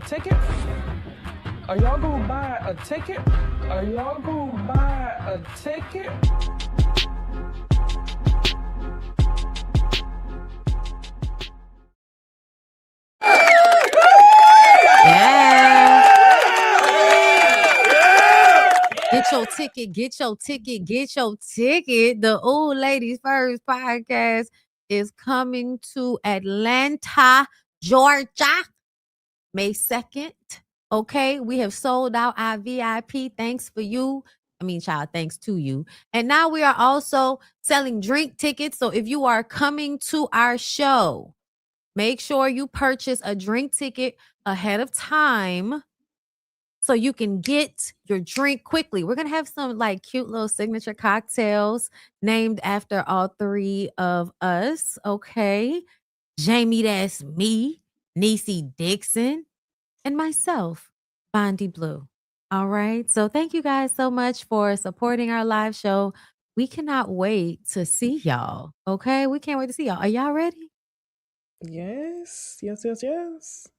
ticket? Are y'all gonna buy a ticket? Are y'all gonna buy a ticket? Get your ticket, get your ticket, get your ticket. The Ooh Ladies First podcast is coming to Atlanta, Georgia, May 2nd. Okay, we have sold out our VIP. Thanks for you. I mean, child, thanks to you. And now we are also selling drink tickets. So if you are coming to our show, make sure you purchase a drink ticket ahead of time so you can get your drink quickly. We're going to have some like cute little signature cocktails named after all three of us. Okay. Jami ThatsMe, Necey Dixon, and myself, Bondy Blue. All right. So thank you guys so much for supporting our live show. We cannot wait to see y'all. Okay. We can't wait to see y'all. Are y'all ready? Yes.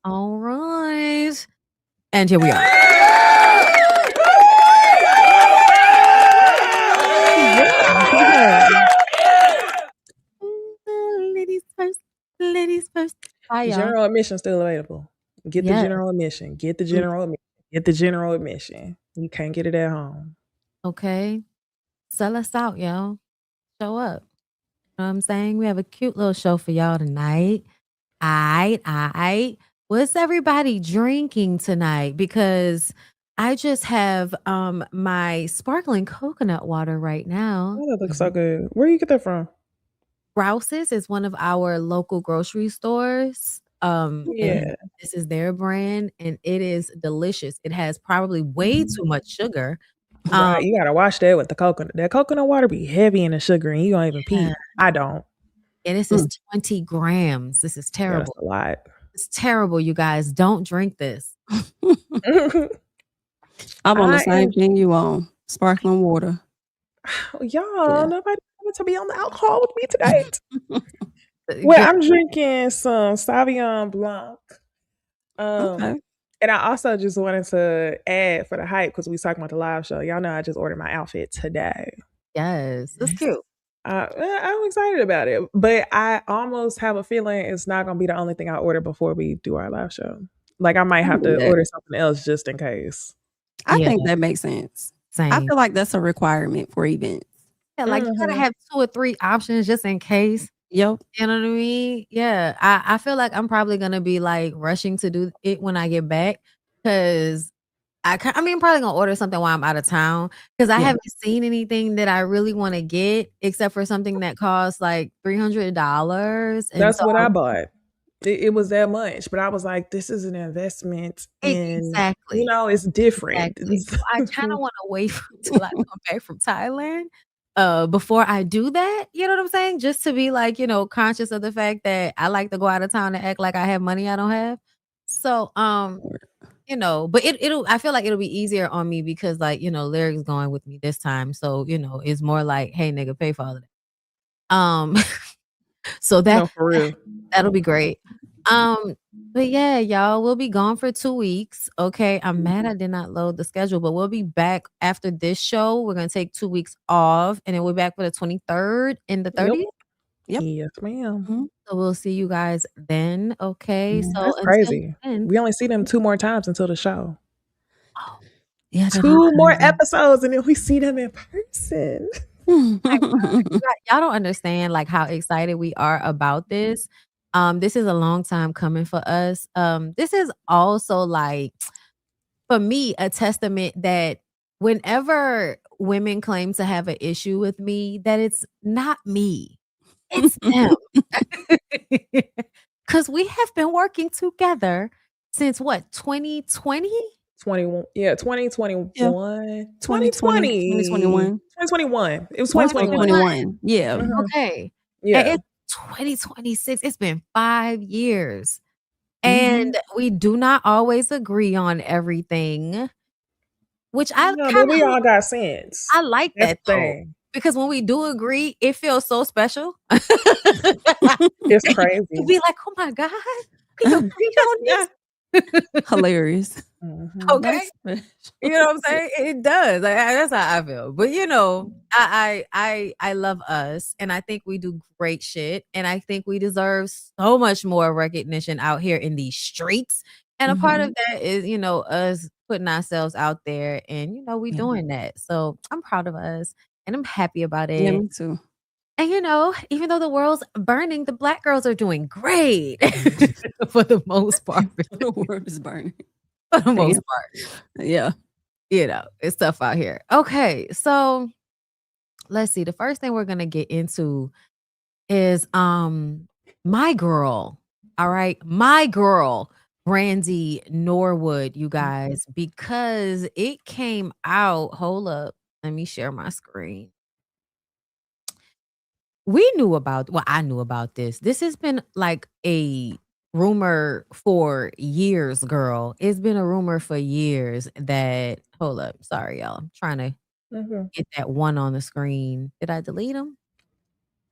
All right. And here we are. Ladies first. Ladies first. Hi, y'all. General admission still available. Get the general admission. Get the general admission. Get the general admission. You can't get it at home. Okay. Sell us out, y'all. Show up. You know what I'm saying? We have a cute little show for y'all tonight. All right. What's everybody drinking tonight? Because I just have my sparkling coconut water right now. Oh, that looks so good. Where you get that from? Rouse's is one of our local grocery stores. And this is their brand, and it is delicious. It has probably way too much sugar. Right, you gotta wash that with the coconut. That coconut water be heavy in the sugar, and you don't even pee. I don't. And this is 20 grams. This is terrible. That's a lot. It's terrible, you guys. Don't drink this. I'm on the same thing you on. Sparkling water. Y'all, nobody wanted to be on the alcohol with me tonight. Well, I'm drinking some Sauvignon Blanc. Okay. And I also just wanted to add for the hype, because we was talking about the live show. Y'all know I just ordered my outfit today. Yes, that's cute. I'm excited about it, but I almost have a feeling it's not going to be the only thing I order before we do our live show. Like I might have to order something else just in case. I think that makes sense. Same. I feel like that's a requirement for events. Yeah, like you gotta have 2 or 3 options just in case. Yep. You know what I mean? Yeah. I feel like I'm probably gonna be like rushing to do it when I get back, because I'm probably gonna order something while I'm out of town, because I haven't seen anything that I really want to get except for something that costs like $300. That's what I bought. It was that much, but I was like, this is an investment. Exactly. You know, it's different. Exactly. So I kind of want to wait until I come back from Thailand before I do that. You know what I'm saying? Just to be like, you know, conscious of the fact that I like to go out of town and act like I have money I don't have. So, you know, but I feel like it'll be easier on me because, like, you know, Larry's going with me this time. So, you know, it's more like, hey, nigga, pay for all of that. So that for real. That'll be great. But yeah, y'all, we'll be gone for 2 weeks. Okay. I'm mad I did not load the schedule, but we'll be back after this show. We're gonna take 2 weeks off, and then we're back for the 23rd and the 30th. Yep. Yes, ma'am. So we'll see you guys then. Okay. So that's crazy. We only see them 2 more times until the show. Oh, yeah, 2 more episodes, and then we see them in person. Y'all don't understand like how excited we are about this. This is a long time coming for us. This is also like, for me, a testament that whenever women claim to have an issue with me, that it's not me, it's them. Because we have been working together since what, 2020? 2021. Yeah, 2021. Yeah. 2020. 2021. 2021. It was 2021. 2021. Yeah. Okay. Yeah. And it's 2026. It's been 5 years. And we do not always agree on everything, which but we all got sense. I like that thing. Because when we do agree, it feels so special. It's crazy. You'd be like, oh my God, we agree on this. Hilarious. Okay. That's You know what I'm saying? It does. That's how I feel. But I love us, and I think we do great shit, and I think we deserve so much more recognition out here in these streets. And a part of that is, us putting ourselves out there, and we doing that. So I'm proud of us, and I'm happy about Yeah, it. me too. And even though the world's burning, the Black girls are doing great for the most part. The world is burning. For the most part. Yeah. It's tough out here. Okay, so let's see. The first thing we're gonna get into is my girl. All right, my girl, Brandy Norwood, you guys, because it came out. Hold up, let me share my screen. I knew about this. This has been like a rumor for years, girl. It's been a rumor for years that, hold up, sorry, y'all. I'm trying to get that one on the screen. Did I delete them?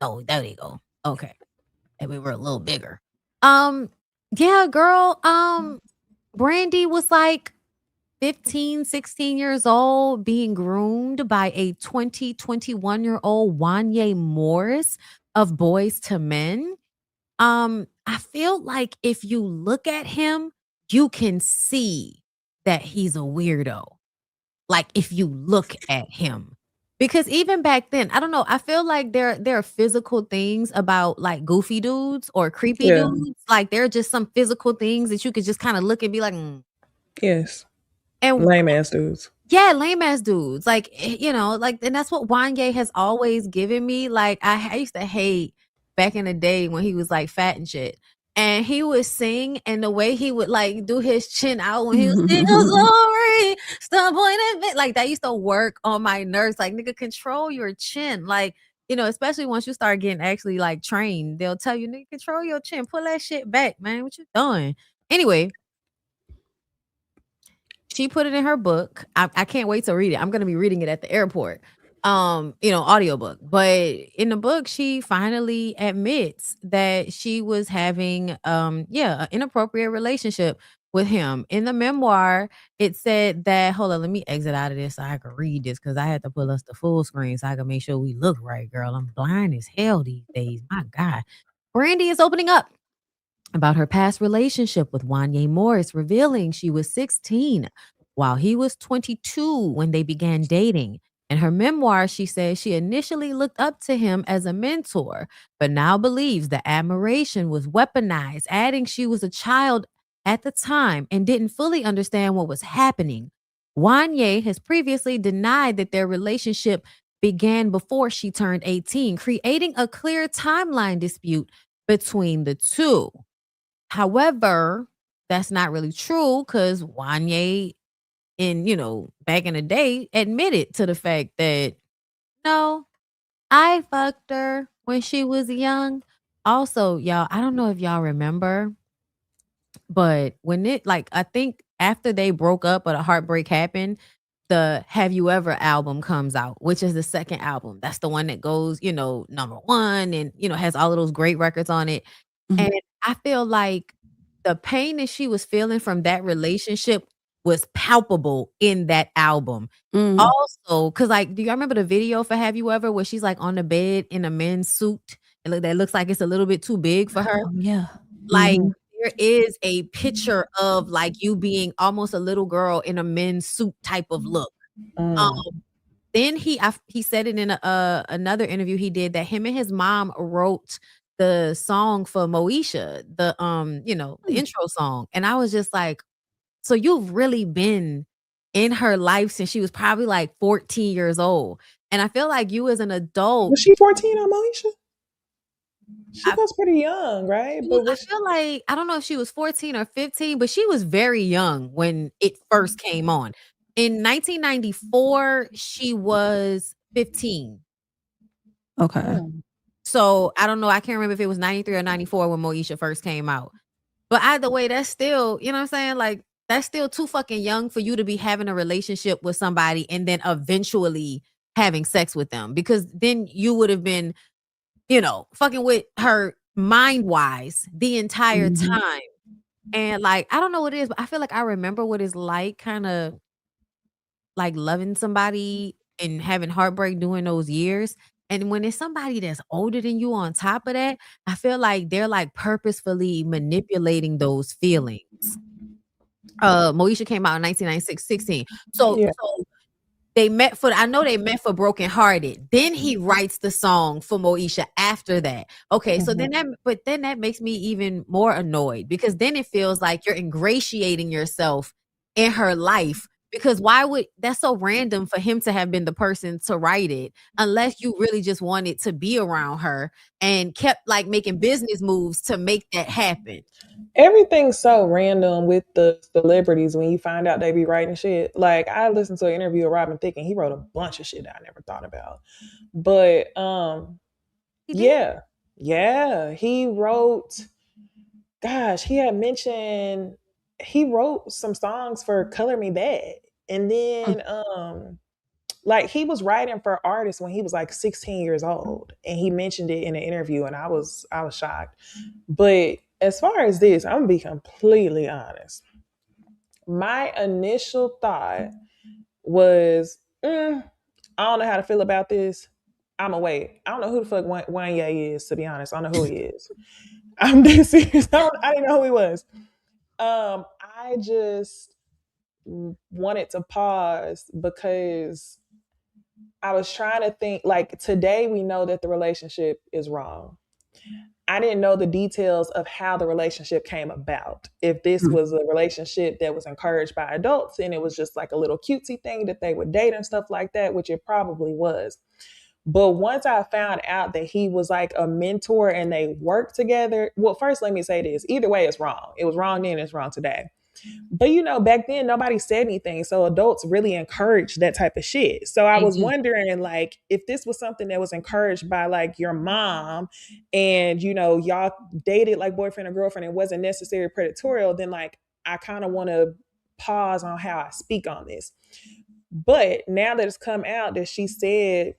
Oh, there they go. Okay. And we were a little bigger. Yeah, girl. Brandy was like 15, 16 years old, being groomed by a 21-year-old Wanya Morris of Boys to Men. I feel like if you look at him, you can see that he's a weirdo. Like if you look at him. Because even back then, I don't know, I feel like there are physical things about like goofy dudes or creepy dudes. Like there are just some physical things that you could just kind of look and be like, Yes. And lame ass dudes. Yeah, lame ass dudes. Like, and that's what Wanya has always given me. Like, I used to hate back in the day when he was like fat and shit. And he would sing, and the way he would like do his chin out when he was singing, sorry, stop pointing at me. Like, that used to work on my nerves. Like, nigga, control your chin. Like, especially once you start getting actually like trained, they'll tell you, nigga, control your chin. Pull that shit back, man. What you doing? Anyway. She put it in her book. I can't wait to read it. I'm going to be reading it at the airport. Audiobook. But in the book, she finally admits that she was having an inappropriate relationship with him. In the memoir, it said that, hold on, let me exit out of this so I can read this, because I had to put us the full screen so I can make sure we look right, girl. I'm blind as hell these days. My God. Brandy is opening up about her past relationship with Wanya Morris, revealing she was 16 while he was 22 when they began dating. In her memoir, she says she initially looked up to him as a mentor, but now believes the admiration was weaponized, adding she was a child at the time and didn't fully understand what was happening. Wanya has previously denied that their relationship began before she turned 18, creating a clear timeline dispute between the two. However, that's not really true, because Wanya, back in the day, admitted to the fact that, no, I fucked her when she was young. Also, y'all, I don't know if y'all remember, but when I think after they broke up or the heartbreak happened, the Have You Ever album comes out, which is the second album. That's the one that goes, number one and, has all of those great records on it. And I feel like the pain that she was feeling from that relationship was palpable in that album. Also, because do y'all remember the video for Have You Ever where she's like on the bed in a men's suit? And that looks like it's a little bit too big for her. Yeah. Like there is a picture of like you being almost a little girl in a men's suit type of look. Then he said it in another interview he did that him and his mom wrote the song for Moesha, the intro song. And I was just like, so you've really been in her life since she was probably like 14 years old. And I feel like you as an adult. Was she 14 on Moesha? She was pretty young, right? I feel like, I don't know if she was 14 or 15, but she was very young when it first came on. In 1994, she was 15. Okay. So I don't know. I can't remember if it was 93 or 94 when Moesha first came out. But either way, that's still, you know what I'm saying? Like, that's still too fucking young for you to be having a relationship with somebody and then eventually having sex with them. Because then you would have been, fucking with her mind-wise the entire time. And like, I don't know what it is, but I feel like I remember what it's like kind of like loving somebody and having heartbreak during those years. And when it's somebody that's older than you on top of that, I feel like they're like purposefully manipulating those feelings. Moesha came out in 1996, 16. So Yeah. they met for, I know they met for Broken Hearted. Then he writes the song for Moesha after that. Okay, so then that makes me even more annoyed because then it feels like you're ingratiating yourself in her life. Because why would that's so random for him to have been the person to write it, unless you really just wanted to be around her and kept like making business moves to make that happen. Everything's so random with the celebrities when you find out they be writing shit. Like I listened to an interview with Robin Thicke and he wrote a bunch of shit that I never thought about. But yeah, he wrote. Gosh, he had mentioned he wrote some songs for Color Me Bad, and then like he was writing for artists when he was like 16 years old, and he mentioned it in an interview, and I was shocked. But as far as this, I'm gonna be completely honest. My initial thought was, I don't know how to feel about this. I'm gonna wait. I don't know who the fuck Wanya is, to be honest. I don't know who he is. I'm dead serious. I didn't know who he was. I just wanted to pause because I was trying to think, like, today we know that the relationship is wrong. I didn't know the details of how the relationship came about. If this was a relationship that was encouraged by adults and it was just like a little cutesy thing that they would date and stuff like that, which it probably was. But once I found out that he was like a mentor and they worked together, well, first let me say this. Either way, it's wrong. It was wrong then, it's wrong today. But back then nobody said anything. So adults really encouraged that type of shit. So I was wondering, like, if this was something that was encouraged by like your mom and, y'all dated like boyfriend or girlfriend and wasn't necessarily predatorial, then like, I kind of want to pause on how I speak on this. But now that it's come out that she said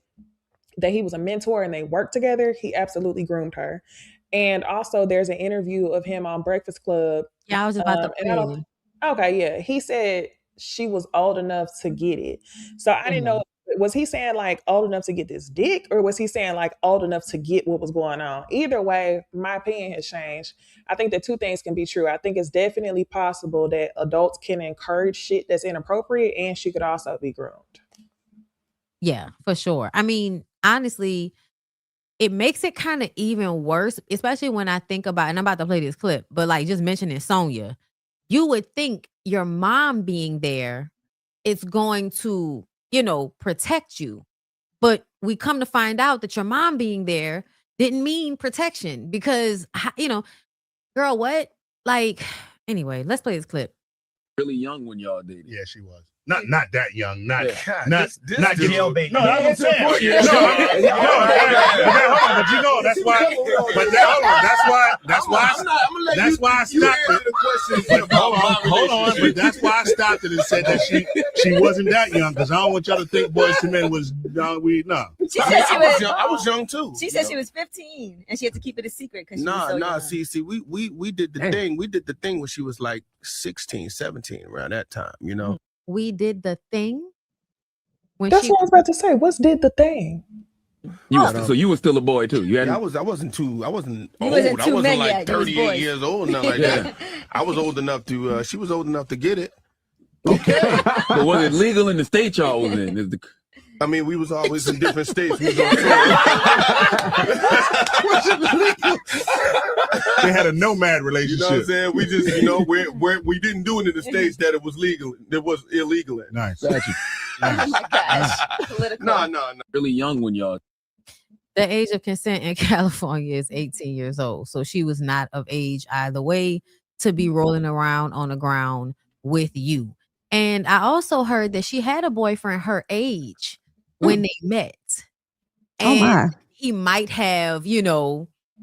that he was a mentor and they worked together, he absolutely groomed her. And also there's an interview of him on Breakfast Club. Yeah, I was about to play. Okay, yeah. He said she was old enough to get it. So I didn't know, was he saying like old enough to get this dick, or was he saying like old enough to get what was going on? Either way, my opinion has changed. I think that two things can be true. I think it's definitely possible that adults can encourage shit that's inappropriate, and she could also be groomed. Yeah, for sure. I mean, honestly, it makes it kind of even worse, especially when I think about, and I'm about to play this clip, but like just mentioning Sonya, you would think your mom being there is going to, protect you. But we come to find out that your mom being there didn't mean protection because, girl, what? Like, anyway, let's play this clip. Really young when y'all dated. Yeah, she was. Not that young. Not jailbait. No, that's what I'm saying. But that's why. But that's why I stopped it. Hold on. But that's why I stopped it and said that she wasn't that young, because I don't want y'all to think Boys to Men was young. She said I was young too. She said she was 15 and she had to keep it a secret because see, we did the thing. We did the thing when she was like 16, 17, around that time, We did the thing. That's what I was about to say. What's did the thing? So you were still a boy too. I wasn't old. I wasn't like 38 years old, nothing like that. I was old enough to. She was old enough to get it. Okay, but was it legal in the state y'all was in? I mean, we was always in different states. We was on They had a nomad relationship. You know what I'm saying? We just, we didn't do it in the states that it was legal. It was illegal. Nice. Got you. Oh my gosh. Political. No. Really young when y'all. The age of consent in California is 18 years old. So she was not of age either way to be rolling around on the ground with you. And I also heard that she had a boyfriend her age when they met. And he might have,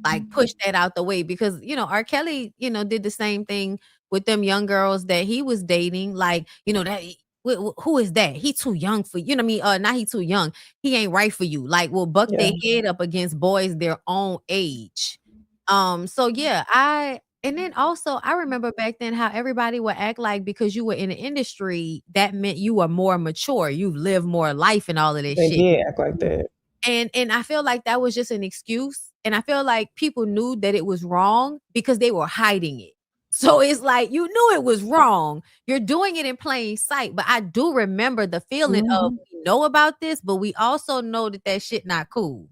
like pushed that out the way because, R. Kelly, did the same thing with them young girls that he was dating. Like, that who is that? He too young for you. Know what I mean? Not he too young. He ain't right for you. Like, will buck their head up against boys their own age. So yeah, And then also, I remember back then how everybody would act like because you were in the industry, that meant you were more mature. You've lived more life and all of this They shit. did act like that. And I feel like that was just an excuse. And I feel like people knew that it was wrong because they were hiding it. So it's like you knew it was wrong. You're doing it in plain sight. But I do remember the feeling of we know about this, but we also know that shit not cool.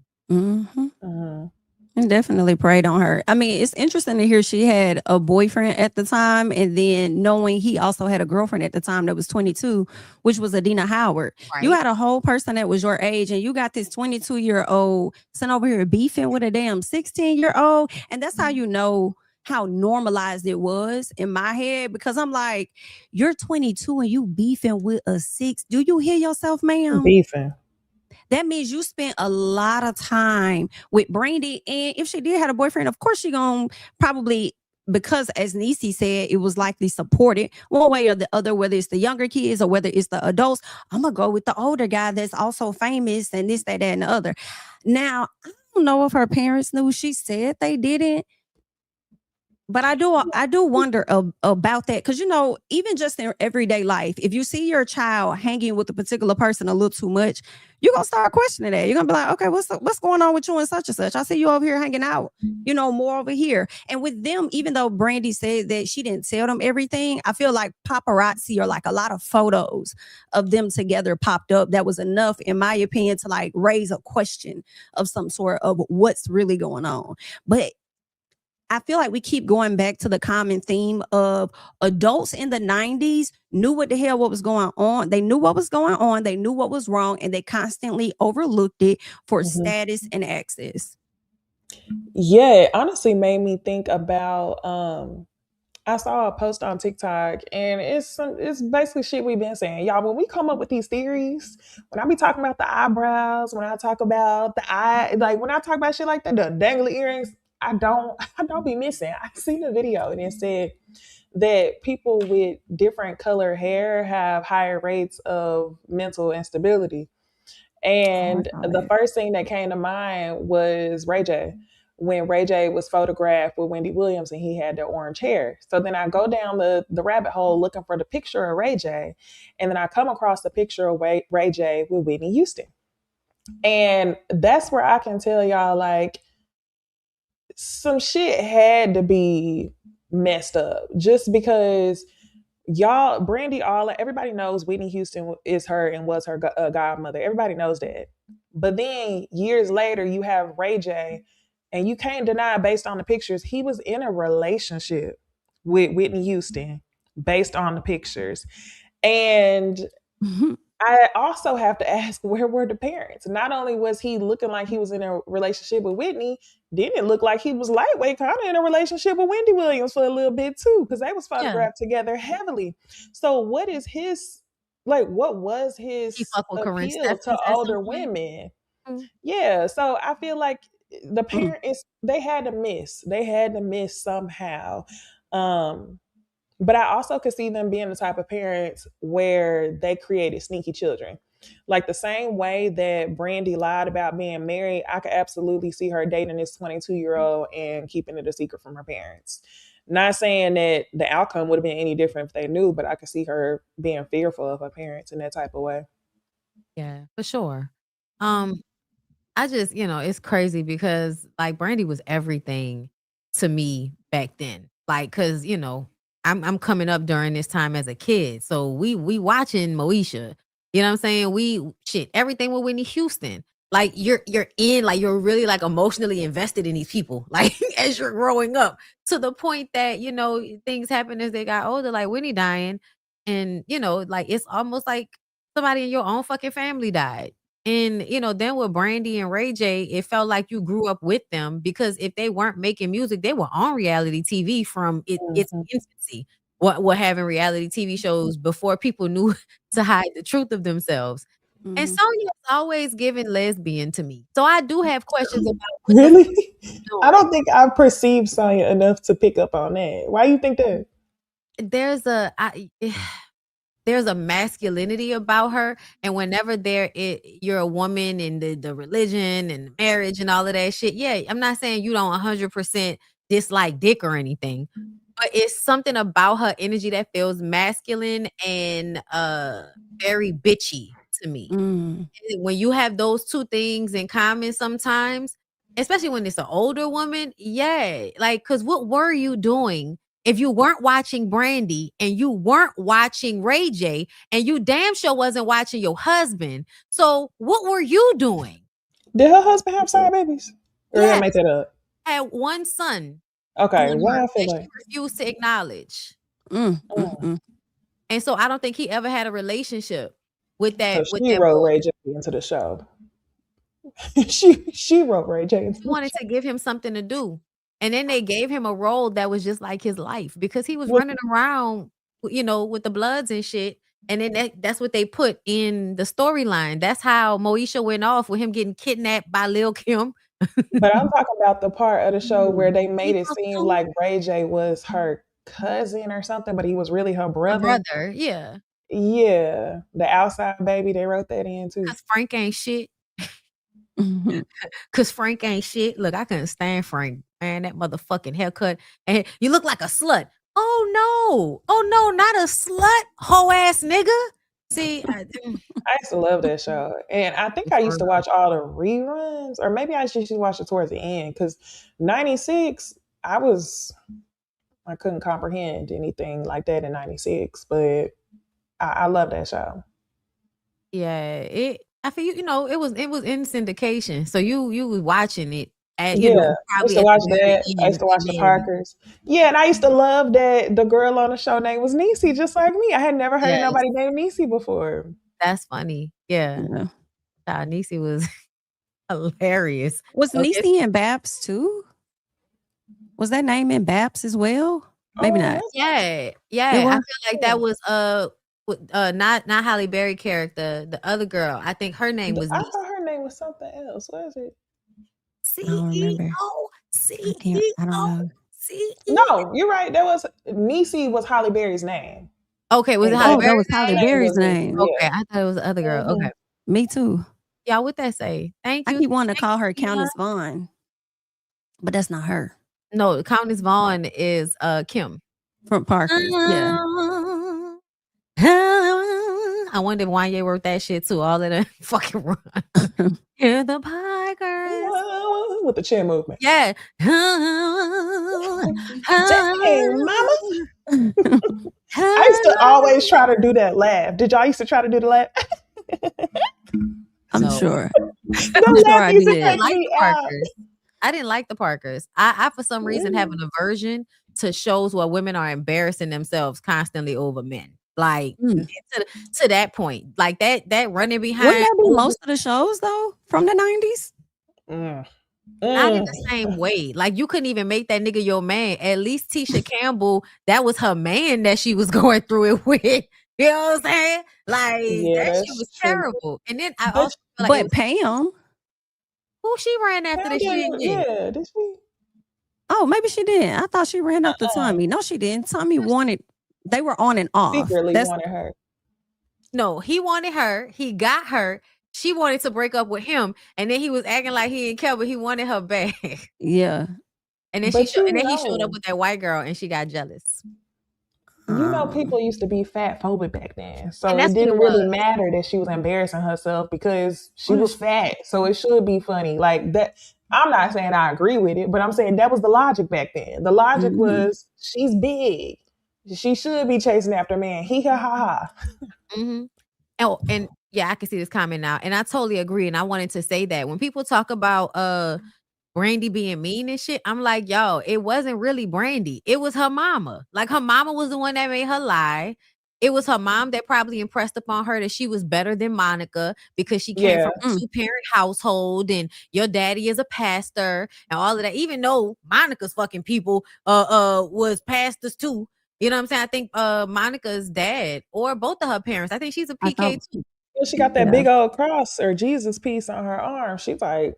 And definitely preyed on her. I mean, it's interesting to hear she had a boyfriend at the time, and then knowing he also had a girlfriend at the time that was 22, which was Adina Howard. Right. You had a whole person that was your age, and you got this 22-year-old sitting over here beefing with a damn 16-year-old, and that's how you know how normalized it was in my head, because I'm like, you're 22 and you beefing with a 6. Do you hear yourself, ma'am? Beefing. That means you spent a lot of time with Brandy. And if she did have a boyfriend, of course she gonna probably, because as Necey said, it was likely supported one way or the other, whether it's the younger kids or whether it's the adults. I'm gonna go with the older guy that's also famous and this, that, and the other. Now, I don't know if her parents knew. She said they didn't. But I do wonder about that, because, you know, even just in everyday life, if you see your child hanging with a particular person a little too much, you're going to start questioning that. You're going to be like, okay, what's going on with you and such and such? I see you over here hanging out, you know, more over here. And with them, even though Brandy said that she didn't tell them everything, I feel like paparazzi or like a lot of photos of them together popped up. That was enough, in my opinion, to like raise a question of some sort of what's really going on. But I feel like we keep going back to the common theme of adults in the 90s knew what the hell what was going on. They knew what was going on. They knew what was wrong, and they constantly overlooked it for status and access. Yeah, it honestly made me think about, I saw a post on TikTok, and it's basically shit we've been saying. Y'all, when we come up with these theories, when I be talking about the eyebrows, when I talk about the eye, like when I talk about shit like that, the dangly earrings, I don't be missing. I seen a video and it said that people with different color hair have higher rates of mental instability. And the first thing that came to mind was Ray J, when Ray J was photographed with Wendy Williams and he had the orange hair. So then I go down the rabbit hole looking for the picture of Ray J, and then I come across the picture of Ray J with Whitney Houston. And that's where I can tell y'all, like, some shit had to be messed up, just because y'all, Brandy, everybody knows Whitney Houston is her and was her godmother. Everybody knows that. But then years later, you have Ray J, and you can't deny, based on the pictures, he was in a relationship with Whitney Houston based on the pictures. And I also have to ask, where were the parents? Not only was he looking like he was in a relationship with Whitney, didn't it look like he was lightweight kind of in a relationship with Wendy Williams for a little bit too, because they was photographed together heavily. So what was his appeal to older women? Yeah, so I feel like the parents, they had to miss somehow. But I also could see them being the type of parents where they created sneaky children. Like the same way that Brandy lied about being married, I could absolutely see her dating this 22-year-old and keeping it a secret from her parents. Not saying that the outcome would have been any different if they knew, but I could see her being fearful of her parents in that type of way. Yeah, for sure. I just, it's crazy because like Brandy was everything to me back then. Like, cause I'm coming up during this time as a kid. So we watching Moesha. You know what I'm saying? Everything with Whitney Houston. Like you're in, like you're really like emotionally invested in these people, like as you're growing up, to the point that, things happen as they got older, like Whitney dying. And, like it's almost like somebody in your own fucking family died. And, then with Brandy and Ray J, it felt like you grew up with them, because if they weren't making music, they were on reality TV from its infancy. What having reality TV shows before people knew to hide the truth of themselves. And Sonya's always given lesbian to me. So I do have questions about really? I don't think I've perceived Sonya enough to pick up on that. Why do you think that? There's a masculinity about her, and whenever you're a woman in the religion and the marriage and all of that shit, yeah, I'm not saying you don't 100% dislike dick or anything. But it's something about her energy that feels masculine and very bitchy to me. When you have those two things in common sometimes, especially when it's an older woman, yeah. Like, because what were you doing if you weren't watching Brandy and you weren't watching Ray J and you damn sure wasn't watching your husband? So what were you doing? Did her husband have side babies? Or did I make that up? Had one son. Okay, why I feel like she refused to acknowledge. And so I don't think he ever had a relationship with that. So she wrote Ray J into the show. she wrote Ray J into the show. Wanted to give him something to do. And then they gave him a role that was just like his life because he was running around, you know, with the Bloods and shit. And then that's what they put in the storyline. That's how Moesha went off with him getting kidnapped by Lil Kim. But I'm talking about the part of the show where they made it seem like Ray J was her cousin or something, but he was really her brother. Yeah. Yeah. The outside baby, they wrote that in too. Because Frank ain't shit. Because Frank ain't shit. Look, I couldn't stand Frank. Man, that motherfucking haircut. And you look like a slut. Oh no, not a slut, hoe ass nigga. See, I used to love that show. And I think I used to watch all the reruns, or maybe I just watch it towards the end because 96, I couldn't comprehend anything like that in 96, but I love that show. Yeah, I feel you know, it was in syndication. So you was watching it. I used to watch that. I used to watch the Parkers. Yeah, and I used to love that the girl on the show name was Necey, just like me. I had never heard nobody named Necey before. That's funny. Yeah. Necey was hilarious. Was Necey in Babs too? Was that name in Babs as well? Maybe not. Yeah. I feel like that was not Halle Berry character, the other girl. I think her name was I thought her name was something else. What is it? CEO. I don't know. No, you're right. That was Necey was Halle Berry's name. Okay, was it Halle Berry's that was Halle Berry's name. Okay, I thought it was the other girl. Okay. Me too. Yeah, what that say? Thank you. I keep wanting to call her Countess Vaughn, but that's not her. No, Countess Vaughn is Kim from Parker. Yeah. I wonder if Wanya wrote that shit too. All of the fucking run. Hear the Parkers with the chin movement. Yeah. Dang, mama. I used to always try to do that laugh. Did y'all used to try to do the laugh? I'm sure. I'm sure I did. I didn't like the Parkers. I for some reason have an aversion to shows where women are embarrassing themselves constantly over men. Like to that point, like that running behind. Wouldn't that be most of the shows though from the 90s? Not in the same way. Like you couldn't even make that nigga your man. At least Tisha Campbell, that was her man that she was going through it with. You know what I'm saying? Like that shit was terrible. And then I also feel like Pam, who she ran after that she didn't get? Yeah, did she? Oh, maybe she did. I thought she ran after Tommy. No, she didn't. Tommy wanted. They were on and off. Secretly wanted her. No, he wanted her. He got her. She wanted to break up with him, and then he was acting like he didn't care, but he wanted her back. Yeah. And then he showed up with that white girl, and she got jealous. You know, people used to be fat phobic back then, so it didn't really matter that she was embarrassing herself because she was fat. So it should be funny, like that. I'm not saying I agree with it, but I'm saying that was the logic back then. The logic was she's big. She should be chasing after man. He ha ha ha. Oh, and yeah, I can see this comment now, and I totally agree. And I wanted to say that when people talk about Brandy being mean and shit, I'm like, yo, it wasn't really Brandy. It was her mama. Like her mama was the one that made her lie. It was her mom that probably impressed upon her that she was better than Monica because she came from a 2-parent household and your daddy is a pastor and all of that. Even though Monica's fucking people was pastors too. You know what I'm saying? I think Monica's dad or both of her parents. I think she's a PK too. Yeah, she got that big old cross or Jesus piece on her arm. She's like,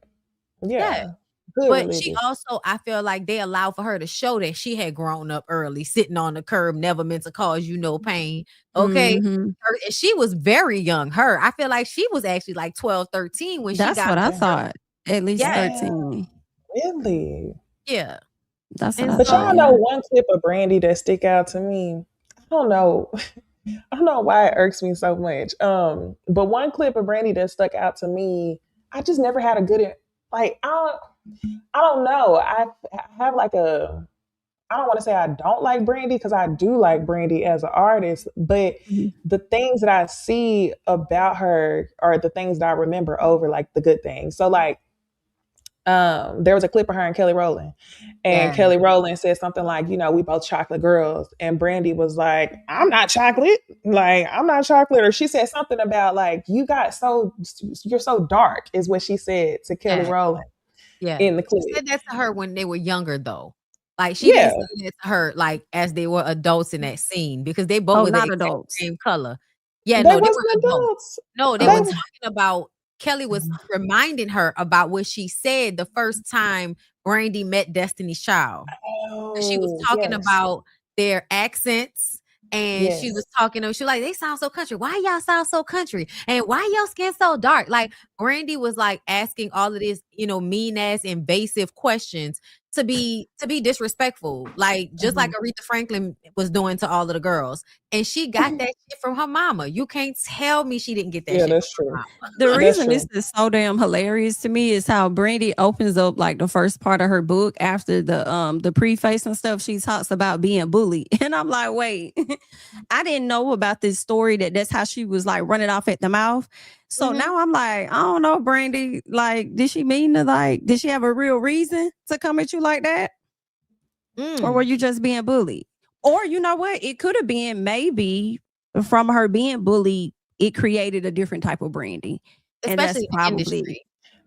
But she also, I feel like they allowed for her to show that she had grown up early, sitting on the curb, never meant to cause you no pain. Okay. She was very young. I feel like she was actually like 12, 13 when That's she got what I thought. At least 13. Really? Yeah. That's what And I But so y'all thought. know Yeah. one clip of Brandy that stick out to me. I don't know. I don't know why it irks me so much. But one clip of Brandy that stuck out to me, I just never had a good like. I don't know. I have like a. I don't want to say I don't like Brandy because I do like Brandy as an artist, but Mhm. the things that I see about her are the things that I remember over like the good things. So like there was a clip of her and Kelly Rowland, and yeah, Kelly Rowland said something like, you know, we both chocolate girls, and Brandy was like, I'm not chocolate, like I'm not chocolate, or she said something about like you're so dark, is what she said to Kelly yeah, Rowland yeah. in the She clip. said that to her when they were younger, though. Like she didn't Yeah, say that to her like as they were adults in that scene because they both Oh, were the not exact adults. same color. Yeah, they no, they were wasn't adults. adults. No, they They were Oh, talking about Kelly was reminding her about what she said the first time Brandy met Destiny's Child. She was oh talking yes, about their accents and she was yes. talking to she was like, they sound so country. Why y'all sound so country? And why y'all skin so dark? Like Brandy was like asking all of this, mean ass invasive questions to be disrespectful. Like just like Mhm. Aretha Franklin was doing to all of the girls. And she got that shit from her mama. You can't tell me she didn't get that Yeah, shit that's from her true. the mama. That's reason true. this is so damn hilarious to me is how Brandy opens up like the first part of her book after the preface and stuff. She talks about being bullied, and I'm like, wait, I didn't know about this story that's how she was like running off at the mouth. So Mhm. now I'm like, I don't know, Brandy. Like, did she mean to did she have a real reason to come at you like that? Or were Mm. you just being bullied? Or you know what? It could have been maybe from her being bullied, it created a different type of Brandy. And Especially that's in the probably industry.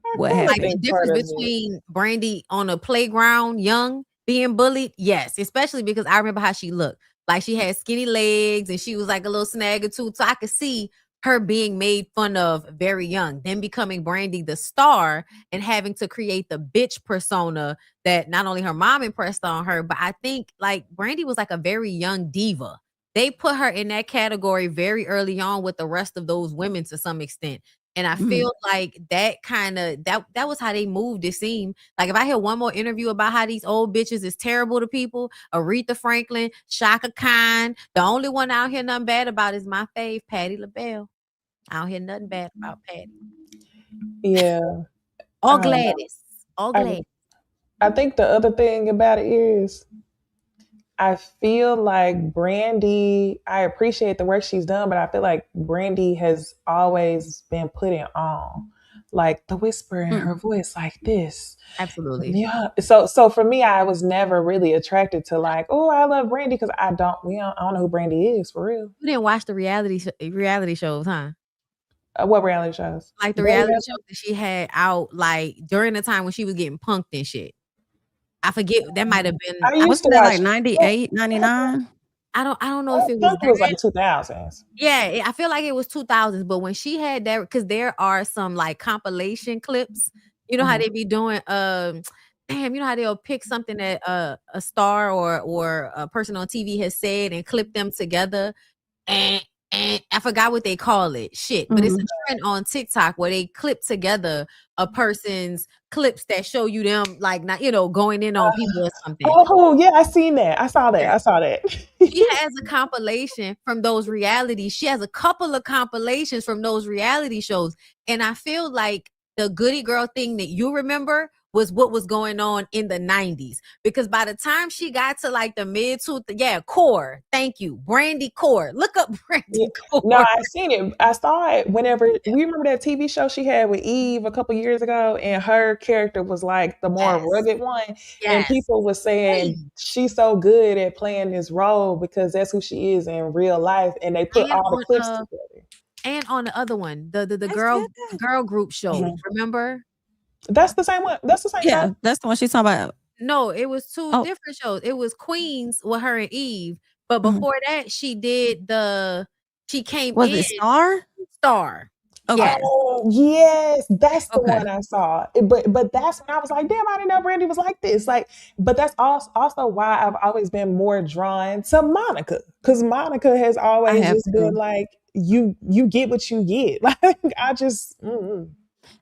I what kind of Like the happened. think part difference of it. between Brandy on a playground, young, being bullied, yes, especially because I remember how she looked. Like she had skinny legs and she was like a little snag or two. So I could see her being made fun of very young, then becoming Brandy the star and having to create the bitch persona that not only her mom impressed on her, but I think like Brandy was like a very young diva. They put her in that category very early on with the rest of those women to some extent. And I Mhm. feel like that kind of that was how they moved, it seemed. Like if I hear one more interview about how these old bitches is terrible to people, Aretha Franklin, Shaka Khan, the only one I don't hear nothing bad about is my fave, Patti LaBelle. I don't hear nothing bad about Patti. Yeah, Or I don't know. Gladys. Or I Gladys. I think the other thing about it is I feel like Brandy, I appreciate the work she's done, but I feel like Brandy has always been putting on like the whisper in her Mm. voice like this. Absolutely. Yeah. So for me, I was never really attracted to like, oh, I love Brandy because I don't know who Brandy is for real. You didn't watch the reality shows, huh? What reality shows? Like the Brandy reality has shows that she had out like during the time when she was getting punked and shit. I forget that might have been I used to Wasn't that watch like 98, 99? I don't know if it I was think it was that. like 2000s. Yeah, I feel like it was 2000s, but when she had that, because there are some like compilation clips. You know how Mhm. they be doing damn, you know how they'll pick something that a star or a person on TV has said and clip them together and I forgot what they call it. Shit, but it's a Mhm. trend on TikTok where they clip together a person's clips that show you them like not going in on people or something. Oh yeah, I seen that. I saw that. Yeah. I saw that. She has a compilation from those realities. She has a couple of compilations from those reality shows. And I feel like the goody girl thing that you remember was what was going on in the 90s. Because by the time she got to like the Core. Thank you. Brandy Core. Look up Yeah. Brandy No, Core. I seen it. I saw it whenever we remember that TV show she had with Eve a couple years ago, and her character was like the more Yes. rugged one. And Yes. people were saying she's so good at playing this role because that's who she is in real life. And they put And all the on clips together. and on the other one, the That's girl good. girl group show. Mhm. Remember? That's the same one. That's the same show. Yeah, that's the one she's talking about. No, it was two Oh, different shows. It was Queens with her and Eve, but mhm. before that, she came Was in it Star? Star. Okay. Yes. Oh yes, that's the Okay. one I saw. But that's when I was like, damn, I didn't know Brandy was like this. Like, but that's also why I've always been more drawn to Monica, because Monica has I always have just been too. like, you get what you get. Like I just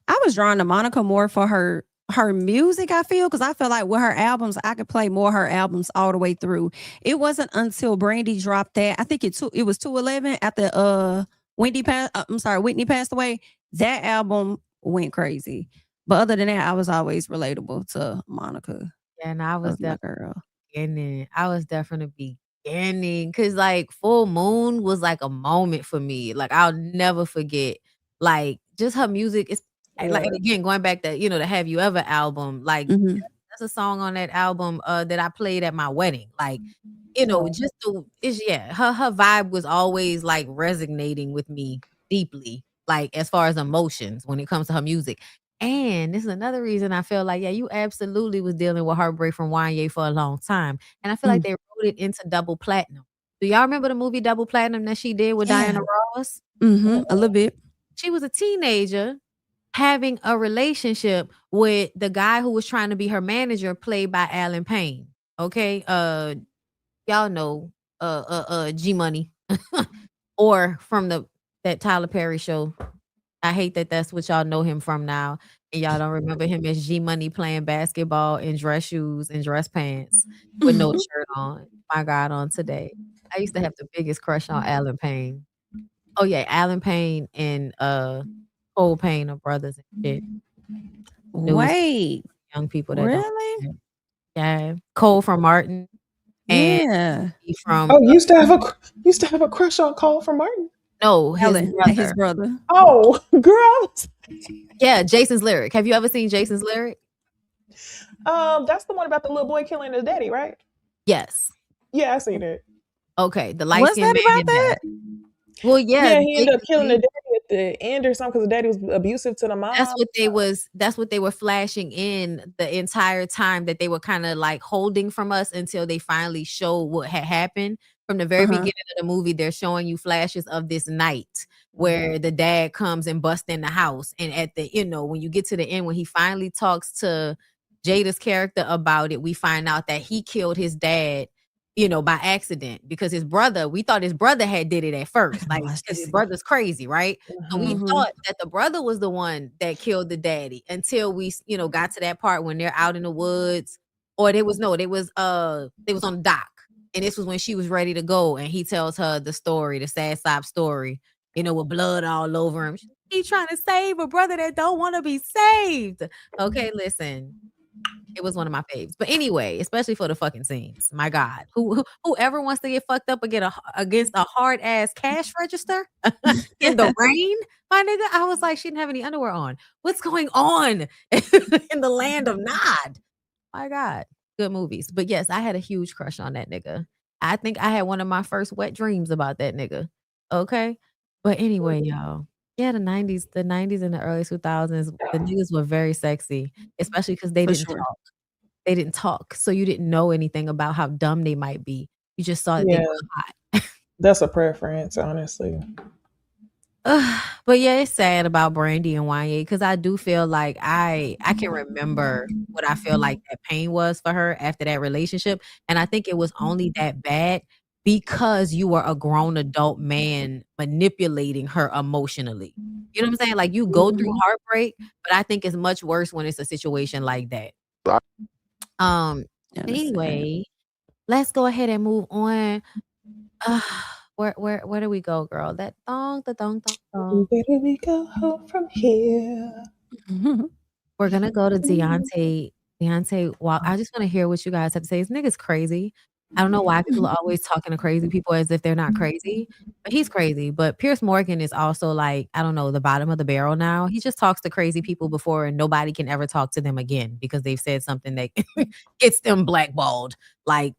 I was drawn to Monica more for her her music, I feel, because I feel like with her albums, I could play more of her albums all the way through. It wasn't until Brandy dropped that. I think it was 211 after Whitney passed away. That album went crazy. But other than that, I was always relatable to Monica. Yeah, and I was my girl. beginning. I was definitely beginning because like Full Moon was like a moment for me. Like I'll never forget. Like just her music is like again going back to the Have You Ever album. Like that's a song on that album that I played at my wedding. Like just her vibe was always like resonating with me deeply. Like as far as emotions when it comes to her music. And this is another reason I feel like, you absolutely was dealing with heartbreak from Wanya for a long time. And I feel like they wrote it into Double Platinum. Do y'all remember the movie Double Platinum that she did with Diana Ross? A little bit. She was a teenager having a relationship with the guy who was trying to be her manager, played by Alan Payne. Okay. Y'all know G Money. Or from that Tyler Perry show. I hate that that's what y'all know him from now. And y'all don't remember him as G Money playing basketball in dress shoes and dress pants with no shirt on. My God, on today. I used to have the biggest crush on Alan Payne. Oh yeah, Alan Payne and Cole Payne are brothers and shit. Wait. Young people that really? Yeah. Cole from Martin. And from used to have a crush on Cole from Martin. No, his brother. Oh, girl. Yeah, Jason's Lyric. Have you ever seen Jason's Lyric? That's the one about the little boy killing his daddy, right? Yes. Yeah, I seen it. Okay, the light skin man. About that? Well, yeah, he ended up killing the daddy at the end or something because the daddy was abusive to the mom. That's what they were flashing in the entire time that they were kind of like holding from us until they finally showed what had happened. From the very beginning of the movie, they're showing you flashes of this night where the dad comes and busts in the house. And at the, when you get to the end, when he finally talks to Jada's character about it, we find out that he killed his dad, by accident because we thought his brother had did it at first. Like, because his brother's crazy, right? And we thought that the brother was the one that killed the daddy until we, got to that part when they're out in the woods or they was on the dock. And this was when she was ready to go. And he tells her the story, the sad sob story, with blood all over him. He's trying to save a brother that don't want to be saved. Okay, listen. It was one of my faves. But anyway, especially for the fucking scenes. My God. Whoever wants to get fucked up against a hard ass cash register in the rain, my nigga, I was like, she didn't have any underwear on. What's going on in the land of Nod? My God. Good movies. But yes, I had a huge crush on that nigga. I think I had one of my first wet dreams about that nigga. Okay. But anyway, y'all. Yeah, the 90s and the early 2000s, the niggas were very sexy, especially because they didn't talk. They didn't talk. So you didn't know anything about how dumb they might be. You just saw that they were hot. That's a preference, honestly. But yeah, it's sad about Brandy and Wanya because I do feel like I can remember what I feel like that pain was for her after that relationship. And I think it was only that bad because you were a grown adult man manipulating her emotionally. You know what I'm saying? Like you go through heartbreak, but I think it's much worse when it's a situation like that. Anyway, let's go ahead and move on. Where do we go, girl? That thong. Where do we go home from here? We're gonna go to Deontay. Well, I just want to hear what you guys have to say. This nigga's crazy. I don't know why people are always talking to crazy people as if they're not crazy, but he's crazy. But Piers Morgan is also like, I don't know, the bottom of the barrel now. He just talks to crazy people before and nobody can ever talk to them again because they've said something that gets them blackballed. Like,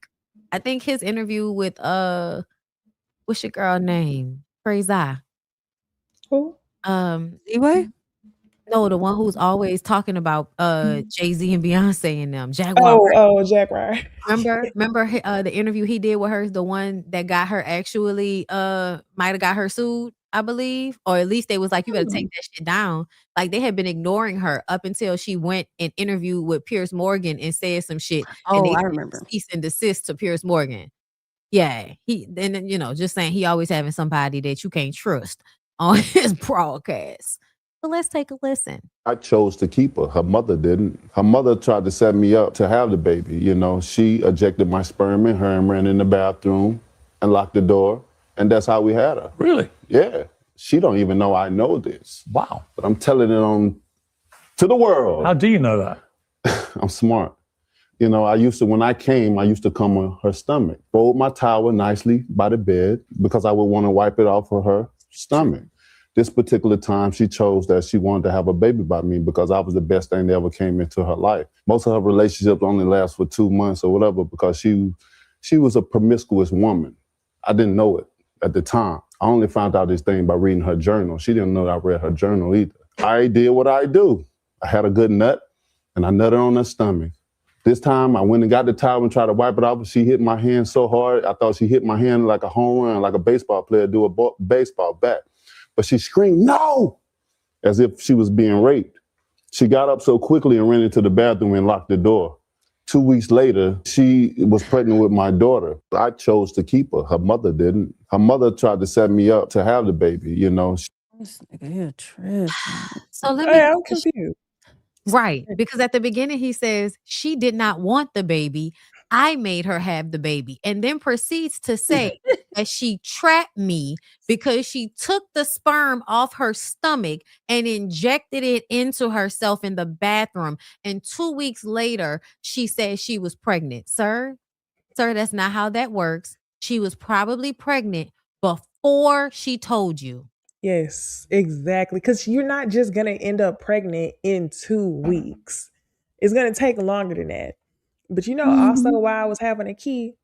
I think his interview with what's your girl name? Crazy. Who? Anyway? No, the one who's always talking about Jay-Z and Beyonce and them. Jack Jack Wright. Remember the interview he did with her, the one that got her actually might have got her sued, I believe. Or at least they was like, you better take that shit down. Like they had been ignoring her up until she went and interviewed with Piers Morgan and said some shit. Oh, I remember. Cease and desist to Piers Morgan. Yeah. Just saying he always having somebody that you can't trust on his broadcast. So let's take a listen. I chose to keep her. Her mother didn't. Her mother tried to set me up to have the baby. You know, she ejected my sperm in her and ran in the bathroom and locked the door. And that's how we had her. Really? Yeah. She don't even know I know this. Wow. But I'm telling it on to the world. How do you know that? I'm smart. You know, when I came, I used to come on her stomach, fold my towel nicely by the bed because I would want to wipe it off of her stomach. This particular time, she chose that she wanted to have a baby by me because I was the best thing that ever came into her life. Most of her relationships only last for 2 months or whatever because she was a promiscuous woman. I didn't know it at the time. I only found out this thing by reading her journal. She didn't know that I read her journal either. I did what I do. I had a good nut, and I nutted on her stomach. This time, I went and got the towel and tried to wipe it off. She hit my hand so hard, I thought she hit my hand like a home run, like a baseball player do a baseball bat. But she screamed, "No!" as if she was being raped. She got up so quickly and ran into the bathroom and locked the door. 2 weeks later, she was pregnant with my daughter. I chose to keep her. Her mother didn't. Her mother tried to set me up to have the baby, you know. This nigga here tripping. So let Hey, me. I'm confused. Right. Because at the beginning, he says, she did not want the baby. I made her have the baby. And then proceeds to say that she trapped me because she took the sperm off her stomach and injected it into herself in the bathroom. And 2 weeks later, she said she was pregnant. Sir, that's not how that works. She was probably pregnant before she told you. Yes, exactly. Because you're not just going to end up pregnant in 2 weeks. It's going to take longer than that. But you know, also while I was having a key,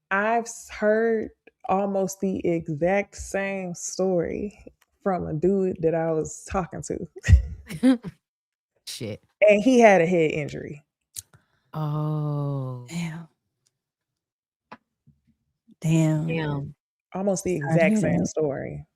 I've heard almost the exact same story from a dude that I was talking to. Shit. And he had a head injury. Oh. Damn. Almost the exact same story.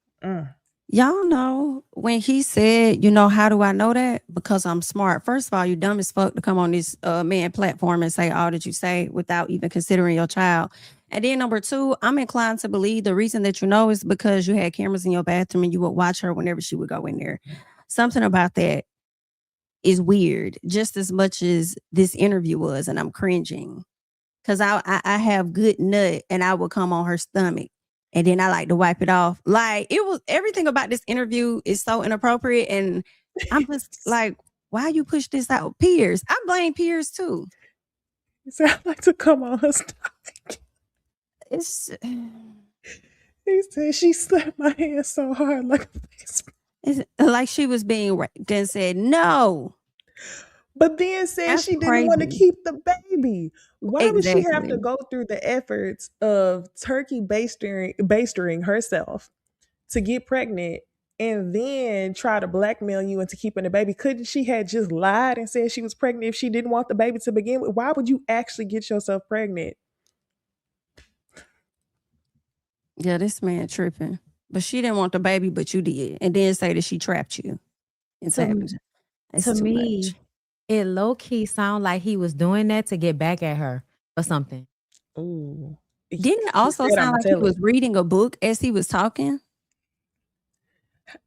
Y'all know when he said, you know, how do I know that? Because I'm smart. First of all, you dumb as fuck to come on this man platform and say all that you say without even considering your child. And then number two, I'm inclined to believe the reason that you know is because you had cameras in your bathroom and you would watch her whenever she would go in there. Something about that is weird, just as much as this interview was, and I'm cringing. Because I have good nut and I would come on her stomach. And then I like to wipe it off. Like, it was everything about this interview is so inappropriate. And I'm just like, why you push this out? Piers. I blame Piers too. He said, I like to come on her stomach. He said she slapped my hand so hard like a baseball. It's like she was being raped and said no. But then said That's she didn't crazy. want to keep the baby. Why would she have Exactly. to go through the efforts of turkey bastering herself to get pregnant and then try to blackmail you into keeping the baby? Couldn't she have just lied and said she was pregnant if she didn't want the baby to begin with? Why would you actually get yourself pregnant? Yeah, this man tripping. But she didn't want the baby, but you did. And then say that she trapped you. It's To me, it low-key sound like he was doing that to get back at her or something. Ooh. Didn't it also sound like he was reading a book as he was talking?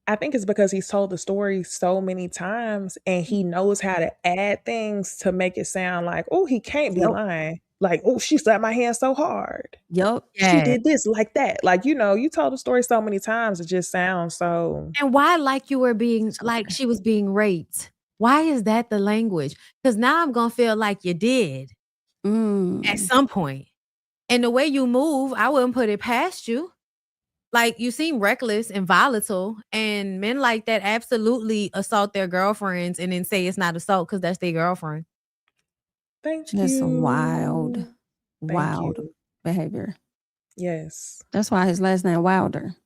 I think it's because he's told the story so many times and he knows how to add things to make it sound like, oh, he can't be lying. Like, oh, she slapped my hand so hard. Yup. She did this like that. Like, you know, you told the story so many times, it just sounds so. And why like you were being, like she was being raped? Why is that the language? Because now I'm going to feel like you did at some point. And the way you move, I wouldn't put it past you. Like, you seem reckless and volatile, and men like that absolutely assault their girlfriends and then say it's not assault because that's their girlfriend. Thank That's you. wild you. behavior. Yes. That's why his last name Wilder.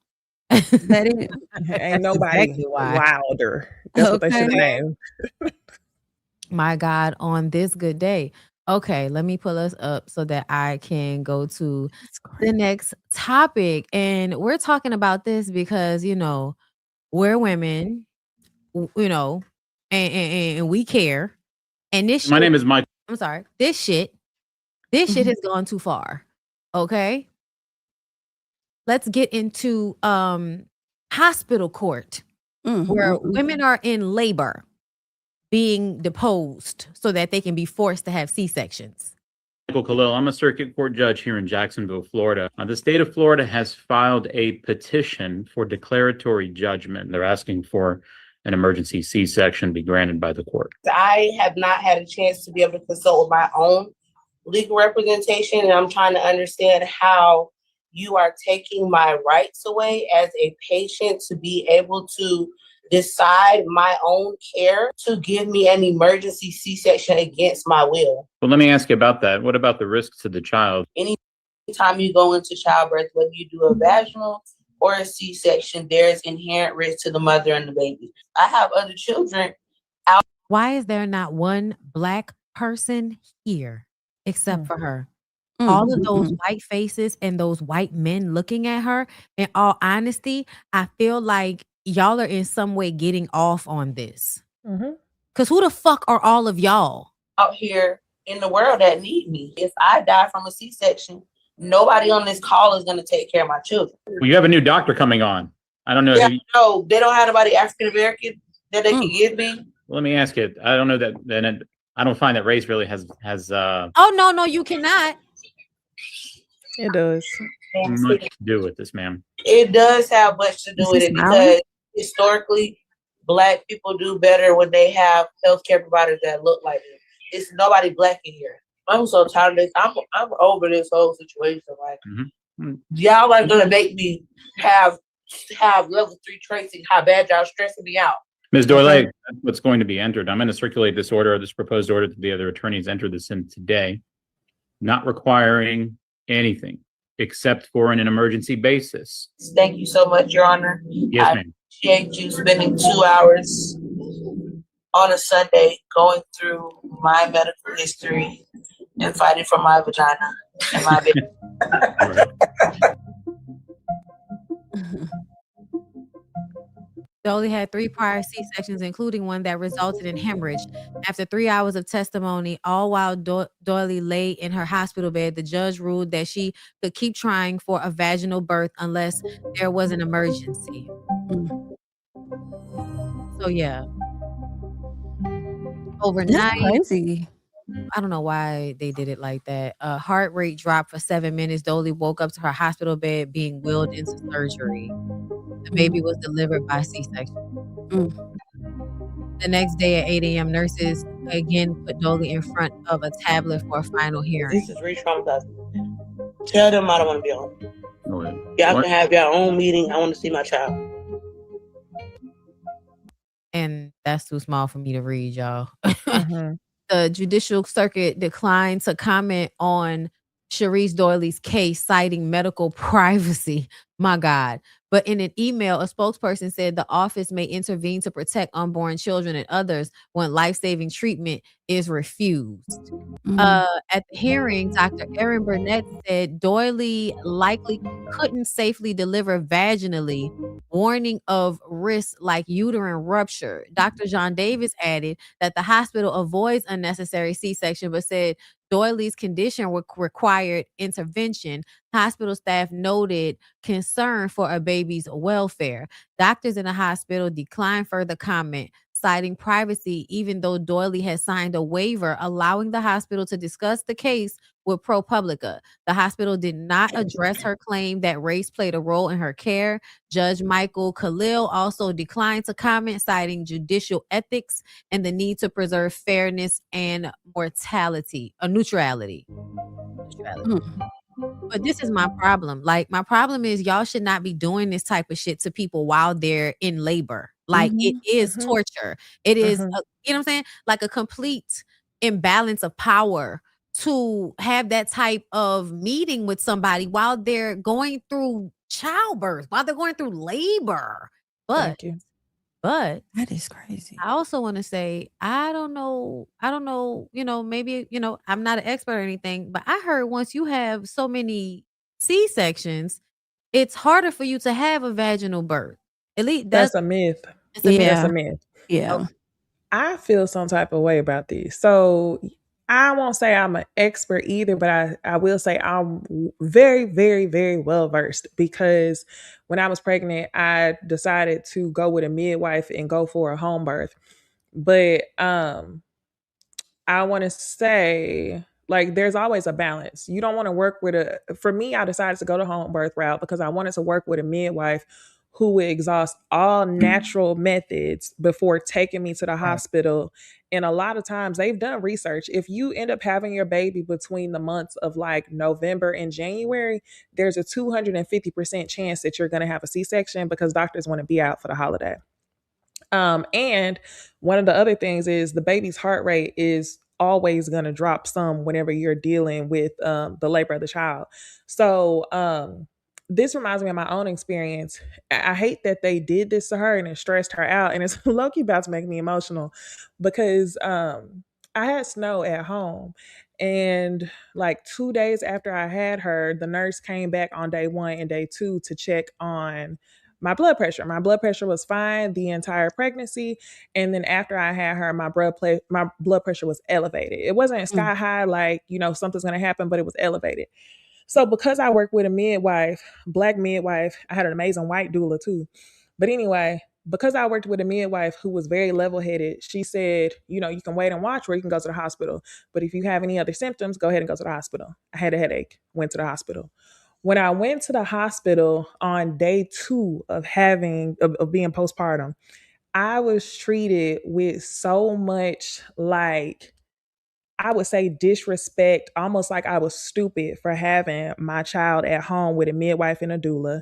Is that it? Ain't nobody exactly why. Wilder. That's what they should name. My God, on this good day. Okay, let me pull us up so that I can go to the next topic. And we're talking about this because, you know, we're women, you know, and we care. And this My name is Mike. I'm sorry. This shit has gone too far. Okay? Let's get into hospital court. where women are in labor being deposed so that they can be forced to have C-sections. Michael Khalil, I'm a circuit court judge here in Jacksonville, Florida. The state of Florida has filed a petition for declaratory judgment. They're asking for an emergency C-section be granted by the court. I have not had a chance to be able to consult with my own legal representation, and I'm trying to understand how you are taking my rights away as a patient to be able to decide my own care to give me an emergency C-section against my will. Well, let me ask you about that. What about the risks to the child? Anytime you go into childbirth, whether you do a vaginal or a C-section, there's inherent risk to the mother and the baby. I have other children out. Why is there not one Black person here except for her? All of those white faces and those white men looking at her, in all honesty, I feel like y'all are in some way getting off on this. Because who the fuck are all of y'all out here in the world that need me? If I die from a C-section, nobody on this call is going to take care of my children. Well, you have a new doctor coming on. I don't know. Yeah, no, they don't have anybody African-American that they can give me. Let me ask you. I don't know that. I don't find that race really has. Oh, no, you cannot. It does. Much to do with this, ma'am. It does have much to do with it because historically, Black people do better when they have healthcare providers that look like them. It's nobody Black in here. I'm so tired of this. I'm over this whole situation. Like, y'all are gonna make me have level 3 tracing. How bad y'all stressing me out. Ms. Doyle, that's what's going to be entered. I'm going to circulate this order, this proposed order, to the other attorneys. Enter this in today, not requiring anything except for an emergency basis. Thank you so much, Your Honor. Yes, ma'am. I appreciate you spending 2 hours on a Sunday going through my medical history and fighting for my vagina and my baby. Dolly had 3 prior C-sections, including one that resulted in hemorrhage. After 3 hours of testimony, all while Doily lay in her hospital bed, the judge ruled that she could keep trying for a vaginal birth unless there was an emergency. So yeah, overnight. That's crazy. I don't know why they did it like that. Heart rate dropped for 7 minutes. Dolly woke up to her hospital bed being wheeled into surgery. The baby was delivered by C-section. The next day at 8 a.m., nurses again put Dolly in front of a tablet for a final hearing. This is re-traumatizing. Tell them I don't want to be on. Y'all can have your own meeting. I want to see my child. And that's too small for me to read, y'all. The Judicial Circuit declined to comment on Sharice Doyley's case, citing medical privacy. My God. But in an email, a spokesperson said the office may intervene to protect unborn children and others when life-saving treatment is refused. At the hearing, Dr. Erin Burnett said Doyley likely couldn't safely deliver vaginally, warning of risks like uterine rupture. Dr. John Davis added that the hospital avoids unnecessary C-section, but said Doyley's condition required intervention. Hospital staff noted concern for a baby's welfare. Doctors in the hospital declined further comment, citing privacy, even though Doyley had signed a waiver allowing the hospital to discuss the case with ProPublica. The hospital did not address her claim that race played a role in her care. Judge Michael Khalil also declined to comment, citing judicial ethics and the need to preserve fairness and neutrality. But this is my problem. Like, my problem is y'all should not be doing this type of shit to people while they're in labor. Like, it is torture. It is, you know what I'm saying? Like a complete imbalance of power to have that type of meeting with somebody while they're going through childbirth, while they're going through labor. But that is crazy. I also want to say, I don't know, maybe, I'm not an expert or anything, but I heard once you have so many C-sections, it's harder for you to have a vaginal birth. At least that's a myth. It's a myth. That's a myth. Yeah. I feel some type of way about this. So I won't say I'm an expert either, but I will say I'm very, very, very well versed, because when I was pregnant, I decided to go with a midwife and go for a home birth. But I want to say, like, there's always a balance. You don't want to work with for me, I decided to go the home birth route because I wanted to work with a midwife who would exhaust all natural methods before taking me to the hospital. And a lot of times they've done research. If you end up having your baby between the months of like November and January, there's a 250% chance that you're going to have a C-section because doctors want to be out for the holiday. And one of the other things is the baby's heart rate is always going to drop some whenever you're dealing with the labor of the child. So this reminds me of my own experience. I hate that they did this to her and it stressed her out, and it's low-key about to make me emotional because I had snow at home. And like 2 days after I had her, the nurse came back on day 1 and day 2 to check on my blood pressure. My blood pressure was fine the entire pregnancy. And then after I had her, my blood pressure was elevated. It wasn't sky high, like, something's going to happen, but it was elevated. So because I work with a midwife, Black midwife, I had an amazing white doula too. But anyway, because I worked with a midwife who was very level-headed, she said, you can wait and watch, or you can go to the hospital. But if you have any other symptoms, go ahead and go to the hospital. I had a headache, went to the hospital. When I went to the hospital on day 2 of being postpartum, I was treated with so much, like, I would say disrespect, almost like I was stupid for having my child at home with a midwife and a doula.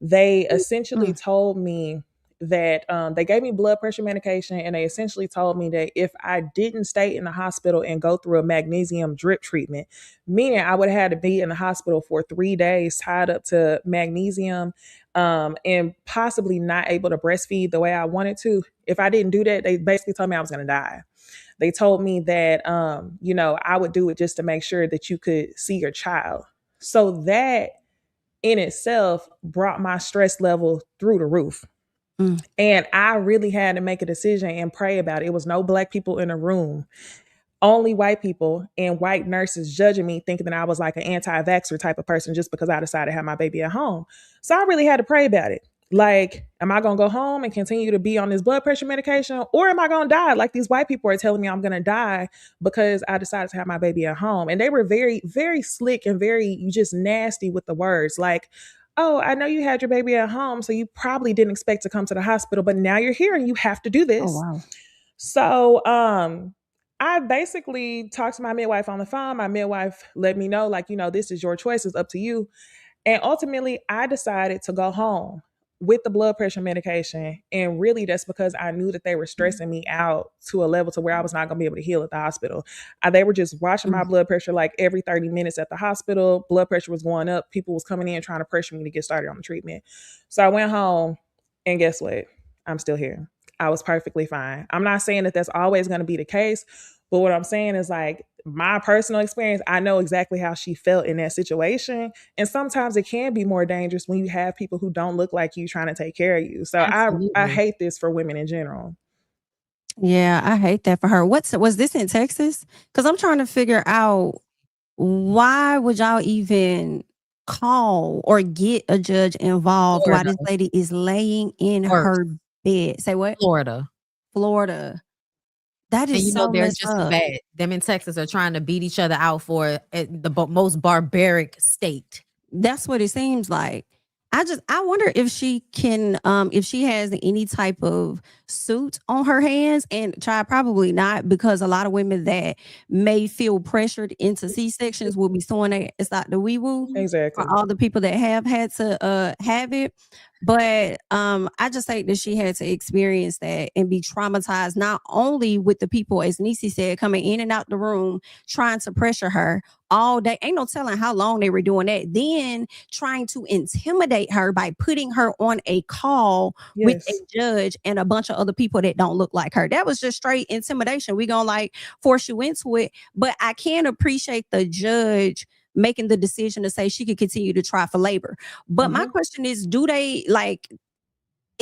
They essentially told me that they gave me blood pressure medication, and they essentially told me that if I didn't stay in the hospital and go through a magnesium drip treatment, meaning I would have had to be in the hospital for 3 days tied up to magnesium, and possibly not able to breastfeed the way I wanted to. If I didn't do that, they basically told me I was going to die. They told me that, I would do it just to make sure that you could see your child. So that in itself brought my stress level through the roof. And I really had to make a decision and pray about it. It was no Black people in the room, only white people and white nurses judging me, thinking that I was like an anti-vaxxer type of person just because I decided to have my baby at home. So I really had to pray about it. Like, am I going to go home and continue to be on this blood pressure medication, or am I going to die? Like, these white people are telling me I'm going to die because I decided to have my baby at home. And they were very, very slick and very just nasty with the words. Like, oh, I know you had your baby at home, so you probably didn't expect to come to the hospital, but now you're here and you have to do this. Oh, wow. So, I basically talked to my midwife on the phone. My midwife let me know, like, this is your choice. It's up to you. And ultimately, I decided to go home with the blood pressure medication. And really, that's because I knew that they were stressing me out to a level to where I was not going to be able to heal at the hospital. They were just watching my blood pressure like every 30 minutes at the hospital. Blood pressure was going up. People was coming in trying to pressure me to get started on the treatment. So I went home, and guess what? I'm still here. I was perfectly fine. I'm not saying that that's always going to be the case, but what I'm saying is, like, my personal experience, I know exactly how she felt in that situation. And sometimes it can be more dangerous when you have people who don't look like you trying to take care of you. So I hate this for women in general. Yeah, I hate that for her. Was this in Texas? Because I'm trying to figure out, why would y'all even call or get a judge involved while this lady is laying in her bed? Say what? Florida. That is so they're messed just up. bad. Them in Texas are trying to beat each other out for the most barbaric state. That's what it seems like. I wonder if she can, if she has any type of suit on her hands, and probably not, because a lot of women that may feel pressured into C-sections will be suing it's like the woo exactly for all the people that have had to have it. But I just think that she had to experience that and be traumatized, not only with the people, as Necey said, coming in and out the room, trying to pressure her all day. Ain't no telling how long they were doing that. Then trying to intimidate her by putting her on a call with a judge and a bunch of other people that don't look like her. That was just straight intimidation. We gonna force you into it. But I can appreciate the judge making the decision to say she could continue to try for labor. But my question is, do they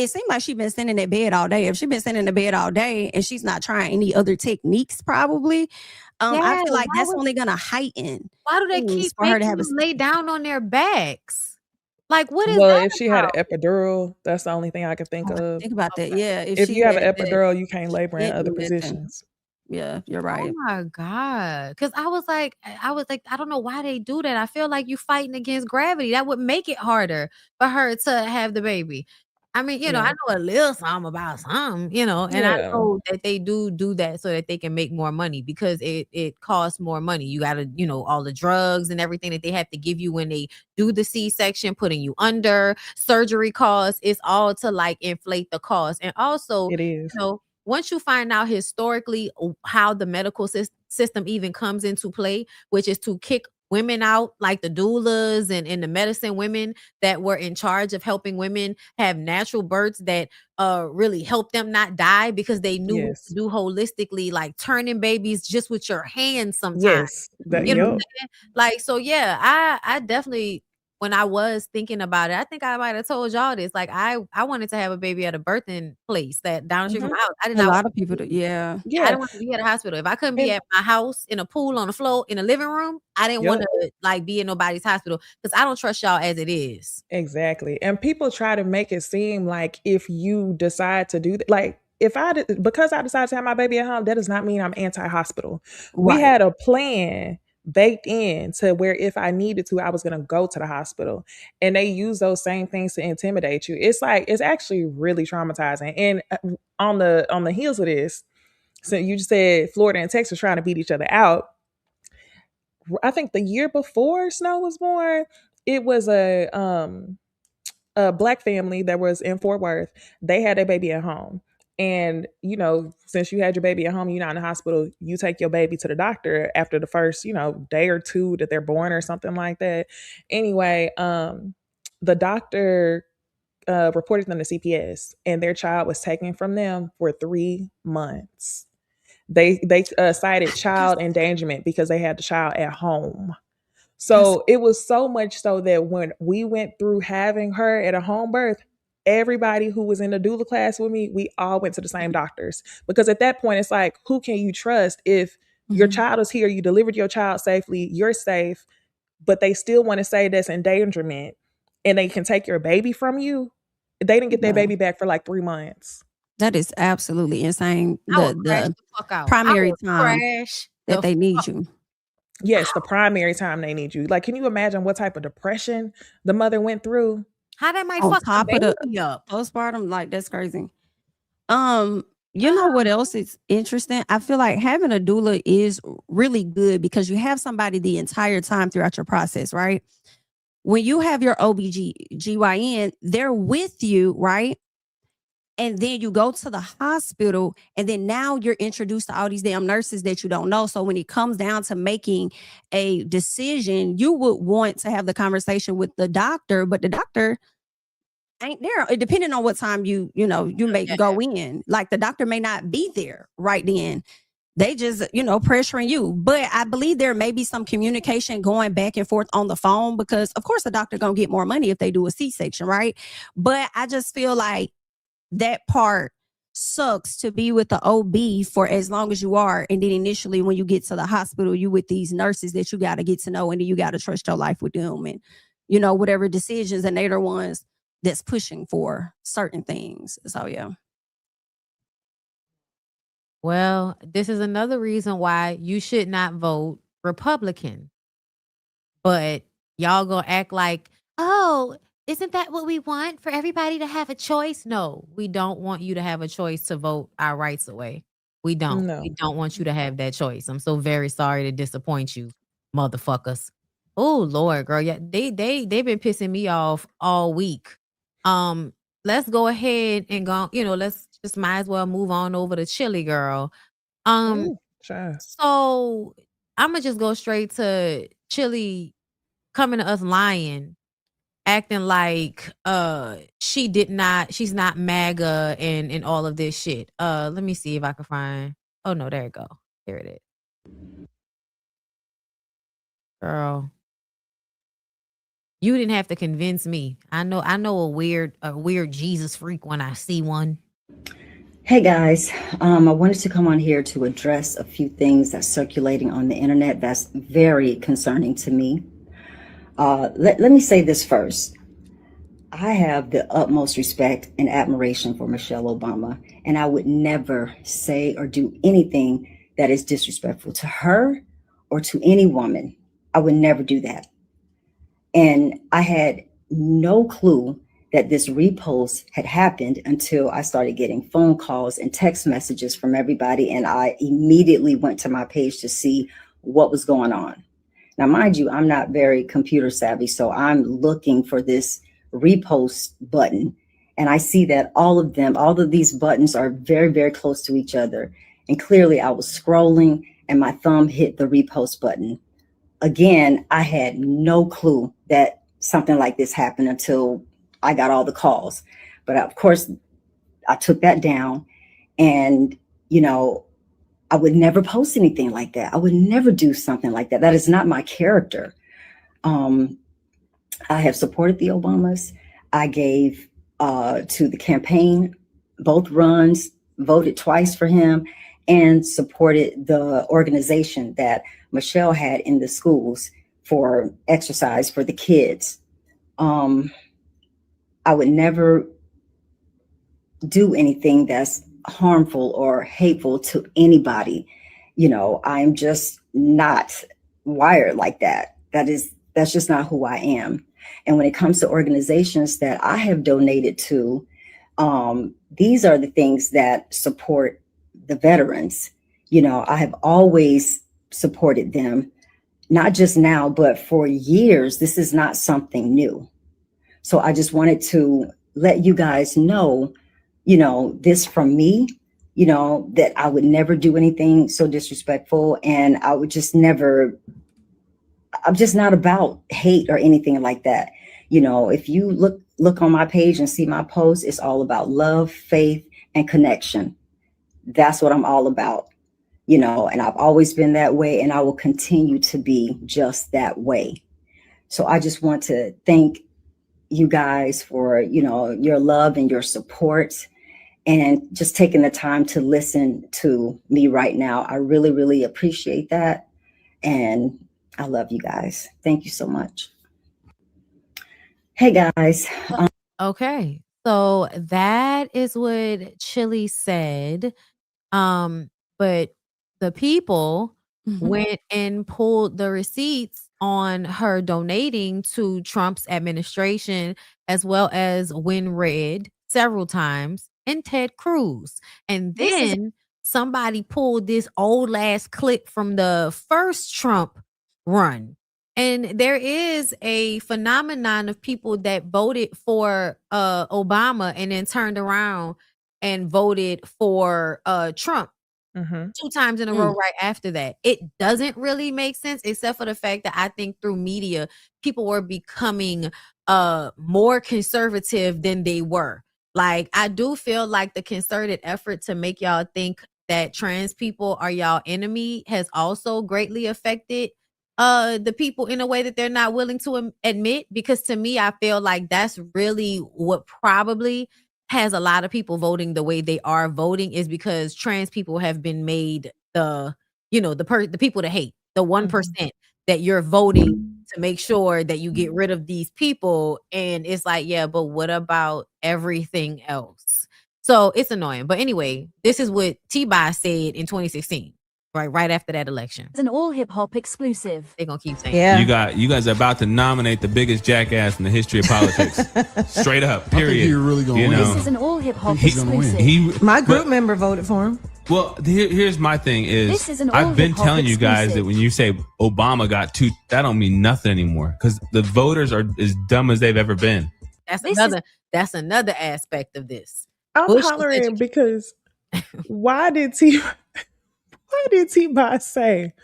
it seemed like she's been sitting in that bed all day. If she's been sitting in the bed all day and she's not trying any other techniques, probably, I feel like that's only gonna heighten. Why do they keep for her to making have a them lay down on their backs? Like, what is Well, that if she about? had an epidural, that's the only thing I could think of. Think about that. Yeah, If she you have an had that epidural, you can't labor in can't other do nothing. positions. Yeah, you're Oh right. my God. Because I was like, I don't know why they do that. I feel like you're fighting against gravity. That would make it harder for her to have the baby. I mean, I know a little something about something, and I know that they do that so that they can make more money because it costs more money. You got to, all the drugs and everything that they have to give you when they do the C-section, putting you under, surgery costs. It's all to like inflate the cost. And also, it is. Once you find out historically how the medical system even comes into play, which is to kick women out, like the doulas and the medicine women that were in charge of helping women have natural births that really help them not die because they knew what to do holistically, like turning babies just with your hands sometimes. Yes. You know what I'm saying? Like, so yeah, I definitely, when I was thinking about it, I think I might have told y'all this. Like, I wanted to have a baby at a birthing place that down the street from my house. I did A not lot of people do. Yeah. I didn't want to be at a hospital. If I couldn't be at my house, in a pool, on the floor, in a living room, I didn't want to like be in nobody's hospital because I don't trust y'all as it is. Exactly. And people try to make it seem like if you decide to do that, like because I decided to have my baby at home, that does not mean I'm anti-hospital. Right. We had a plan baked in to where if I needed to, I was going to go to the hospital, and they use those same things to intimidate you. It's like, it's actually really traumatizing. And on the heels of this, so you just said Florida and Texas trying to beat each other out. I think the year before Snow was born, it was a black family that was in Fort Worth. They had their baby at home. And, since you had your baby at home, you're not in the hospital, you take your baby to the doctor after the first, day or two that they're born or something like that. Anyway, the doctor reported them to CPS, and their child was taken from them for 3 months. They cited child endangerment because they had the child at home. So it was so much so that when we went through having her at a home birth, everybody who was in the doula class with me, we all went to the same doctors. Because at that point, it's like, who can you trust if your child is here, you delivered your child safely, you're safe, but they still want to say that's endangerment and they can take your baby from you? They didn't get their baby back for like 3 months. That is absolutely insane. The fuck out. primary I would time crash that the they need fuck- you. Yes, the primary time they need you. Like, can you imagine what type of depression the mother went through? How that might On fuck top the of the baby up. postpartum, like that's crazy. You know what else is interesting? I feel like having a doula is really good because you have somebody the entire time throughout your process, right? When you have your OBGYN, they're with you, right? And then you go to the hospital, and then now you're introduced to all these damn nurses that you don't know. So when it comes down to making a decision, you would want to have the conversation with the doctor, but the doctor ain't there. Depending on what time you may go in. Like the doctor may not be there right then. They just, pressuring you. But I believe there may be some communication going back and forth on the phone because, of course, the doctor gonna get more money if they do a C-section, right? But I just feel like that part sucks to be with the OB for as long as you are. And then initially when you get to the hospital, you with these nurses that you got to get to know, and then you got to trust your life with them and, whatever decisions, and they're the ones that's pushing for certain things. So, yeah. Well, this is another reason why you should not vote Republican. But y'all gonna act like, oh, isn't that what we want, for everybody to have a choice? No, we don't want you to have a choice to vote our rights away. We don't. No. We don't want you to have that choice. I'm so very sorry to disappoint you, motherfuckers. Oh Lord, girl. Yeah, they've been pissing me off all week. Let's go ahead and go, let's just might as well move on over to Chilli, girl. Sure. So I'm gonna just go straight to Chilli coming to us lying, acting like she's not MAGA and all of this shit. Let me see if I can find. Oh no, there you go. Here it is. Girl. You didn't have to convince me. I know a weird Jesus freak when I see one. Hey guys, I wanted to come on here to address a few things that's circulating on the internet that's very concerning to me. Let me say this first. I have the utmost respect and admiration for Michelle Obama, and I would never say or do anything that is disrespectful to her or to any woman. I would never do that. And I had no clue that this repost had happened until I started getting phone calls and text messages from everybody. And I immediately went to my page to see what was going on. Now, mind you, I'm not very computer savvy, so I'm looking for this repost button. And I see that all of these buttons are very, very close to each other. And clearly I was scrolling and my thumb hit the repost button. Again, I had no clue that something like this happened until I got all the calls. But of course, I took that down and, I would never post anything like that. I would never do something like that. That is not my character. I have supported the Obamas. I gave to the campaign, both runs, voted twice for him, and supported the organization that Michelle had in the schools for exercise for the kids. I would never do anything that's harmful or hateful to anybody. I'm just not wired like that. That's just not who I am. And when it comes to organizations that I have donated to, these are the things that support the veterans. I have always supported them, not just now, but for years. This is not something new. So I just wanted to let you guys know, this from me, that I would never do anything so disrespectful. And I would just never, I'm just not about hate or anything like that. If you look on my page and see my posts, it's all about love, faith, and connection. That's what I'm all about, and I've always been that way, and I will continue to be just that way. So I just want to thank you guys for, your love and your support and just taking the time to listen to me right now. I really, really appreciate that. And I love you guys. Thank you so much. Hey guys. Okay. So that is what Chilli said. But the people went and pulled the receipts on her donating to Trump's administration, as well as WinRed several times, and Ted Cruz. And then somebody pulled this old ass clip from the first Trump run. And there is a phenomenon of people that voted for Obama and then turned around and voted for Trump. 2 times in a row right after that. It doesn't really make sense, except for the fact that I think through media, people were becoming more conservative than they were. Like, I do feel like the concerted effort to make y'all think that trans people are y'all enemy has also greatly affected the people in a way that they're not willing to admit. Because to me, I feel like that's really what probably has a lot of people voting the way they are voting, is because trans people have been made the people to hate, the 1% that you're voting to make sure that you get rid of these people. And it's like, yeah, but what about everything else? So it's annoying. But anyway, this is what T-Boz said in 2016. Right after that election. It's an all hip hop exclusive. They're gonna keep saying, yeah. You guys are about to nominate the biggest jackass in the history of politics. Straight up, period. I think you're really gonna win. This is an all hip hop exclusive. My group member voted for him. Well, here's my thing This is an I've been all-hip-hop telling you guys exclusive. that when you say Obama got 2, that don't mean nothing anymore, because the voters are as dumb as they've ever been. That's another aspect of this. I'm hollering because why did T-Boz say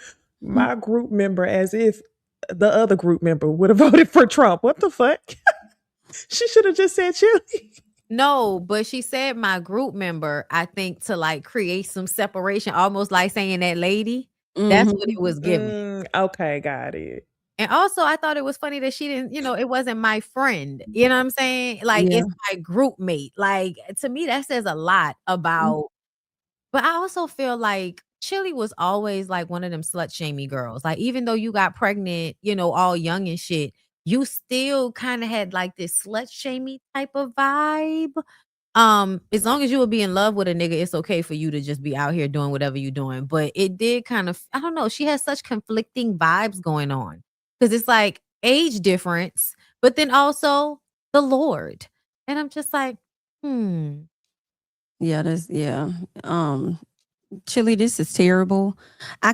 my group member as if the other group member would have voted for Trump? What the fuck? She should have just said Chilli. No, but she said my group member, I think, to like create some separation, almost like saying that lady. That's what it was giving. Okay, got it. And also, I thought it was funny that she didn't, it wasn't my friend. You know what I'm saying? Like, Yeah. it's my group mate. Like, to me, that says a lot about. But I also feel like Chilli was always like one of them slut shamey girls. Like, even though you got pregnant, all young and shit, you still kind of had like this slut shamey type of vibe. As long as you would be in love with a nigga, it's okay for you to just be out here doing whatever you're doing. But it did kind of, I don't know, she has such conflicting vibes going on. Because it's like age difference, but then also the Lord. And I'm just like, Yeah, Chilli, this is terrible. I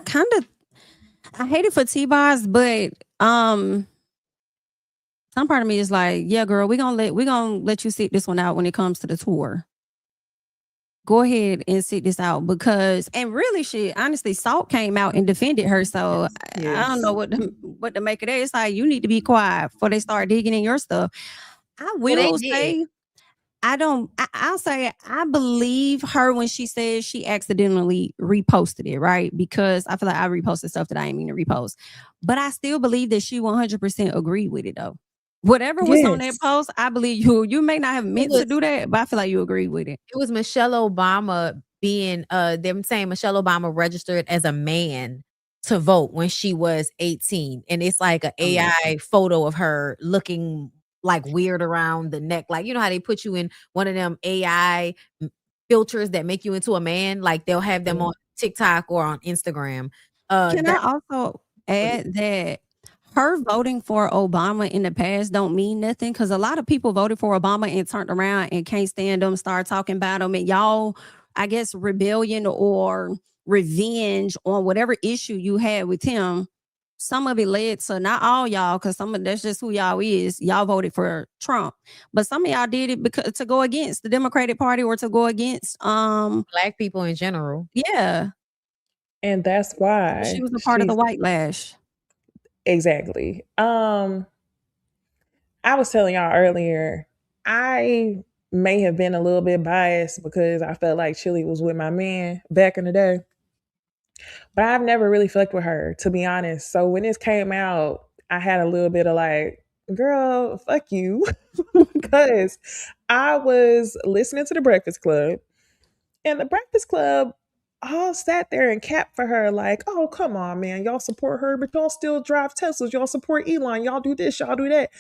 hate it for T-Boz, but some part of me is like, yeah, girl, we gonna let you sit this one out when it comes to the tour. Go ahead and sit this out and really shit, honestly, Salt came out and defended her. So Yes. I don't know what to make of that. It's like, you need to be quiet before they start digging in your stuff. I will say, I'll say I believe her when she says she accidentally reposted it, right? Because I feel like I reposted stuff that I didn't mean to repost. But I still believe that she 100% agreed with it though. Whatever was on that post, I believe you may not have meant to do that, but I feel like you agree with it. It was Michelle Obama being them saying Michelle Obama registered as a man to vote when she was 18. And it's like an AI photo of her looking like weird around the neck. Like, you know how they put you in one of them AI filters that make you into a man? Like they'll have them on TikTok or on Instagram. Can I also add that her voting for Obama in the past don't mean nothing, because a lot of people voted for Obama and turned around and can't stand him, start talking about him, and y'all, I guess, rebellion or revenge on whatever issue you had with him. Some of it led to, not all y'all, because that's just who y'all is. Y'all voted for Trump, but some of y'all did it because to go against the Democratic Party or to go against Black people in general. Yeah, and that's why she was a part of the white lash. Exactly. I was telling y'all earlier, I may have been a little bit biased because I felt like Chilli was with my man back in the day. But I've never really fucked with her, to be honest. So when this came out, I had a little bit of like, girl, fuck you. Because I was listening to The Breakfast Club, and The Breakfast Club all sat there and capped for her like, oh, come on, man. Y'all support her, but y'all still drive Teslas. Y'all support Elon. Y'all do this. Y'all do that.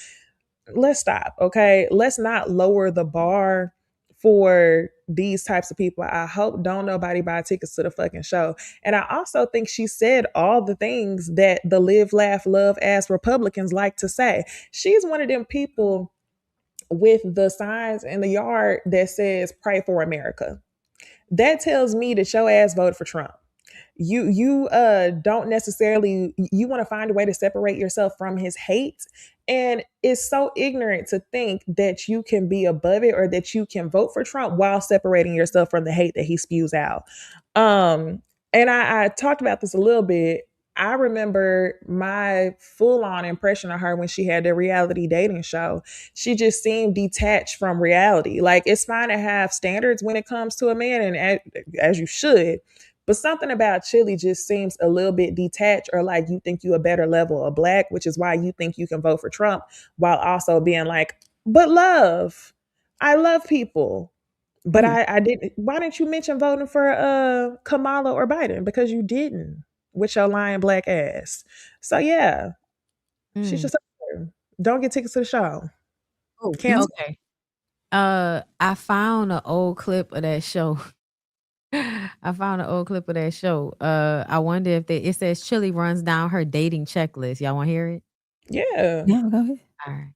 Let's stop, okay? Let's not lower the bar for these types of people. I hope don't nobody buy tickets to the fucking show. And I also think she said all the things that the live, laugh, love ass Republicans like to say. She's one of them people with the signs in the yard that says pray for America. That tells me that your ass voted for Trump. You don't necessarily, you want to find a way to separate yourself from his hate. And it's so ignorant to think that you can be above it or that you can vote for Trump while separating yourself from the hate that he spews out. And I talked about this a little bit. I remember my full-on impression of her when she had the reality dating show. She just seemed detached from reality. Like, it's fine to have standards when it comes to a man, and as you should, but something about Chilli just seems a little bit detached, or like you think you a better level of black, which is why you think you can vote for Trump, while also being like, but I love people. But I didn't. Why didn't you mention voting for Kamala or Biden? Because you didn't, with your lying black ass. So yeah, she's just don't get tickets to the show. Oh, okay. I found an old clip of that show. I wonder if it says Chilli runs down her dating checklist. Y'all want to hear it? Yeah. Yeah, go ahead. All right.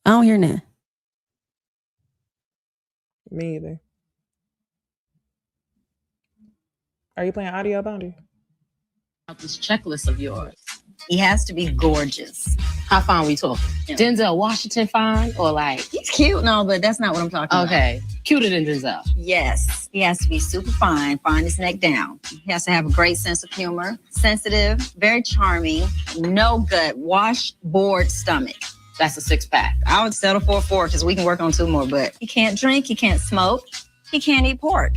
I don't hear that. Me either. Are you playing audio, Bondy? This checklist of yours. He has to be gorgeous. How fine we talking? Yeah. Denzel Washington fine, or like he's cute, no, but that's not what I'm talking about. Okay, cuter than Denzel. Yes, he has to be super fine his neck down. He has to have a great sense of humor, sensitive, very charming, no gut, washboard stomach. That's a 6-pack. I would settle for a 4 because we can work on 2 more. But he can't drink, he can't smoke. he can't eat pork.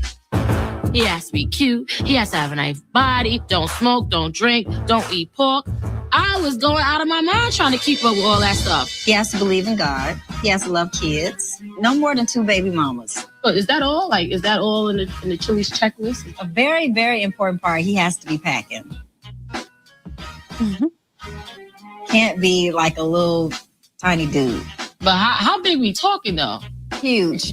He has to be cute. He has to have a nice body. Don't smoke, don't drink, don't eat pork. I was going out of my mind trying to keep up with all that stuff. He has to believe in God. He has to love kids. No more than 2 baby mamas. But is that all? Like, is that all in the Chilli's checklist? A very, very important part, he has to be packing. Can't be like a little tiny dude. But how big we talking, though? Huge.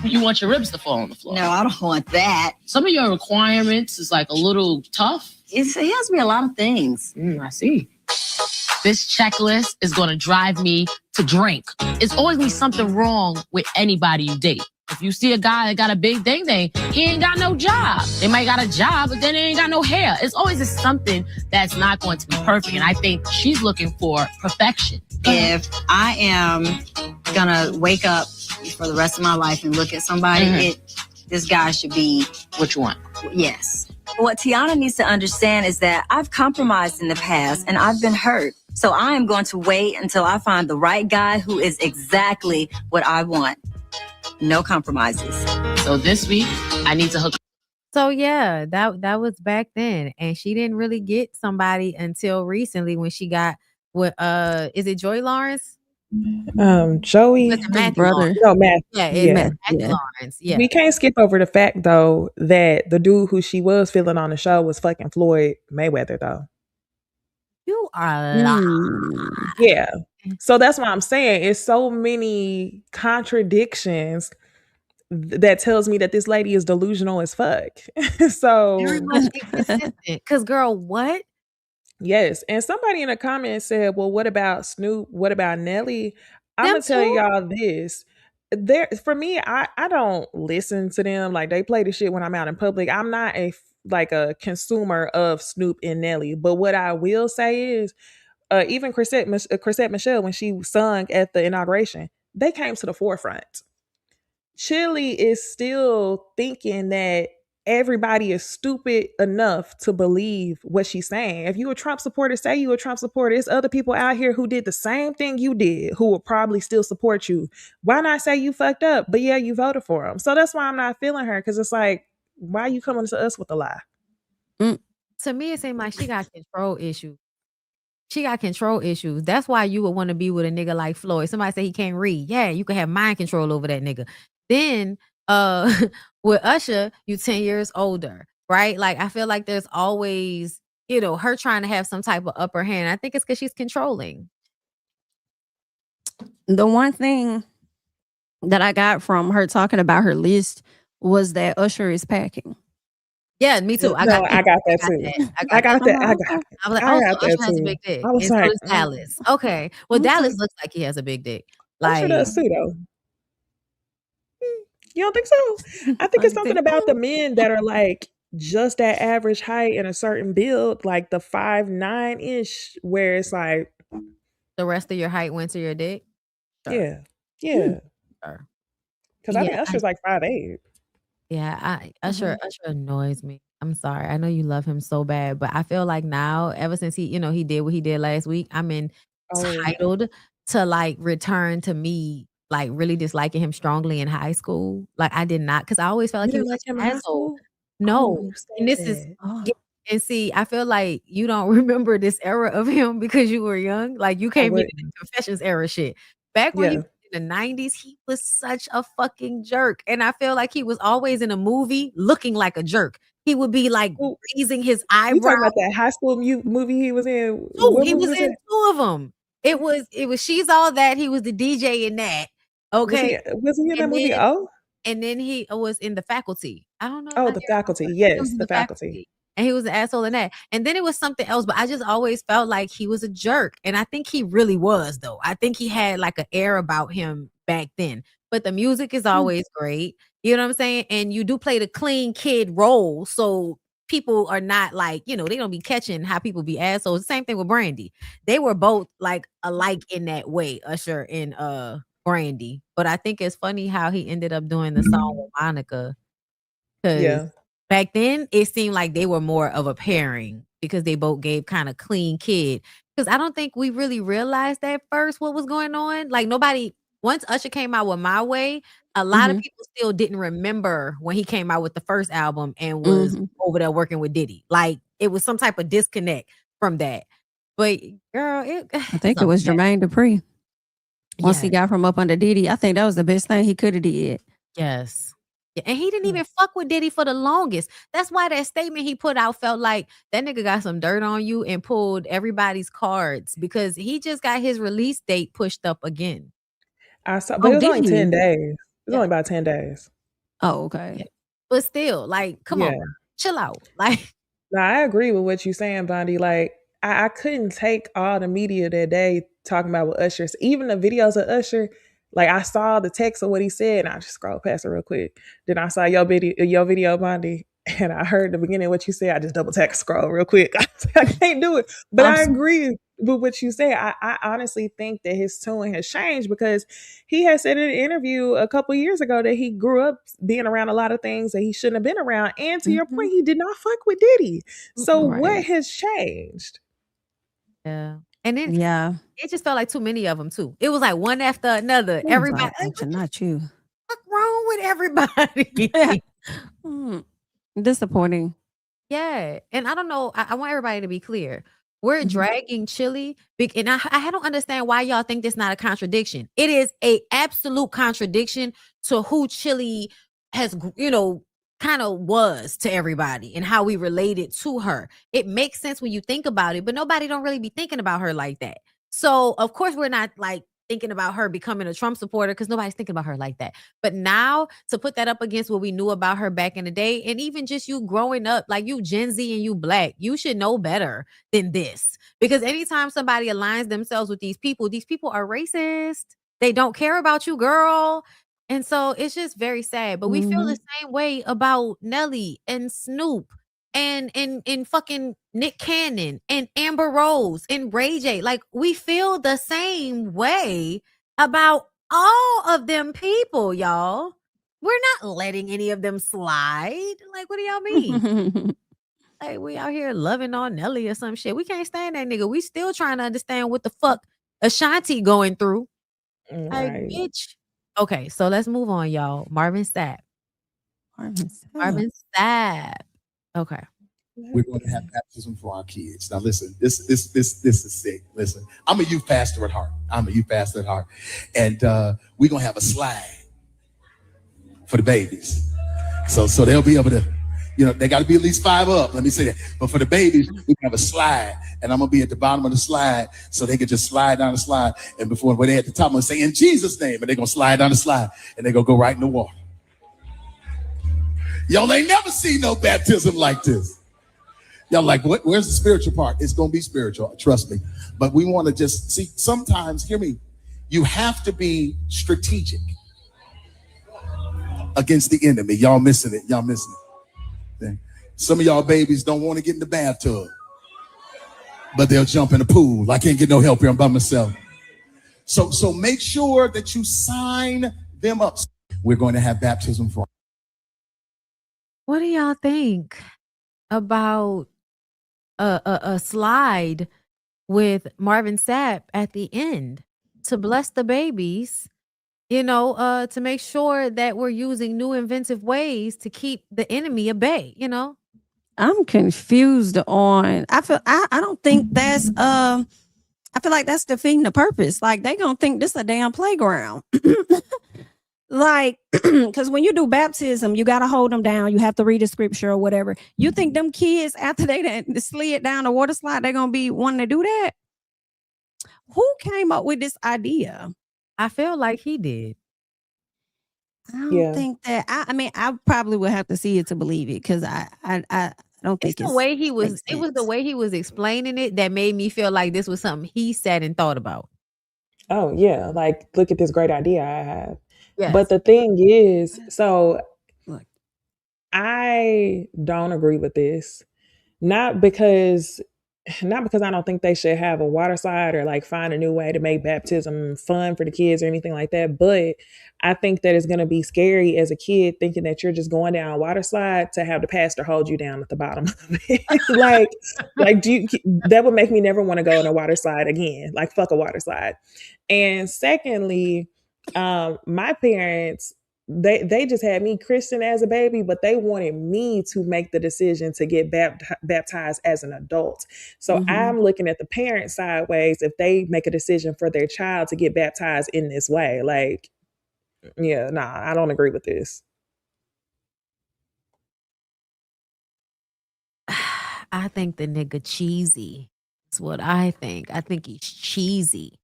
You want your ribs to fall on the floor? No, I don't want that. Some of your requirements is like a little tough. It has to be a lot of things. I see. This checklist is going to drive me to drink. It's always be something wrong with anybody you date. If you see a guy that got a big thing, he ain't got no job. They might got a job, but then they ain't got no hair. It's always just something that's not going to be perfect. And I think she's looking for perfection. If I am gonna wake up for the rest of my life and look at somebody, this guy should be... Which one? Yes. What Tiana needs to understand is that I've compromised in the past and I've been hurt. So I am going to wait until I find the right guy who is exactly what I want. No compromises. So this week, I need to hook. So yeah, that was back then, and she didn't really get somebody until recently when she got with is it Joy Lawrence? Joey, Matthew brother. Lawrence. No, Matthew. Yeah, it's Matthew Lawrence. Yeah. We can't skip over the fact though that the dude who she was feeling on the show was fucking Floyd Mayweather though. You are lying. Yeah. So that's why I'm saying it's so many contradictions that tells me that this lady is delusional as fuck. So very much inconsistent. Because girl, what? Yes. And somebody in the comments said, well, what about Snoop? What about Nelly? I'm gonna tell y'all this. For me, I don't listen to them. Like they play the shit when I'm out in public. I'm not a consumer of Snoop and Nelly. But what I will say is even Chrisette Michelle, when she sung at the inauguration, they came to the forefront. Chilli is still thinking that everybody is stupid enough to believe what she's saying. If you a Trump supporter, say you a Trump supporter. There's other people out here who did the same thing you did who will probably still support you. Why not say you fucked up? But yeah, you voted for him. So that's why I'm not feeling her, because it's like, why are you coming to us with a lie? To me, it seemed like she got control issues. She got control issues. That's why you would want to be with a nigga like Floyd. Somebody say he can't read. Yeah, you can have mind control over that nigga. Then with Usher, you 10 years older, right? Like I feel like there's always, her trying to have some type of upper hand. I think it's because she's controlling. The one thing that I got from her talking about her list was that Usher is packing. Yeah, me too. I got that too. I got that. I was like, Usher has a big dick. I was and like, so does Dallas. Okay. Well, Dallas looks like he has a big dick. Usher does too, though. You don't think so? I think it's something about the men that are like just that average height and a certain build, like the 5'9" where it's like the rest of your height went to your dick. Yeah. Because I think Usher's like 5'8". Yeah, Usher annoys me. I'm sorry. I know you love him so bad, but I feel like now, ever since he did what he did last week, I'm entitled to like return to me like really disliking him strongly in high school. Like I did not, because I always felt like he was like an asshole. No, and this is and see, I feel like you don't remember this era of him because you were young. Like you came in the Confessions era shit. Back when he was in the 90s, he was such a fucking jerk. And I feel like he was always in a movie looking like a jerk. He would be like raising his eyebrows. You talking about that high school movie he was in? Oh, he was in 2 of them. It was She's All That. He was the DJ in that. Okay. Was he in that movie? And then he was in The Faculty. I don't know. Oh, The Faculty. Yes, The Faculty. And he was an asshole in that. And then it was something else, but I just always felt like he was a jerk. And I think he really was, though. I think he had like an air about him back then. But the music is always great. You know what I'm saying? And you do play the clean kid role. So people are not like, they don't be catching how people be assholes. Same thing with Brandy. They were both like alike in that way, Usher and Brandy. But I think it's funny how he ended up doing the song with Monica. Because back then it seemed like they were more of a pairing because they both gave kind of clean kid. Because I don't think we really realized at first what was going on. Like nobody, once Usher came out with My Way, a lot of people still didn't remember when he came out with the first album and was over there working with Diddy. Like it was some type of disconnect from that. But girl, I think it was Jermaine Dupri. Once he got from up under Diddy, I think that was the best thing he could have did. Yes. Yeah, and he didn't even fuck with Diddy for the longest. That's why that statement he put out felt like that nigga got some dirt on you and pulled everybody's cards because he just got his release date pushed up again. I saw, but it was only 10 days. It was only about 10 days. Oh, okay. Yeah. But still, like, come on, chill out. Like, no, I agree with what you're saying, Bondy. Like, I couldn't take all the media that day talking about with Usher. Even the videos of Usher. Like I saw the text of what he said, and I just scrolled past it real quick. Then I saw your video, Bondy, and I heard the beginning of what you said. I just double text scroll real quick. I can't do it, but I agree with what you say. I honestly think that his tone has changed because he had said in an interview a couple years ago that he grew up being around a lot of things that he shouldn't have been around. And to your point, he did not fuck with Diddy. So what has changed? Yeah. And then it just felt like too many of them too. It was like one after another. Everybody, not you. What's wrong with everybody? Disappointing. Yeah, and I don't know. I want everybody to be clear. We're dragging Chilli, and I don't understand why y'all think this not a contradiction. It is a absolute contradiction to who Chilli has, kind of was to everybody and how we related to her. It makes sense when you think about it, but nobody don't really be thinking about her like that. So of course we're not like thinking about her becoming a Trump supporter because nobody's thinking about her like that. But now to put that up against what we knew about her back in the day, and even just you growing up, like you Gen Z and you Black, you should know better than this. Because anytime somebody aligns themselves with these people are racist. They don't care about you, girl. And so it's just very sad. But we feel the same way about Nelly and Snoop and fucking Nick Cannon and Amber Rose and Ray J. Like we feel the same way about all of them people, y'all. We're not letting any of them slide. Like, what do y'all mean? Like we out here loving on Nelly or some shit. We can't stand that nigga. We still trying to understand what the fuck Ashanti going through. Like, bitch. Okay, so let's move on, y'all. Marvin Sapp. Okay. We're going to have baptism for our kids. Now, listen, this is sick. Listen, I'm a youth pastor at heart. And we're going to have a slide for the babies. So they'll be able to, they got to be at least 5 up. Let me say that. But for the babies, we can have a slide. And I'm going to be at the bottom of the slide so they can just slide down the slide. And before when they're at the top, I'm going to say, in Jesus' name. And they're going to slide down the slide. And they're going to go right in the water. Y'all ain't never seen no baptism like this. Y'all like, what? Where's the spiritual part? It's going to be spiritual. Trust me. But we want to just see, sometimes, hear me, you have to be strategic against the enemy. Y'all missing it. Some of y'all babies don't want to get in the bathtub, but they'll jump in the pool. I can't get no help here. I'm by myself. So make sure that you sign them up. We're going to have baptism for. What do y'all think about a slide with Marvin Sapp at the end to bless the babies? To make sure that we're using new inventive ways to keep the enemy at bay. I'm confused on. I don't think that's I feel like that's defeating the purpose. Like they gonna think this a damn playground. Like, because when you do baptism, you gotta hold them down. You have to read the scripture or whatever. You think them kids after they slid down the water slide, they're gonna be wanting to do that? Who came up with this idea? I feel like he did. I don't think that. I mean, I probably would have to see it to believe it because I don't think it's the way he was. It was the way he was explaining it that made me feel like this was something he sat and thought about. Oh yeah, like look at this great idea I have. Yes. But the thing is, so I don't agree with this. Not because I don't think they should have a water slide or like find a new way to make baptism fun for the kids or anything like that. But I think that it's going to be scary as a kid thinking that you're just going down a water slide to have the pastor hold you down at the bottom of it. That would make me never want to go on a water slide again. Like fuck a water slide. And secondly, my parents, they just had me Christian as a baby, but they wanted me to make the decision to get baptized as an adult. So I'm looking at the parent sideways if they make a decision for their child to get baptized in this way. Like, yeah, nah, I don't agree with this. I think the nigga cheesy. That's what I think. I think he's cheesy.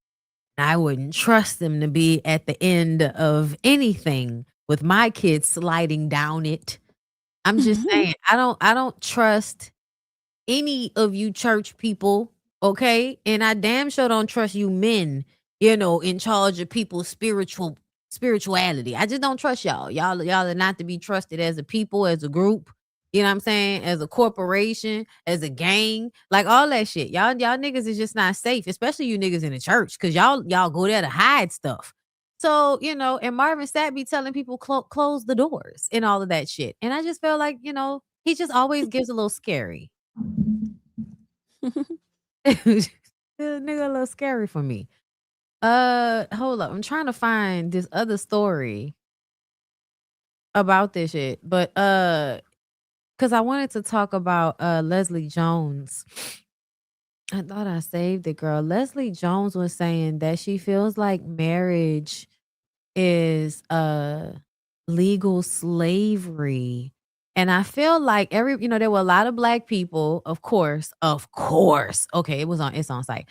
I wouldn't trust him to be at the end of anything with my kids sliding down it. I'm just saying, I don't trust any of you church people, okay? And I damn sure don't trust you men, in charge of people's spirituality. I just don't trust y'all. Y'all are not to be trusted as a people, as a group. You know what I'm saying? As a corporation, as a gang, like all that shit. Y'all niggas is just not safe, especially you niggas in the church, because y'all go there to hide stuff. So, and Marvin Sapp be telling people close the doors and all of that shit. And I just feel like, he just always gives a little scary. Nigga a little scary for me. Hold up. I'm trying to find this other story about this shit. But because I wanted to talk about Leslie Jones. I thought I saved it, girl. Leslie Jones was saying that she feels like marriage is legal slavery. And I feel like there were a lot of Black people, of course. Okay, it's on site.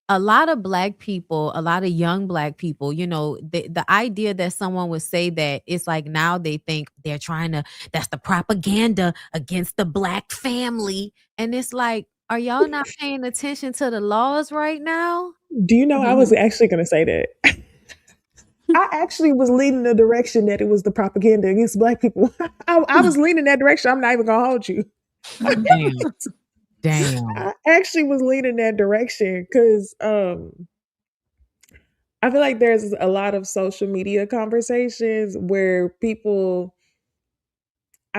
A lot of Black people, a lot of young Black people, the idea that someone would say that, it's like now they think they're that's the propaganda against the Black family. And it's like, are y'all not paying attention to the laws right now? Do you know, I was actually going to say that. I actually was leading the direction that it was the propaganda against Black people. I was leaning that direction. I'm not even going to hold you. Damn. I actually was leaning that direction because I feel like there's a lot of social media conversations where I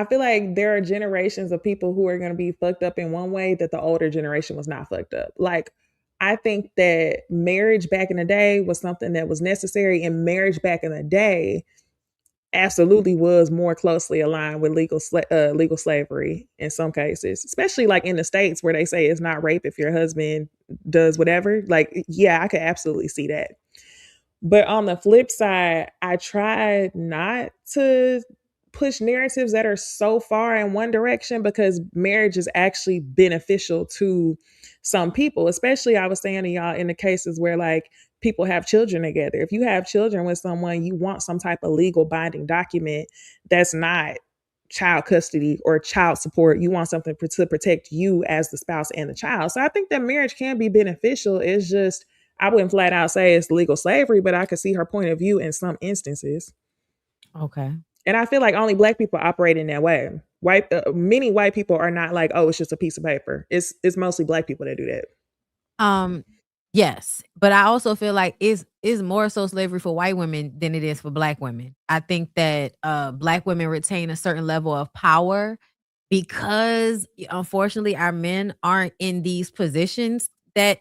feel like there are generations of people who are going to be fucked up in one way that the older generation was not fucked up. Like, I think that marriage back in the day was something that was necessary, and marriage back in the day absolutely was more closely aligned with legal slavery in some cases, especially like in the States where they say it's not rape if your husband does whatever. Like, yeah, I could absolutely see that. But on the flip side, I try not to push narratives that are so far in one direction, because marriage is actually beneficial to some people, especially I was saying to y'all in the cases where like people have children together. If you have children with someone, you want some type of legal binding document that's not child custody or child support. You want something to protect you as the spouse and the child. So I think that marriage can be beneficial. It's just, I wouldn't flat out say it's legal slavery, but I could see her point of view in some instances. Okay. And I feel like only Black people operate in that way. Many white people are not like, oh, it's just a piece of paper. It's mostly Black people that do that. Yes, but I also feel like it's more so slavery for white women than it is for Black women. I think that Black women retain a certain level of power because, unfortunately, our men aren't in these positions that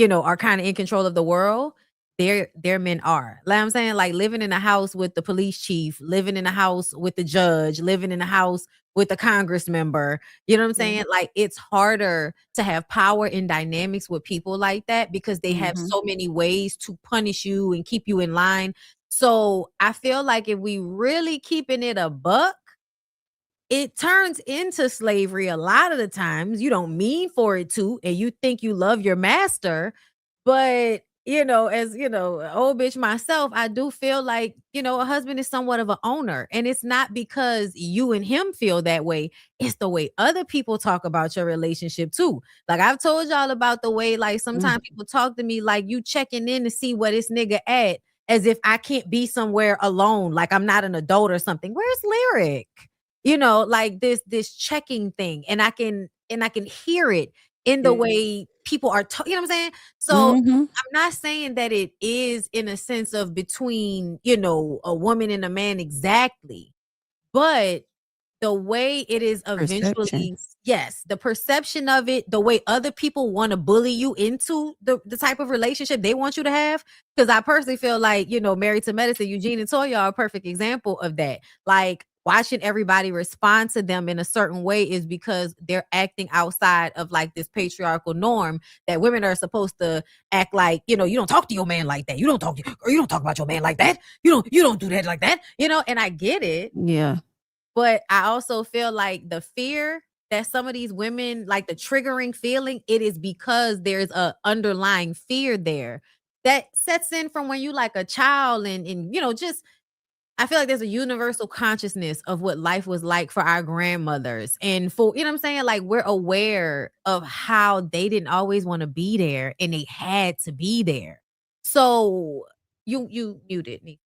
are kind of in control of the world. Their men are. Like I'm saying, like living in a house with the police chief, living in a house with the judge, living in a house with a Congress member. You know what I'm saying? Like, it's harder to have power in dynamics with people like that because they have so many ways to punish you and keep you in line. So I feel like if we really keeping it a buck, it turns into slavery a lot of the times. You don't mean for it to, and you think you love your master, but as old bitch myself, I do feel like, a husband is somewhat of an owner. And it's not because you and him feel that way. It's the way other people talk about your relationship too. Like, I've told y'all about the way, like, sometimes people talk to me like, you checking in to see where this nigga at, as if I can't be somewhere alone, like I'm not an adult or something. Where's Lyric? Like this checking thing. And I can hear it in the way people are talking, you know what I'm saying? So I'm not saying that it is in a sense of between, a woman and a man exactly, but the way it is eventually, Perception. yes, the perception of it, the way other people want to bully you into the type of relationship they want you to have. Because I personally feel like, you know, Married to Medicine, Eugene and Toya are a perfect example of that. Like, watching everybody respond to them in a certain way is because they're acting outside of like this patriarchal norm that women are supposed to act like, you know, you don't talk to your man like that. You don't talk about your man like that. You don't do that like that, you know, and I get it. Yeah. But I also feel like the fear that some of these women, like the triggering feeling, it is because there's a underlying fear there that sets in from when you like a child and you know, just I feel like there's a universal consciousness of what life was like for our grandmothers. And for, you know what I'm saying? Like, we're aware of how they didn't always want to be there and they had to be there. So you muted me.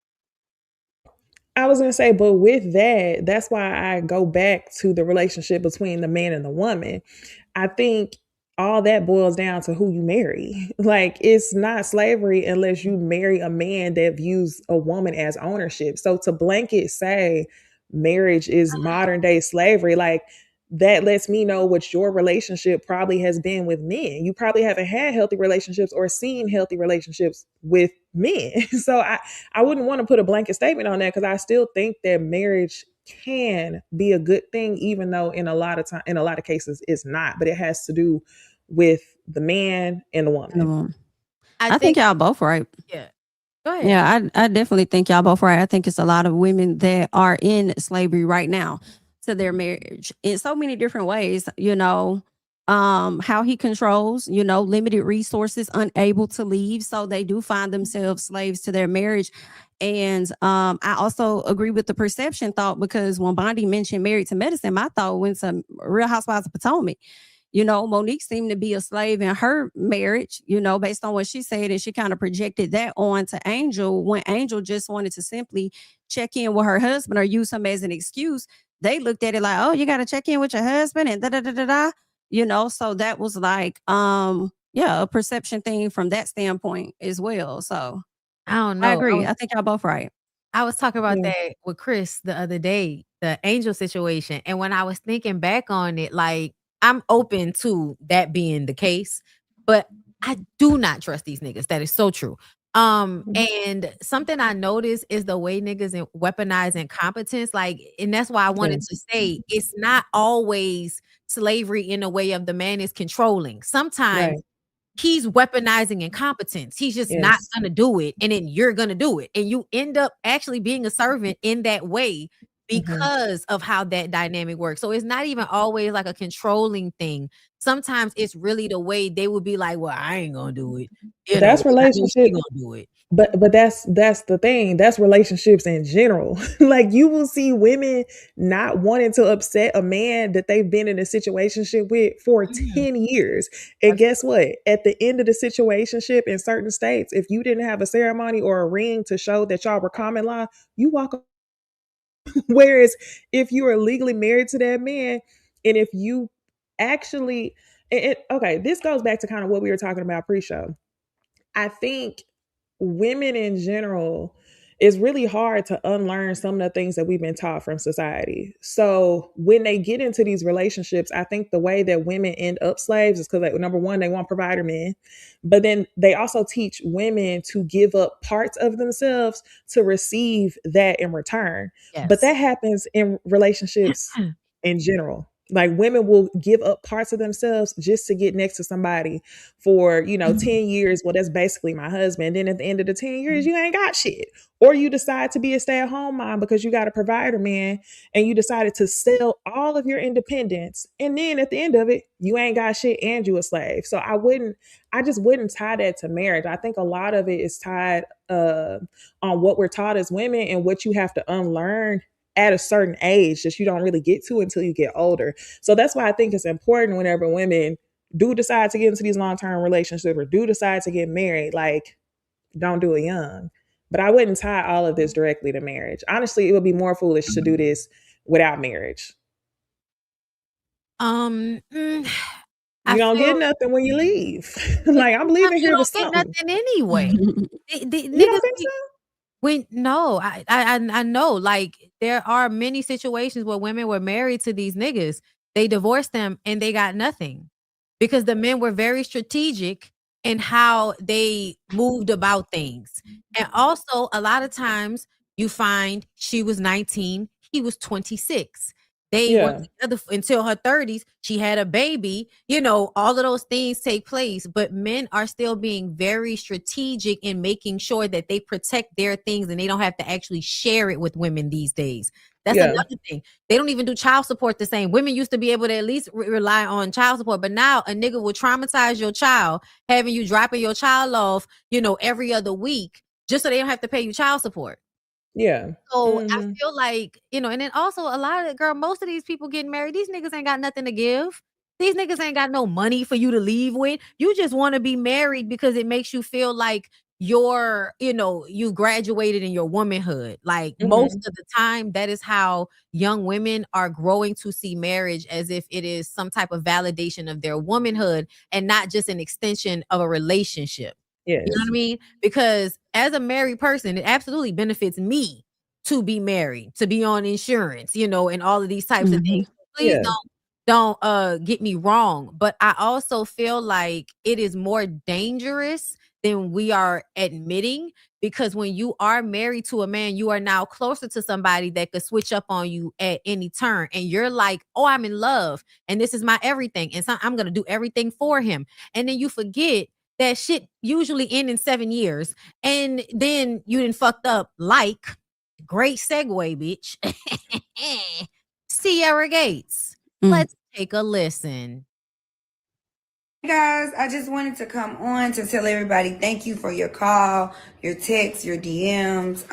I was going to say, but with that, that's why I go back to the relationship between the man and the woman. I think all that boils down to who you marry. Like, it's not slavery unless you marry a man that views a woman as ownership. So to blanket say marriage is modern day slavery, like, that lets me know what your relationship probably has been with men. You probably haven't had healthy relationships or seen healthy relationships with men. So I wouldn't want to put a blanket statement on that, because I still think that marriage can be a good thing, even though in a lot of cases it's not. But it has to do with the man and the woman. I think y'all both right. Yeah. Go ahead. Yeah, I definitely think y'all both right. I think it's a lot of women that are in slavery right now to their marriage in so many different ways, you know, how he controls, you know, limited resources, unable to leave. So they do find themselves slaves to their marriage. And I also agree with the perception thought, because when Bondy mentioned Married to Medicine, my thought went to Real Housewives of Potomac. You know, Monique seemed to be a slave in her marriage, you know, based on what she said. And she kind of projected that on to Angel, when Angel just wanted to simply check in with her husband or use him as an excuse. They looked at it like, oh, you got to check in with your husband and da-da-da-da-da, you know. So that was like, yeah, a perception thing from that standpoint as well. So I don't know. I agree. I think y'all both right. I was talking about that with Chris the other day, the Angel situation. And when I was thinking back on it, like, I'm open to that being the case, but I do not trust these niggas. That is so true. And something I noticed is the way niggas weaponize incompetence. Like, and that's why I wanted to say it's not always slavery in a way of the man is controlling. Sometimes he's weaponizing incompetence. He's just not gonna do it, and then you're gonna do it, and you end up actually being a servant in that way because of how that dynamic works. So it's not even always like a controlling thing. Sometimes it's really the way they would be like, well, I ain't gonna do it. You That's know, relationship. gonna do it. But that's the thing. That's relationships in general. Like, you will see women not wanting to upset a man that they've been in a situationship with for 10 years. And guess what? At the end of the situationship in certain states, if you didn't have a ceremony or a ring to show that y'all were common law, you walk. Whereas if you are legally married to that man, and if you actually, okay, this goes back to kind of what we were talking about pre-show. I think women in general, it's really hard to unlearn some of the things that we've been taught from society. So when they get into these relationships, I think the way that women end up slaves is because, number one, they want provider men, but then they also teach women to give up parts of themselves to receive that in return. But that happens in relationships in general. Like, women will give up parts of themselves just to get next to somebody for, 10 years. Well, that's basically my husband. Then at the end of the 10 years, you ain't got shit. Or you decide to be a stay-at-home mom because you got a provider man and you decided to sell all of your independence. And then at the end of it, you ain't got shit and you a slave. So I just wouldn't tie that to marriage. I think a lot of it is tied on what we're taught as women and what you have to unlearn at a certain age that you don't really get to until you get older. So that's why I think it's important whenever women do decide to get into these long-term relationships or do decide to get married, like, don't do it young. But I wouldn't tie all of this directly to marriage. Honestly, it would be more foolish to do this without marriage. You don't get nothing when you leave. Like, I'm leaving here with something. You don't get nothing anyway. You don't think so? I know, like, there are many situations where women were married to these niggas. They divorced them and they got nothing because the men were very strategic in how they moved about things. And also, a lot of times you find she was 19, he was 26. They were together until her 30s. She had a baby. You know, all of those things take place, but men are still being very strategic in making sure that they protect their things and they don't have to actually share it with women these days. That's another thing. They don't even do child support the same. Women used to be able to at least rely on child support, but now a nigga will traumatize your child, having you dropping your child off, you know, every other week just so they don't have to pay you child support. Yeah. So I feel like, you know, and then also a lot of most of these people getting married, these niggas ain't got nothing to give. These niggas ain't got no money for you to leave with. You just want to be married because it makes you feel like you're, you know, you graduated in your womanhood. Like most of the time, that is how young women are growing to see marriage as if it is some type of validation of their womanhood and not just an extension of a relationship. Yes. You know what I mean? Because as a married person, it absolutely benefits me to be married, to be on insurance, you know, and all of these types of things. Please don't get me wrong, but I also feel like it is more dangerous than we are admitting, because when you are married to a man, you are now closer to somebody that could switch up on you at any turn, and you're like, oh, I'm in love and this is my everything, and so I'm gonna do everything for him, and then you forget that shit usually end in 7 years, and then you done fucked up. Like, great segue, bitch. Sierra Gates. Let's take a listen. Hey guys, I just wanted to come on to tell everybody thank you for your call, your texts, your DMs.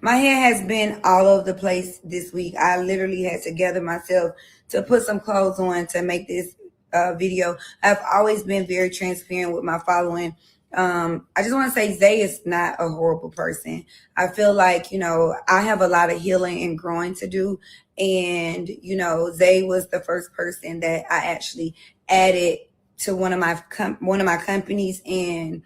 My hair has been all over the place this week. I literally had to gather myself to put some clothes on to make this video. I've always been very transparent with my following. I just want to say Zay is not a horrible person. I feel like, you know, I have a lot of healing and growing to do. And, you know, Zay was the first person that I actually added to one of my companies. And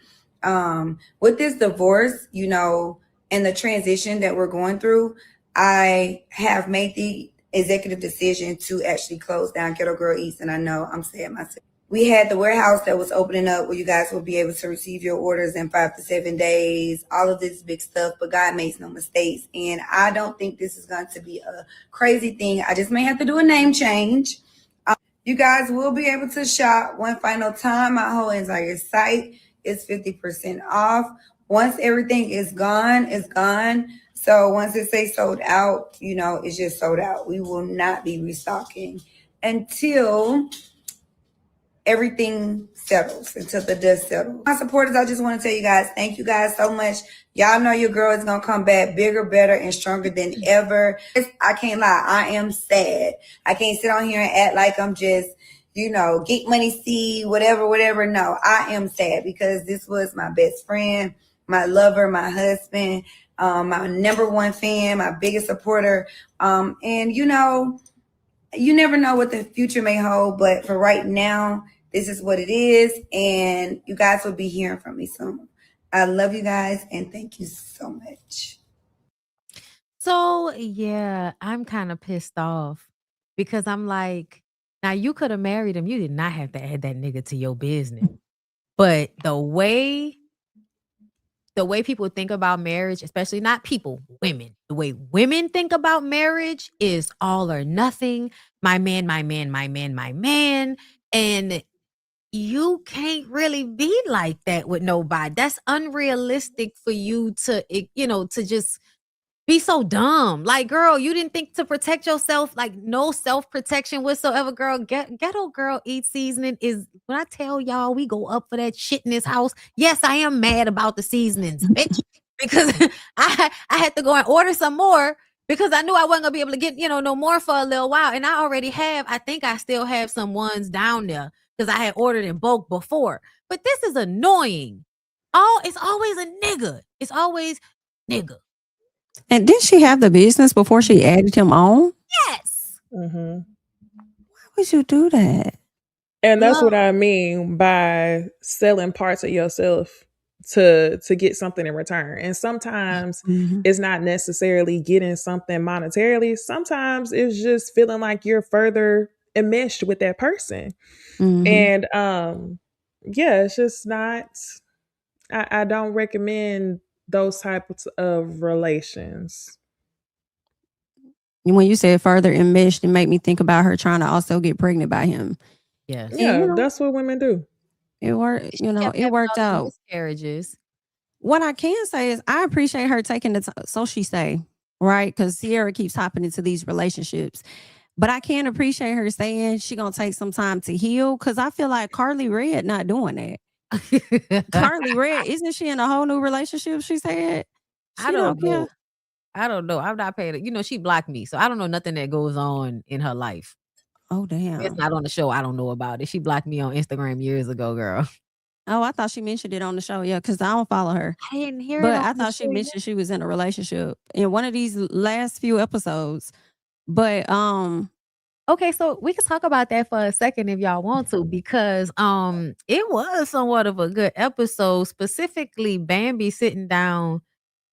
with this divorce, you know, and the transition that we're going through, I have made the executive decision to actually close down Ghetto Girl Eats. And I know I'm saying myself. We had the warehouse that was opening up where you guys will be able to receive your orders in 5 to 7 days, all of this big stuff, but God makes no mistakes. And I don't think this is going to be a crazy thing. I just may have to do a name change. You guys will be able to shop one final time. My whole entire site is 50% off. Once everything is gone, it's gone. So once it says sold out, you know, it's just sold out. We will not be restocking until everything settles, until the dust settles. My supporters, I just want to tell you guys, thank you guys so much. Y'all know your girl is going to come back bigger, better, and stronger than ever. I can't lie. I am sad. I can't sit on here and act like I'm just, you know, Geek Money C, whatever. No, I am sad because this was my best friend, my lover, my husband, my number one fan, my biggest supporter. And, you know, you never know what the future may hold, but for right now, this is what it is, and you guys will be hearing from me soon. I love you guys, and thank you so much. So, yeah, I'm kind of pissed off because I'm like, now you could have married him. You did not have to add that nigga to your business. But the way people think about marriage, especially not people, women, the way women think about marriage is all or nothing. My man, my man, my man, my man. And you can't really be like that with nobody. That's unrealistic for you to, you know, to just be so dumb. Like, girl, you didn't think to protect yourself, like no self-protection whatsoever, girl. Ghetto Girl Eat seasoning is, when I tell y'all we go up for that shit in this house, yes, I am mad about the seasonings, bitch, because I had to go and order some more because I knew I wasn't gonna be able to get, you know, no more for a little while. And I already have, I think I still have some ones down there because I had ordered in bulk before. But this is annoying. It's always a nigga. It's always nigga. And didn't she have the business before she added him on? Yes. Mm-hmm. Why would you do that? And that's what I mean by selling parts of yourself to get something in return. And sometimes it's not necessarily getting something monetarily. Sometimes it's just feeling like you're further enmeshed with that person. And yeah, it's just not, I don't recommend those types of relations. When you said further enmeshed, it made me think about her trying to also get pregnant by him. Yes. Yeah, that's what women do. It worked, it worked out. Miscarriages. What I can say is I appreciate her taking the time, so she say, right? Because Sierra keeps hopping into these relationships. But I can appreciate her saying she gonna take some time to heal, because I feel like Carly Red not doing that. Carly Red, isn't she in a whole new relationship? She said. I don't know. I don't know. I'm not paying it. You know, she blocked me, so I don't know nothing that goes on in her life. Oh damn! It's not on the show. I don't know about it. She blocked me on Instagram years ago, girl. Oh, I thought she mentioned it on the show. Yeah, because I don't follow her. I didn't hear but it. I thought she mentioned she was in a relationship in one of these last few episodes. But okay, so we can talk about that for a second if y'all want to, because it was somewhat of a good episode, specifically Bambi sitting down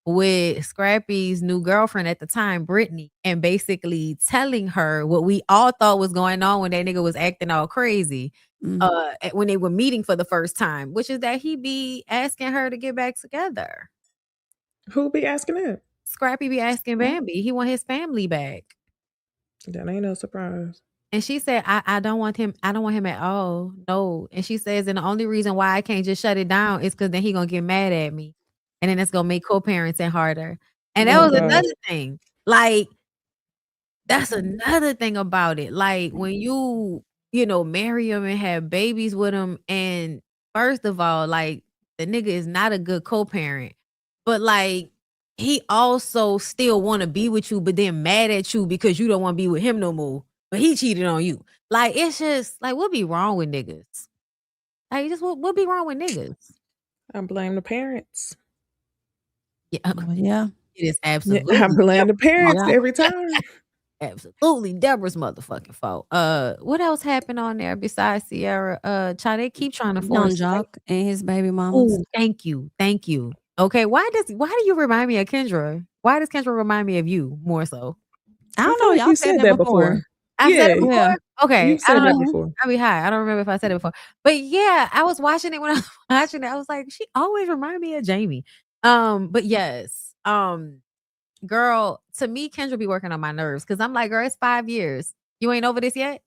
with Scrappy's new girlfriend at the time, Brittany, and basically telling her what we all thought was going on when that nigga was acting all crazy when they were meeting for the first time, which is that he be asking her to get back together. Who be asking that? Scrappy be asking Bambi. He want his family back. That ain't no surprise. And she said, I don't want him. I don't want him at all. No. And she says, and the only reason why I can't just shut it down is because then he gonna get mad at me. And then it's gonna make co-parenting harder. And that was another thing. Like, that's another thing about it. Like, when you marry him and have babies with him, and first of all, like, the nigga is not a good co-parent. But like, he also still want to be with you, but then mad at you because you don't want to be with him no more. But he cheated on you. Like, it's just like, what be wrong with niggas? Like, just what be wrong with niggas? I blame the parents. Yeah. It is absolutely. I blame the parents every time. Absolutely Deborah's motherfucking fault. What else happened on there besides Sierra? They keep trying to force Jock and his baby mama. Oh, thank you. Okay, why do you remind me of Kendra? Why does Kendra remind me of you more so? I don't know. Y'all said that before. I said it before. Yeah. Okay, You said that before. I be high. I don't remember if I said it before, but yeah, I was watching it when I was watching it. I was like, she always remind me of Jamie. But yes, girl, to me, Kendra be working on my nerves because I'm like, girl, it's 5 years. You ain't over this yet?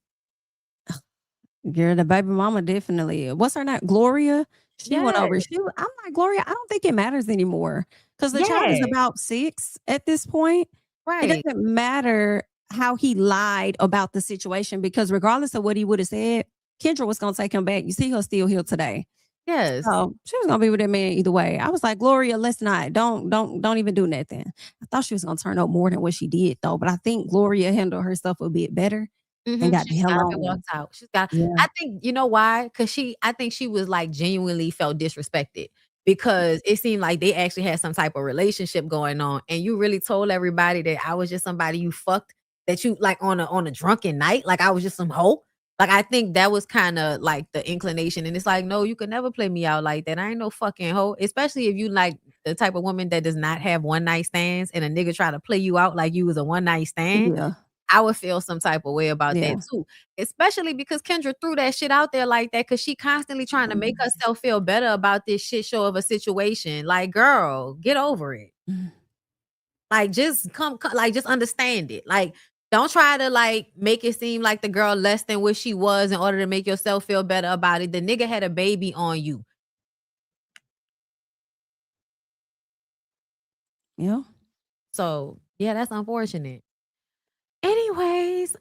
Girl, the baby mama definitely. What's her name? Gloria. She went over. I'm like, Gloria, I don't think it matters anymore because the child is about 6 at this point. Right. It doesn't matter how he lied about the situation because regardless of what he would have said, Kendra was going to take him back. You see her still here today. Yes. So she was going to be with that man either way. I was like, Gloria, let's not. Don't even do nothing. I thought she was going to turn up more than what she did though. But I think Gloria handled herself a bit better. And got the hell on. Walked out. She's got. Yeah. I think you know why? Because I think she was like genuinely felt disrespected because it seemed like they actually had some type of relationship going on, and you really told everybody that I was just somebody you fucked, that you like on a drunken night, like I was just some hoe. Like I think that was kind of like the inclination, and it's like, no, you could never play me out like that. I ain't no fucking hoe, especially if you like the type of woman that does not have one night stands, and a nigga try to play you out like you was a one night stand. Yeah. I would feel some type of way about that too, especially because Kendra threw that shit out there like that because she constantly trying to make herself feel better about this shit show of a situation. Like, girl, get over it. Like, just just understand it. Like, don't try to like make it seem like the girl less than what she was in order to make yourself feel better about it. The nigga had a baby on you. Yeah. So yeah, that's unfortunate. Anyways,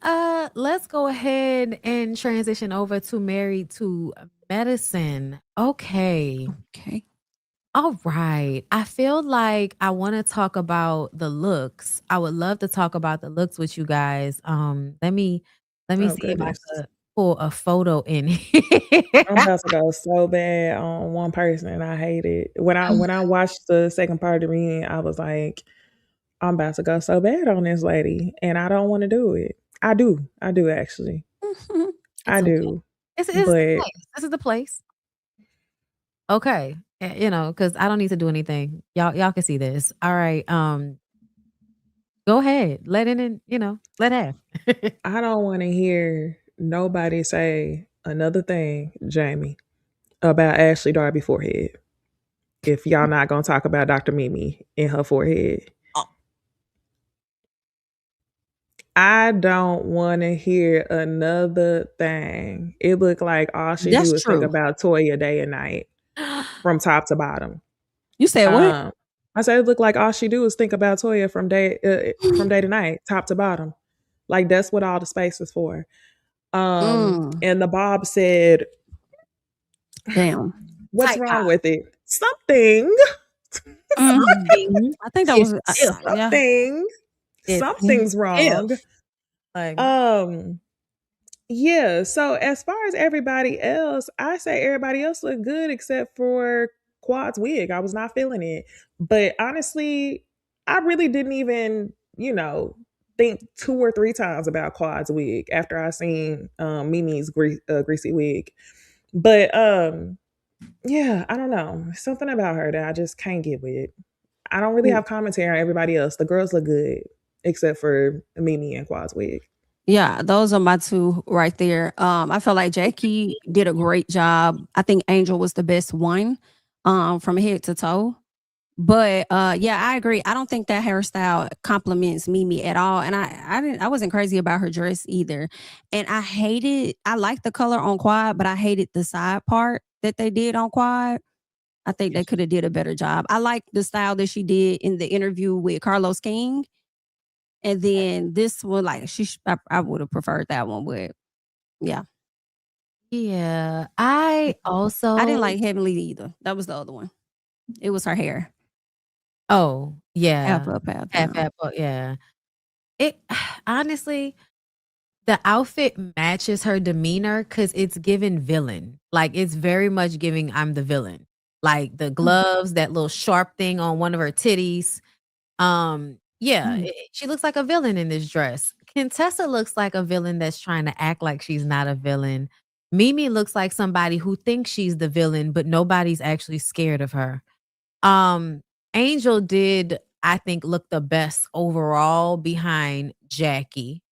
let's go ahead and transition over to Married to Medicine. Okay. All right. I feel like I want to talk about the looks. I would love to talk about the looks with you guys. Let me see if I could pull a photo in here. I'm about to go so bad on one person and I hate it. When I watched the second part of the reading, I was like, I'm about to go so bad on this lady, and I don't want to do it. I do actually. I do. This is the place. Okay. You know, because I don't need to do anything. Y'all can see this. All right. Go ahead. Let in, let have. I don't want to hear nobody say another thing, Jami, about Ashley Darby forehead. If y'all not gonna talk about Dr. Mimi in her forehead. I don't want to hear another thing. It looked like all she That's do is think true. about Toya day and night, from top to bottom. You said what? I said it looked like all she do is think about Toya from day to night, top to bottom. Like that's what all the space is for. And the Bob said, "Damn, what's Type wrong Bob. with it? Something. Something. I think that was something. Something's wrong. Like, yeah. So as far as everybody else, I say everybody else looked good except for Quad's wig. I was not feeling it. But honestly, I really didn't even, think 2 or 3 times about Quad's wig after I seen Mimi's greasy wig. But yeah, I don't know. Something about her that I just can't get with. I don't really have commentary on everybody else. The girls look good except for Mimi and Quad's wig. Yeah, those are my 2 right there. I feel like Jackie did a great job. I think Angel was the best one, from head to toe. But yeah, I agree. I don't think that hairstyle compliments Mimi at all. And I wasn't crazy about her dress either. And I like the color on Quad, but I hated the side part that they did on Quad. I think they could have did a better job. I like the style that she did in the interview with Carlos King. And then this one, like I would have preferred that one, but yeah. Yeah. I didn't like Heavenly either. That was the other one. It was her hair. Oh, yeah. Half up, half down. Half up, yeah. It honestly, the outfit matches her demeanor because it's giving villain. Like it's very much giving I'm the villain. Like the gloves, that little sharp thing on one of her titties. Yeah, she looks like a villain in this dress. Contessa looks like a villain that's trying to act like she's not a villain. Mimi looks like somebody who thinks she's the villain, but nobody's actually scared of her. Angel did, I think, look the best overall behind Jackie.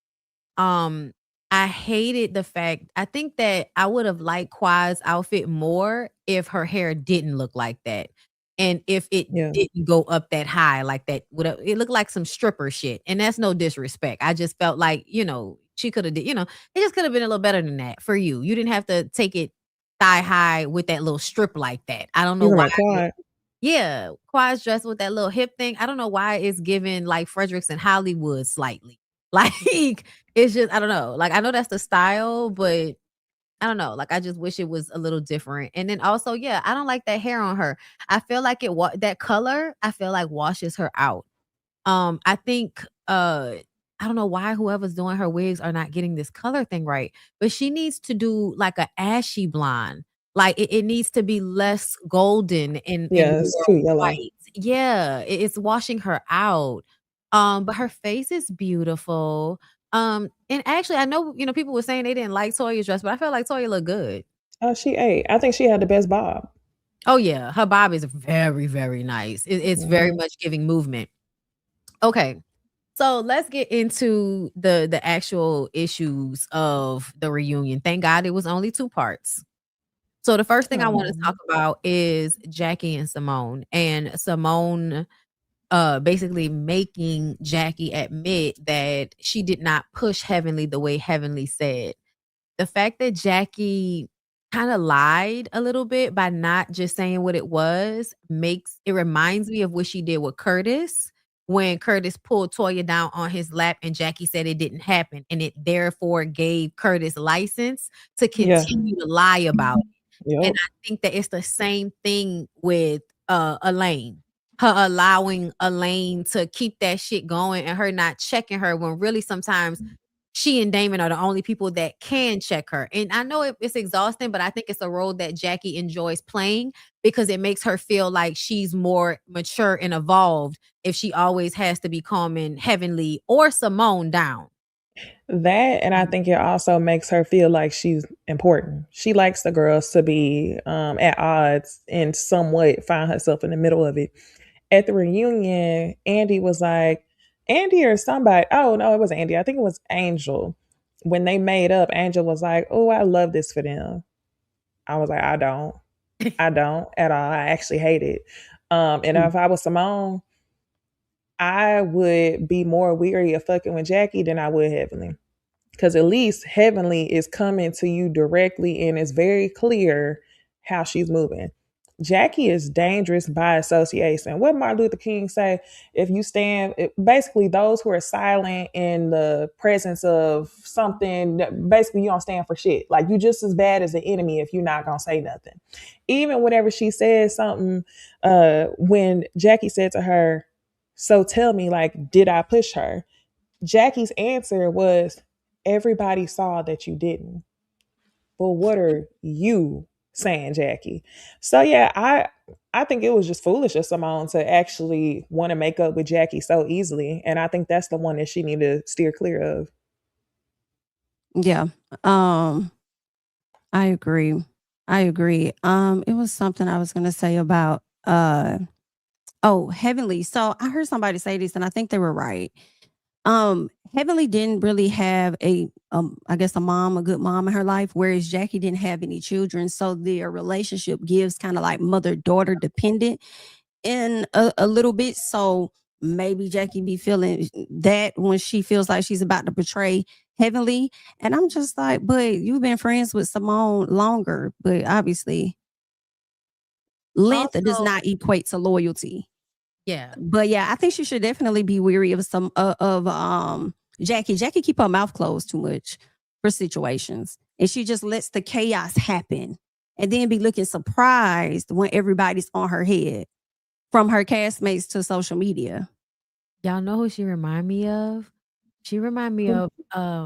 I hated the fact, I think that I would have liked Quad's outfit more if her hair didn't look like that. And if it didn't go up that high like that, it looked like some stripper shit. And that's no disrespect. I just felt like, she could have did, it just could have been a little better than that for you. You didn't have to take it thigh high with that little strip like that. I don't know why. Quad. Yeah, Quad's dressed with that little hip thing. I don't know why it's giving like Fredericks and Hollywood slightly. Like it's just, I don't know. Like I know that's the style, but I don't know. Like I just wish it was a little different. And then also, yeah, I don't like that hair on her. I feel like that color, I feel like washes her out. I think I don't know why whoever's doing her wigs are not getting this color thing right, but she needs to do like a ashy blonde. Like it needs to be less golden and it's too yellow. white. Yeah, it's washing her out. But her face is beautiful. And actually, I know people were saying they didn't like Toya's dress, but I felt like Toya looked good. She ate. I think she had the best bob. Oh yeah, her bob is very, very nice. It's very much giving movement. Okay, so let's get into the actual issues of the reunion. Thank God it was only 2 parts. So the first thing I want to talk about is Jackie and Simone. And Simone basically making Jackie admit that she did not push Heavenly the way Heavenly said. The fact that Jackie kind of lied a little bit by not just saying what it was reminds me of what she did with Curtis when Curtis pulled Toya down on his lap and Jackie said it didn't happen, and it therefore gave Curtis license to continue to lie about it. Yep. And I think that it's the same thing with Elaine. Her allowing Elaine to keep that shit going and her not checking her when really sometimes she and Damon are the only people that can check her. And I know it's exhausting, but I think it's a role that Jackie enjoys playing because it makes her feel like she's more mature and evolved if she always has to be calming Heavenly or Simone down. That, and I think it also makes her feel like she's important. She likes the girls to be at odds and somewhat find herself in the middle of it. At the reunion, Andy was like, Andy or somebody, oh no, it was Andy. I think it was Angel. When they made up, Angel was like, oh, I love this for them. I was like, I don't at all. I actually hate it. And if I was Simone, I would be more weary of fucking with Jackie than I would Heavenly. Because at least Heavenly is coming to you directly and it's very clear how she's moving. Jackie is dangerous by association. What Martin Luther King say? If you stand, basically those who are silent in the presence of something, basically you don't stand for shit. Like you just as bad as the enemy if you're not gonna say nothing. Even whenever she says something, when Jackie said to her, so tell me, like, did I push her? Jackie's answer was, everybody saw that you didn't. But what are you saying, Jackie? So yeah, I think it was just foolish of Simone to actually want to make up with Jackie so easily. And I think that's the one that she need to steer clear of. Yeah. I agree. It was something I was gonna say about Heavenly. So I heard somebody say this and I think they were right. Heavenly didn't really have a good mom in her life, whereas Jackie didn't have any children. So their relationship gives kind of like mother-daughter dependent in a little bit. So maybe Jackie be feeling that when she feels like she's about to betray Heavenly. And I'm just like, but you've been friends with Simone longer, but obviously length does not equate to loyalty. Yeah. But yeah, I think she should definitely be weary of Jackie. Jackie keep her mouth closed too much for situations. And she just lets the chaos happen and then be looking surprised when everybody's on her head, from her castmates to social media. Y'all know who she remind me of? She remind me of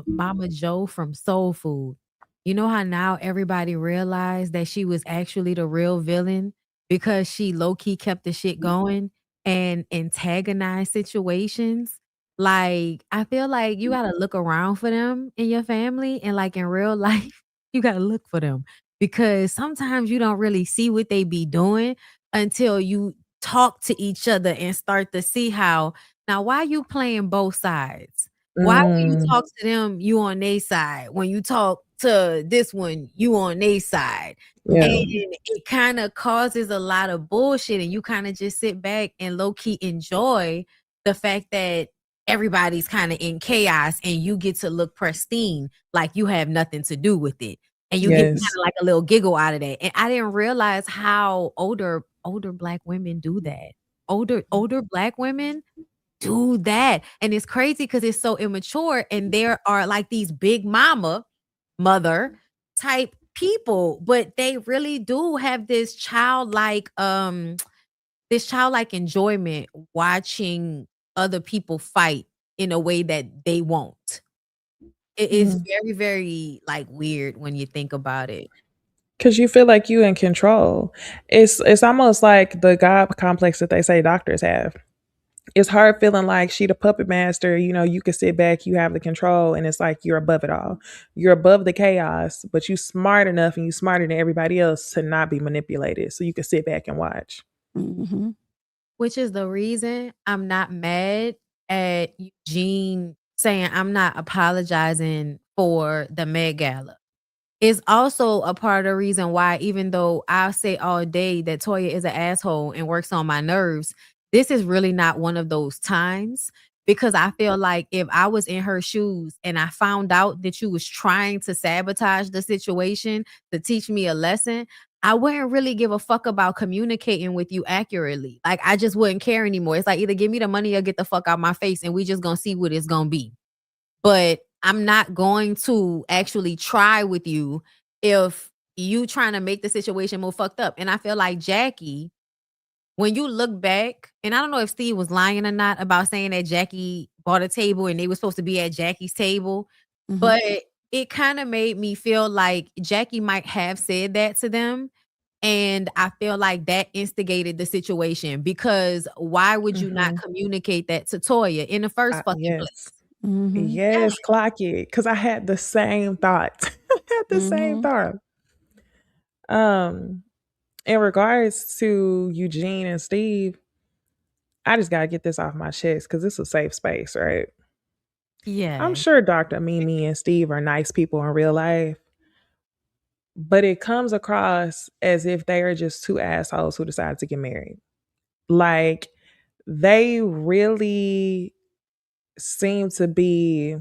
Mama Joe from Soul Food. You know how now everybody realized that she was actually the real villain because she low-key kept the shit going and antagonized situations. Like, I feel like you gotta look around for them in your family, and like in real life, you gotta look for them because sometimes you don't really see what they be doing until you talk to each other and start to see how, now why you playing both sides? Why when you talk to them, you on their side? When you talk to this one, you on their side. Yeah. And it kind of causes a lot of bullshit, and you kind of just sit back and low-key enjoy the fact that everybody's kind of in chaos and you get to look pristine like you have nothing to do with it. And you get kind of like a little giggle out of that. And I didn't realize how older Black women do that. Older Black women do that. And it's crazy because it's so immature. And there are like these big mother type people, but they really do have this childlike enjoyment watching other people fight in a way that they won't. It is very, very like weird when you think about it. Cause you feel like you in control. It's almost like the God complex that they say doctors have. It's her feeling like she the puppet master, you know, you can sit back, you have the control, and it's like you're above it all. You're above the chaos, but you smart enough and you smarter than everybody else to not be manipulated. So you can sit back and watch. Mm-hmm. Which is the reason I'm not mad at Eugene saying I'm not apologizing for the Met Gala. It's also a part of the reason why, even though I'll say all day that Toya is an asshole and works on my nerves, this is really not one of those times, because I feel like if I was in her shoes and I found out that you was trying to sabotage the situation to teach me a lesson, I wouldn't really give a fuck about communicating with you accurately. Like, I just wouldn't care anymore. It's like either give me the money or get the fuck out my face and we just gonna see what it's gonna be. But I'm not going to actually try with you if you trying to make the situation more fucked up. And I feel like Jackie, when you look back, and I don't know if Steve was lying or not about saying that Jackie bought a table and they were supposed to be at Jackie's table, but it kind of made me feel like Jackie might have said that to them. And I feel like that instigated the situation, because why would you not communicate that to Toya in the first fucking place? Yes, clock it. Because I had the same thought. Same thought. In regards to Eugene and Steve, I just gotta get this off my chest because it's a safe space, right? Yeah. I'm sure Dr. Mimi and Steve are nice people in real life, but it comes across as if they are just two assholes who decided to get married. Like, they really seem to be.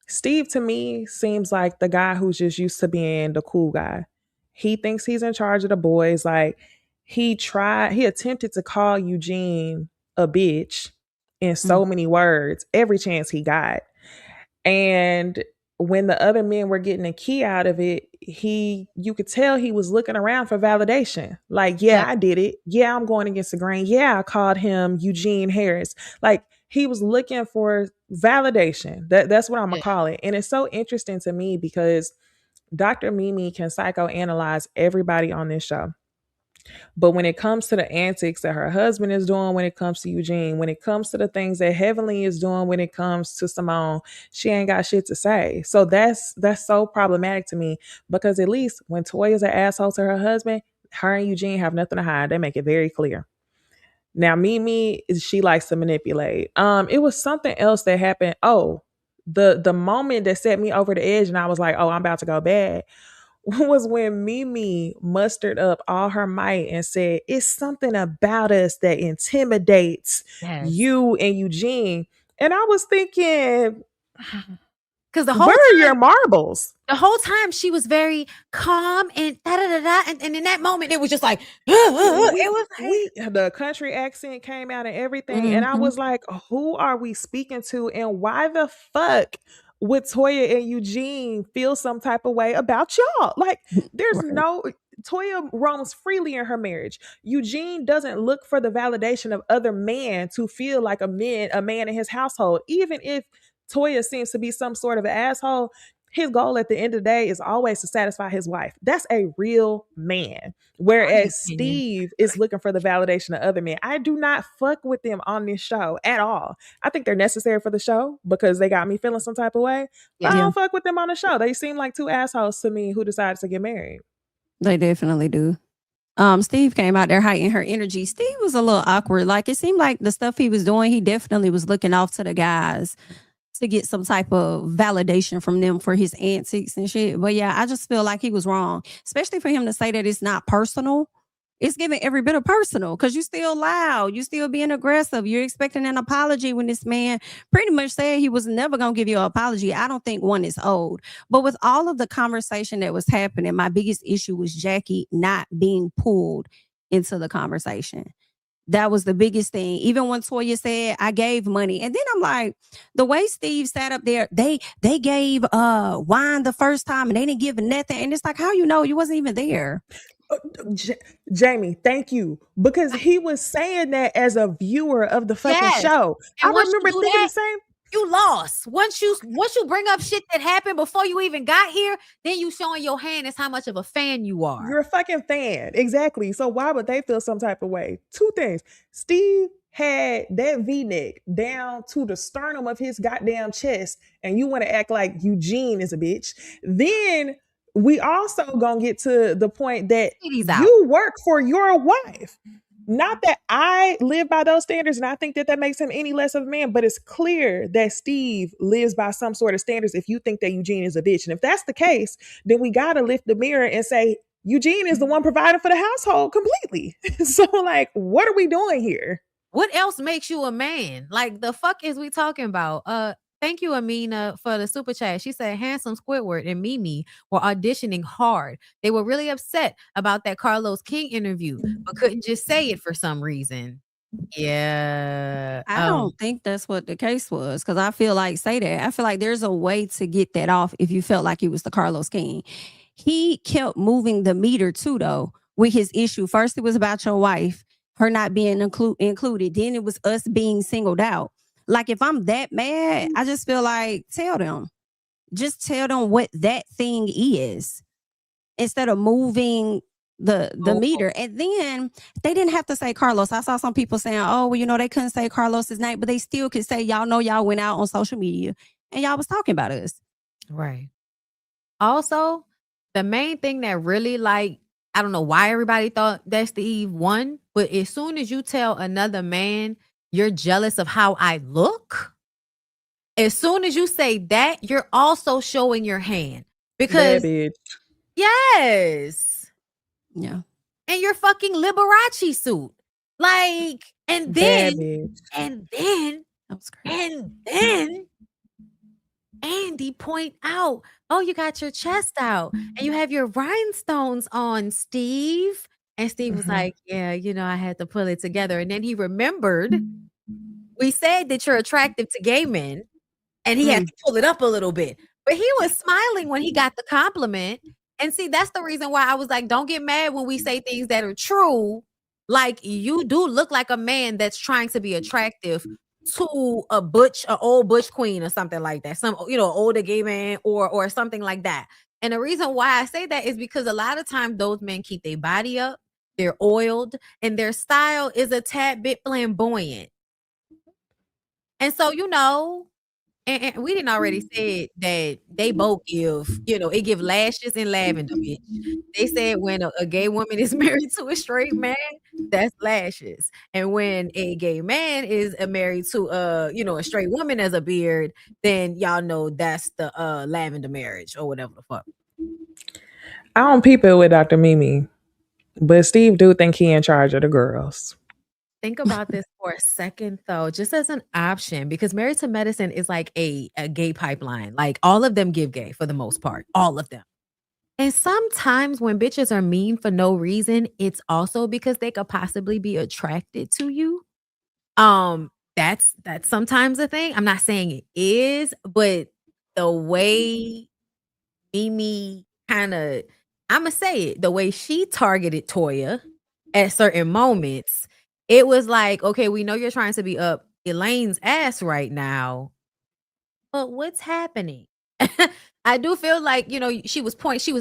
Steve, to me, seems like the guy who's just used to being the cool guy. He thinks he's in charge of the boys. Like, he attempted to call Eugene a bitch in so many words every chance he got. And when the other men were getting a key out of it, you could tell he was looking around for validation. Like, yeah, I did it. Yeah, I'm going against the grain. Yeah, I called him Eugene Harris. Like, he was looking for validation. That's what I'm gonna call it. And it's so interesting to me because Dr. Mimi can psychoanalyze everybody on this show. But when it comes to the antics that her husband is doing, when it comes to Eugene, when it comes to the things that Heavenly is doing, when it comes to Simone, she ain't got shit to say. So that's so problematic to me because at least when Toya's an asshole to her husband, her and Eugene have nothing to hide. They make it very clear. Now, Mimi, she likes to manipulate. It was something else that happened. Oh, the moment that set me over the edge and I was like, oh, I'm about to go bad was when Mimi mustered up all her might and said, it's something about us that intimidates you and Eugene. And I was thinking, because the where are your marbles? The whole time she was very calm and and in that moment it was just like it was the country accent came out and everything, and I was like, who are we speaking to, and why the fuck would Toya and Eugene feel some type of way about y'all? Like, there's no. Toya roams freely in her marriage. Eugene doesn't look for the validation of other men to feel like a man in his household, even if Toya seems to be some sort of an asshole. His goal at the end of the day is always to satisfy his wife. That's a real man. Whereas Steve is looking for the validation of other men. I do not fuck with them on this show at all. I think they're necessary for the show because they got me feeling some type of way. But I don't fuck with them on the show. They seem like two assholes to me who decided to get married. They definitely do. Steve came out there heightened her energy. Steve was a little awkward. Like, it seemed like the stuff he was doing, he definitely was looking off to the guys to get some type of validation from them for his antics and shit. But yeah, I just feel like he was wrong, especially for him to say that it's not personal. It's giving every bit of personal because you still loud. You still being aggressive. You're expecting an apology when this man pretty much said he was never going to give you an apology. I don't think one is old. But with all of the conversation that was happening, my biggest issue was Jackie not being pulled into the conversation. That was the biggest thing. Even when Toya said, I gave money. And then I'm like, the way Steve sat up there, they gave wine the first time and they didn't give nothing. And it's like, how you know you wasn't even there? Jamie, thank you. Because he was saying that as a viewer of the fucking show. And I remember thinking the same. You lost. Once you bring up shit that happened before you even got here, then you showing your hand as how much of a fan you are. You're a fucking fan. Exactly. So why would they feel some type of way? Two things. Steve had that V-neck down to the sternum of his goddamn chest, and you want to act like Eugene is a bitch. Then we also gonna get to the point that you work for your wife. Not that I live by those standards and I think that makes him any less of a man, but it's clear that Steve lives by some sort of standards if you think that Eugene is a bitch. And if that's the case, then we got to lift the mirror and say, Eugene is the one providing for the household completely. So, like, what are we doing here? What else makes you a man? Like, the fuck is we talking about? Thank you, Amina, for the super chat. She said, handsome Squidward and Mimi were auditioning hard. They were really upset about that Carlos King interview, but couldn't just say it for some reason. Yeah. I don't think that's what the case was because I feel like, say that. I feel like there's a way to get that off if you felt like he was the Carlos King. He kept moving the meter too, though, with his issue. First, it was about your wife, her not being included. Then it was us being singled out. Like, if I'm that mad, I just feel like, tell them. Just tell them what that thing is instead of moving the meter. And then they didn't have to say Carlos. I saw some people saying, oh, well, you know, they couldn't say Carlos's name, but they still could say, y'all know y'all went out on social media and y'all was talking about us. Right. Also, the main thing that really like, I don't know why everybody thought Destiny Eve won, but as soon as you tell another man you're jealous of how I look, as soon as you say that, you're also showing your hand. Because Bad bitch. yes. Yeah. And your fucking Liberace suit. Like, and Bad then bitch. that was great. And then Andy point out, oh, you got your chest out and you have your rhinestones on, Steve. And Steve was like, yeah, I had to pull it together. And then he remembered we said that you're attractive to gay men, and he had to pull it up a little bit. But he was smiling when he got the compliment. And see, that's the reason why I was like, don't get mad when we say things that are true. Like, you do look like a man that's trying to be attractive to an old butch queen or something like that. Some, older gay man or something like that. And the reason why I say that is because a lot of times those men keep their body up, they're oiled, and their style is a tad bit flamboyant. And so, and we didn't already say that they both give, it give lashes and lavender, bitch. They said when a gay woman is married to a straight man, that's lashes. And when a gay man is married to a straight woman as a beard, then y'all know that's the lavender marriage or whatever the fuck. I don't peep it with Dr. Mimi, but Steve do think he in charge of the girls. Think about this for a second, though, just as an option, because Married to Medicine is like a gay pipeline. Like, all of them give gay for the most part. All of them. And sometimes when bitches are mean for no reason, it's also because they could possibly be attracted to you. That's sometimes a thing. I'm not saying it is, but the way Mimi I'm going to say it, the way she targeted Toya at certain moments, it was like, okay, we know you're trying to be up Elaine's ass right now, but what's happening? I do feel like, she was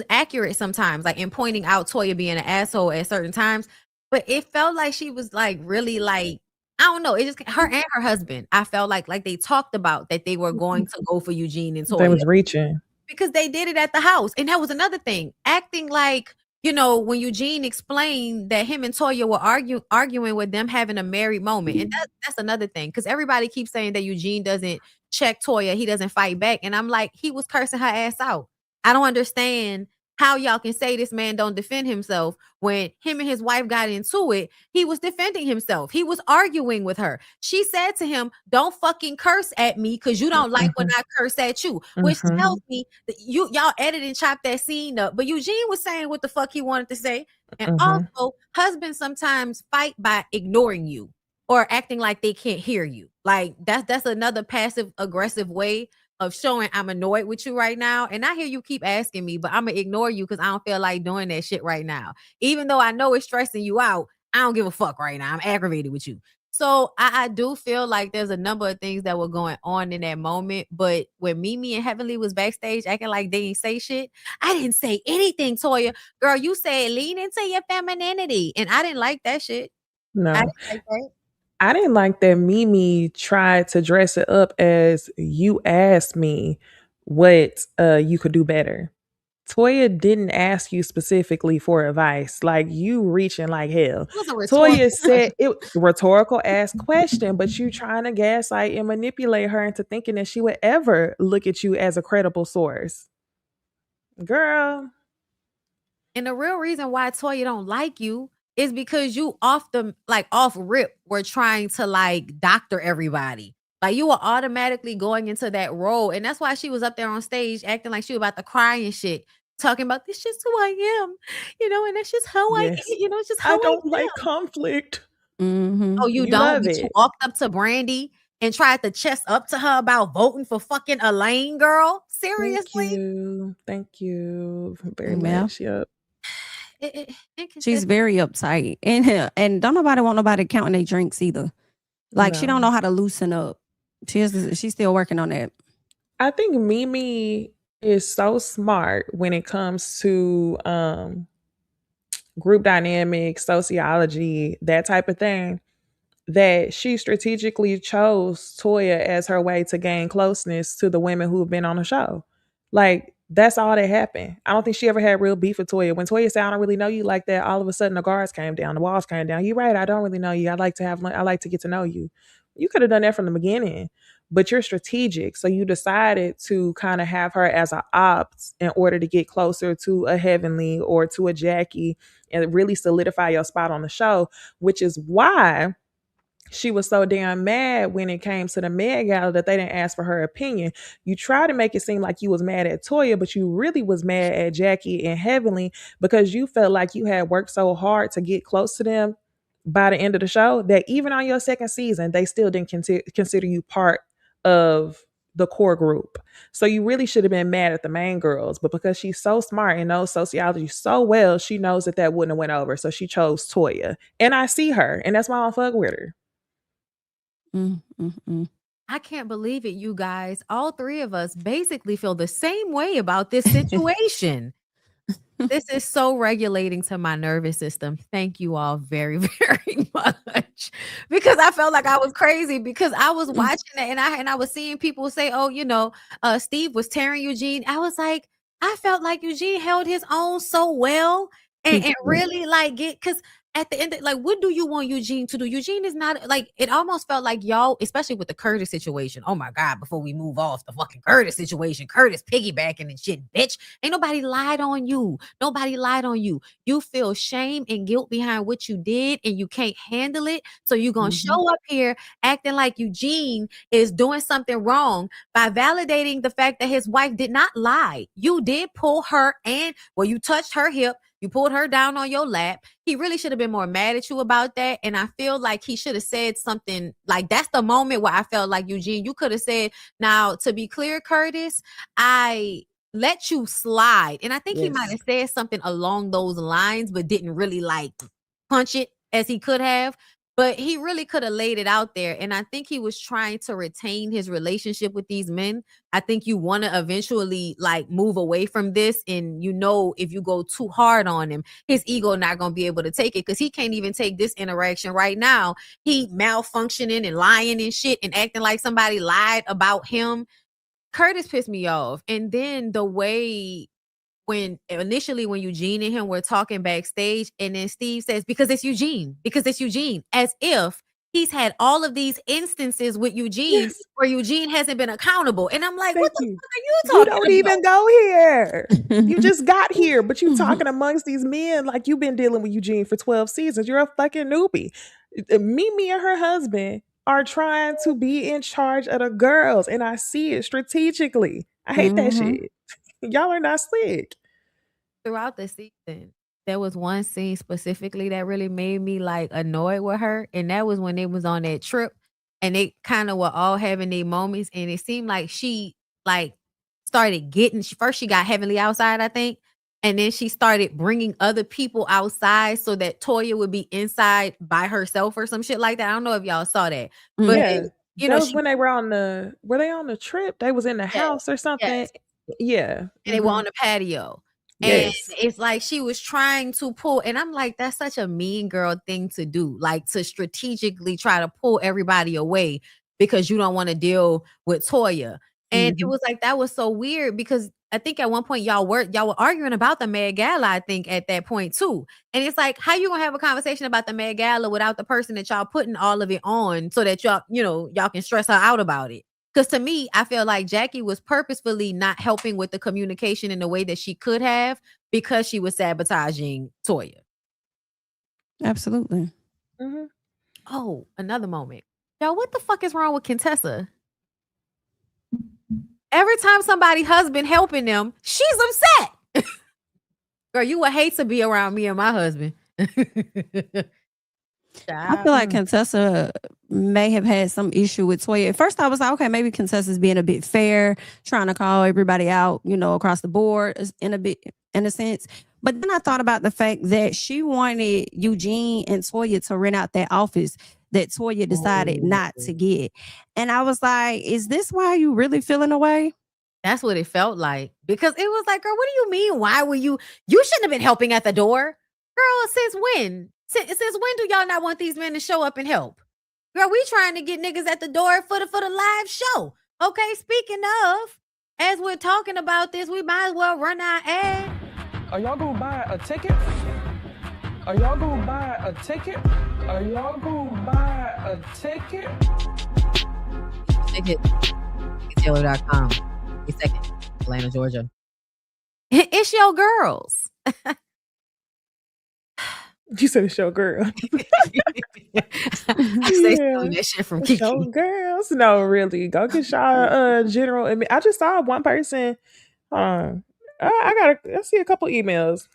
accurate sometimes, like in pointing out Toya being an asshole at certain times, but it felt like she was like really like, I don't know. It just her and her husband, I felt like they talked about that they were going to go for Eugene and Toya. They was reaching. Because they did it at the house. And that was another thing. Acting like, when Eugene explained that him and Toya were arguing with them having a married moment. And that's another thing. Because everybody keeps saying that Eugene doesn't check Toya. He doesn't fight back. And I'm like, he was cursing her ass out. I don't understand how y'all can say this man don't defend himself when him and his wife got into it. He was defending himself. He was arguing with her. She said to him, don't fucking curse at me because you don't like when I curse at you, which tells me that y'all edited and chopped that scene up. But Eugene was saying what the fuck he wanted to say. And also, husbands sometimes fight by ignoring you or acting like they can't hear you. Like that's another passive aggressive way of showing I'm annoyed with you right now. And I hear you keep asking me, but I'm gonna ignore you because I don't feel like doing that shit right now. Even though I know it's stressing you out, I don't give a fuck right now. I'm aggravated with you. So I do feel like there's a number of things that were going on in that moment. But when Mimi and Heavenly was backstage acting like they didn't say shit, I didn't say anything, Toya. Girl, you said lean into your femininity. And I didn't like that shit. No. I didn't like that. I didn't like that Mimi tried to dress it up as you asked me what you could do better. Toya didn't ask you specifically for advice. Like, you reaching like hell. Toya said it rhetorical ass question, but you trying to gaslight and manipulate her into thinking that she would ever look at you as a credible source. Girl. And the real reason why Toya don't like you is because you off rip were trying to like doctor everybody. Like, you were automatically going into that role. And that's why she was up there on stage acting like she was about to cry and shit, talking about this just who I am, and that's just how I, it's just how I don't like conflict. Oh, you don't? Love But it. you walked up to Brandy and tried to chest up to her about voting for fucking Elaine, girl? Seriously? Thank you very much. Yep. She's very uptight, and don't nobody want nobody counting their drinks either. Like, she don't know how to loosen up. She's still working on that. I think Mimi is so smart when it comes to group dynamics, sociology, that type of thing. that she strategically chose Toya as her way to gain closeness to the women who have been on the show. Like, that's all that happened. I don't think she ever had real beef with Toya. When Toya said, I don't really know you like that, all of a sudden the guards came down, the walls came down. You're right, I don't really know you. I like to get to know you. You could have done that from the beginning, but you're strategic. So you decided to kind of have her as an opt in order to get closer to a Heavenly or to a Jackie and really solidify your spot on the show, which is why she was so damn mad when it came to the Met Gala that they didn't ask for her opinion. You try to make it seem like you was mad at Toya, but you really was mad at Jackie and Heavenly because you felt like you had worked so hard to get close to them by the end of the show that even on your second season, they still didn't consider you part of the core group. So you really should have been mad at the main girls, but because she's so smart and knows sociology so well, she knows that wouldn't have went over. So she chose Toya. And I see her, and that's why I don't fuck with her. I can't believe it, you guys. All three of us basically feel the same way about this situation. This is so regulating to my nervous system. Thank you all very, very much. Because I felt like I was crazy because I was watching it and I was seeing people say, oh, Steve was tearing Eugene. I was like, I felt like Eugene held his own so well and really because at the end, what do you want Eugene to do? Eugene is not it almost felt like y'all, especially with the Curtis situation. Oh my God, before we move off the fucking Curtis situation, Curtis piggybacking and shit, bitch. Ain't nobody lied on you. Nobody lied on you. You feel shame and guilt behind what you did and you can't handle it. So you're going to show up here acting like Eugene is doing something wrong by validating the fact that his wife did not lie. You did pull her you touched her hip. You pulled her down on your lap. He really should have been more mad at you about that. And I feel like he should have said something that's the moment where I felt like, Eugene, you could have said, now, to be clear, Curtis, I let you slide. And I think he might have said something along those lines, but didn't really punch it as he could have. But he really could have laid it out there. And I think he was trying to retain his relationship with these men. I think you want to eventually move away from this. And if you go too hard on him, his ego not going to be able to take it because he can't even take this interaction right now. He malfunctioning and lying and shit and acting like somebody lied about him. Curtis pissed me off. And then the way when Eugene and him were talking backstage, and then Steve says, because it's Eugene, as if he's had all of these instances with Eugene where Eugene hasn't been accountable. And I'm like, what the fuck are you talking about? You don't even go here. You just got here, but you talking amongst these men like you've been dealing with Eugene for 12 seasons. You're a fucking newbie. Mimi and her husband are trying to be in charge of the girls, and I see it strategically. I hate that shit. Y'all are not slick. Throughout the season, there was one scene specifically that really made me annoyed with her. And that was when they was on that trip and they kind of were all having their moments. And it seemed like she started first she got Heavenly outside, I think. And then she started bringing other people outside so that Toya would be inside by herself or some shit like that. I don't know if y'all saw that. But that was when they were on the trip? They was in the house or something. Yes. Yeah. And they were on the patio. And it's like she was trying to pull, and I'm like, that's such a mean girl thing to do, to strategically try to pull everybody away because you don't want to deal with Toya. And it was that was so weird because I think at one point y'all were arguing about the Met Gala, I think at that point too. And it's like, how you gonna have a conversation about the Met Gala without the person that y'all putting all of it on so that y'all can stress her out about it? Because to me, I feel like Jackie was purposefully not helping with the communication in the way that she could have because she was sabotaging Toya. Absolutely. Oh, another moment. Y'all, what the fuck is wrong with Contessa? Every time somebody's husband helping them, she's upset. Girl, you would hate to be around me and my husband. I feel like Contessa may have had some issue with Toya. At first, I was like, okay, maybe Contessa's being a bit fair, trying to call everybody out, across the board in a sense. But then I thought about the fact that she wanted Eugene and Toya to rent out that office that Toya decided not to get. And I was like, is this why you really feeling away? That's what it felt like. Because it was like, girl, what do you mean? Why were you shouldn't have been helping at the door. Girl, since when? Since when do y'all not want these men to show up and help? Girl, we trying to get niggas at the door for the live show. Okay, speaking of, as we're talking about this, we might as well run our ad. Are y'all gonna buy a ticket? Are y'all gonna buy a ticket? Are y'all gonna buy a ticket? Ticket. Taylor.com. A second. Atlanta, Georgia. It's your girls. You said it's your girl. That shit from Kiki. Show girls. No, really. Go get y'all general. I just saw one person. I see a couple emails.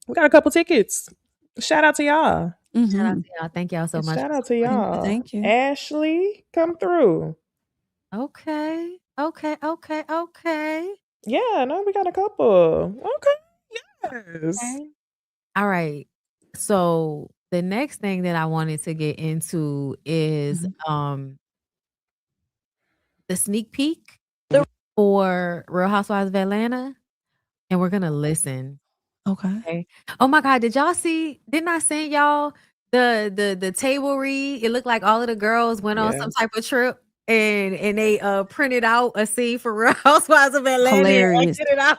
We got a couple tickets. Shout out to y'all. Shout out to y'all. Thank y'all so much. Shout out to y'all. Thank you. Ashley, come through. Okay. Yeah, no, we got a couple. Okay. Yes. Okay. All right. So the next thing that I wanted to get into is the sneak peek for Real Housewives of Atlanta. And we're gonna listen. Okay. Oh my God, didn't I send y'all the table read? It looked like all of the girls went on some type of trip and they printed out a scene for Real Housewives of Atlanta. Hilarious. And it out.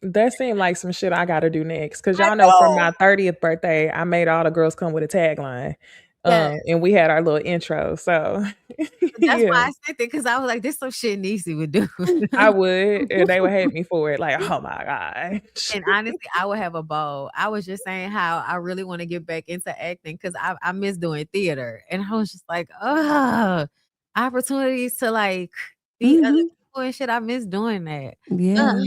That seemed like some shit I gotta do next. Cause y'all know for my 30th birthday, I made all the girls come with a tagline. And we had our little intro. So that's why I sent it, because I was like, this some shit Necey would do. I would, and they would hate me for it. Like, oh my God. And honestly, I would have a ball. I was just saying how I really want to get back into acting because I miss doing theater. And I was just like, opportunities to like be other people and shit. I miss doing that. Yeah.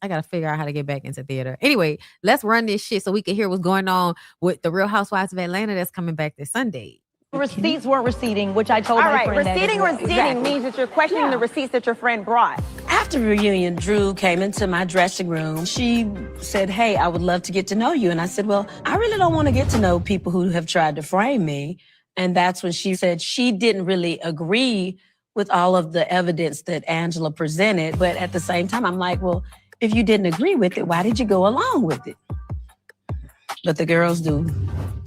I gotta figure out how to get back into theater. Anyway, let's run this shit so we can hear what's going on with the Real Housewives of Atlanta that's coming back this Sunday. Receipts weren't receipting, which I told my friend. Receipting means that you're questioning the receipts that your friend brought. After reunion, Drew came into my dressing room. She said, hey, I would love to get to know you. And I said, well, I really don't want to get to know people who have tried to frame me. And that's when she said she didn't really agree with all of the evidence that Angela presented. But at the same time, I'm like, well, if you didn't agree with it, why did you go along with it? But the girls do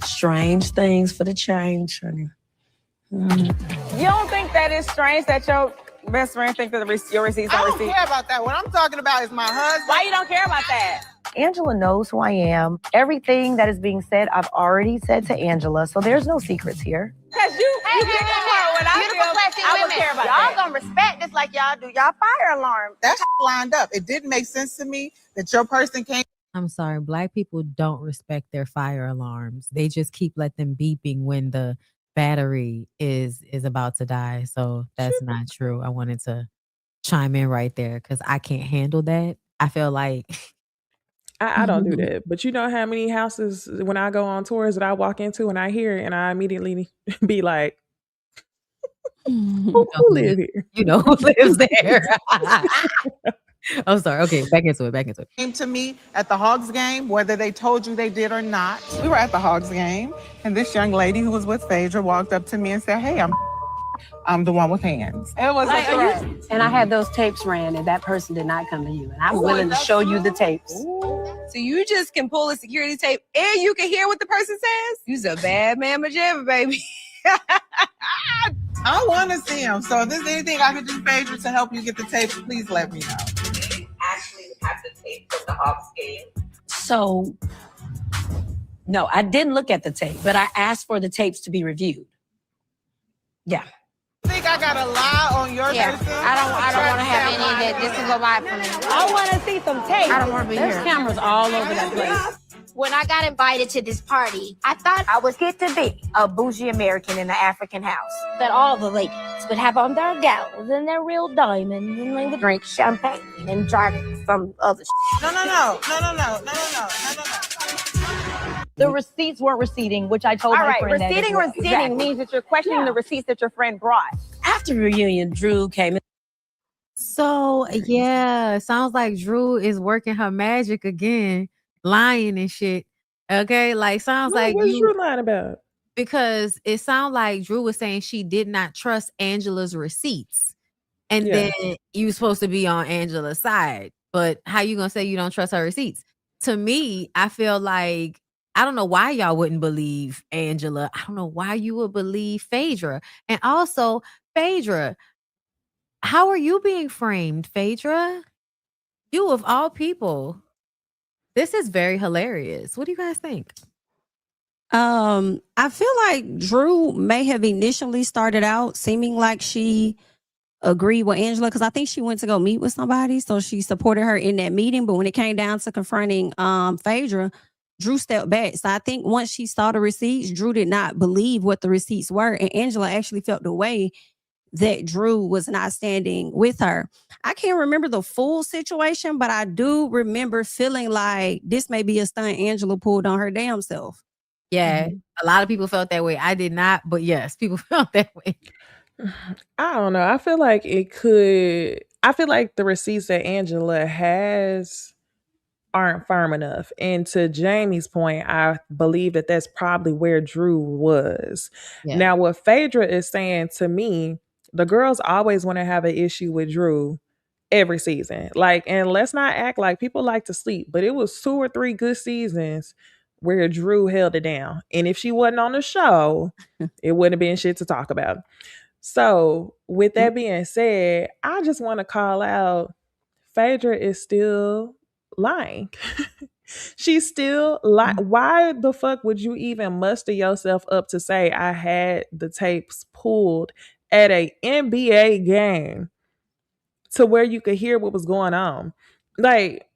strange things for the change, honey. You don't think that is strange that your best friend thinks that your receipts are receipts? I don't care about that. What I'm talking about is my husband. Why you don't care about that? Angela knows who I am. Everything that is being said, I've already said to Angela, so there's no secrets here. Because you get what I feel, I would care about that. Y'all gonna respect this like y'all do y'all fire alarm. That's lined up. It didn't make sense to me that your person came. I'm sorry, Black people don't respect their fire alarms. They just keep let them beeping when the battery is about to die. So that's not true. I wanted to chime in right there because I can't handle that. I feel like I don't do that. But you know how many houses when I go on tours that I walk into and I hear it and I immediately be like, who live here? You know who lives there. I'm sorry. Okay, back into it. Came to me at the Hogs game, whether they told you they did or not. We were at the Hogs game, and this young lady who was with Phaedra walked up to me and said, hey, I'm the one with hands. It was like, And I had those tapes ran, and that person did not come to you. And I'm willing to show you the tapes. So you just can pull a security tape and you can hear what the person says? You's a bad man, pajama, baby. I want to see him. So if there's anything I can do, Phaedra, to help you get the tapes, please let me know. Actually have the tape from the Hawks game. So, no, I didn't look at the tape, but I asked for the tapes to be reviewed. Yeah. I think I got a lie on your system. I don't want to have any of that. This is a lie for me. I want to see some tape. I don't want to be There's here. cameras all over that place. When I got invited to this party, I thought I was get to be a bougie American in an African house. That all the ladies would have on their gowns and their real diamonds and they would drink champagne and drink some other shit. No. The receipts weren't receipting, which I told my friend. Receipting means that you're questioning the receipts that your friend brought. After reunion, Drew came in. So yeah, sounds like Drew is working her magic again, lying and shit. Okay, like sounds like what's Drew lying about? Because it sounds like Drew was saying she did not trust Angela's receipts, and then you supposed to be on Angela's side. But how you gonna say you don't trust her receipts? To me, I feel like I don't know why y'all wouldn't believe Angela. I don't know why you would believe Phaedra. And also, Phaedra, how are you being framed, Phaedra? You of all people. This is very hilarious. What do you guys think? I feel like Drew may have initially started out seeming like she agreed with Angela because I think she went to go meet with somebody, so she supported her in that meeting. But when it came down to confronting Phaedra, Drew stepped back. So I think once she saw the receipts, Drew did not believe what the receipts were, and Angela actually felt the way that Drew was not standing with her. I can't remember the full situation, but I do remember feeling like this may be a stunt Angela pulled on her damn self. Yeah, a lot of people felt that way. I did not, but yes, people felt that way. I don't know. I feel like it could. I feel like the receipts that Angela has aren't firm enough. And to Jamie's point, I believe that that's probably where Drew was. Yeah. Now, what Phaedra is saying to me, the girls always want to have an issue with Drew every season. Like, and let's not act like people like to sleep, but it was 2 or 3 good seasons where Drew held it down. And if she wasn't on the show, it wouldn't have been shit to talk about. So, with that being said, I just want to call out Phaedra is still lying. She's still lying. Why the fuck would you even muster yourself up to say I had the tapes pulled at a NBA game to where you could hear what was going on? Like,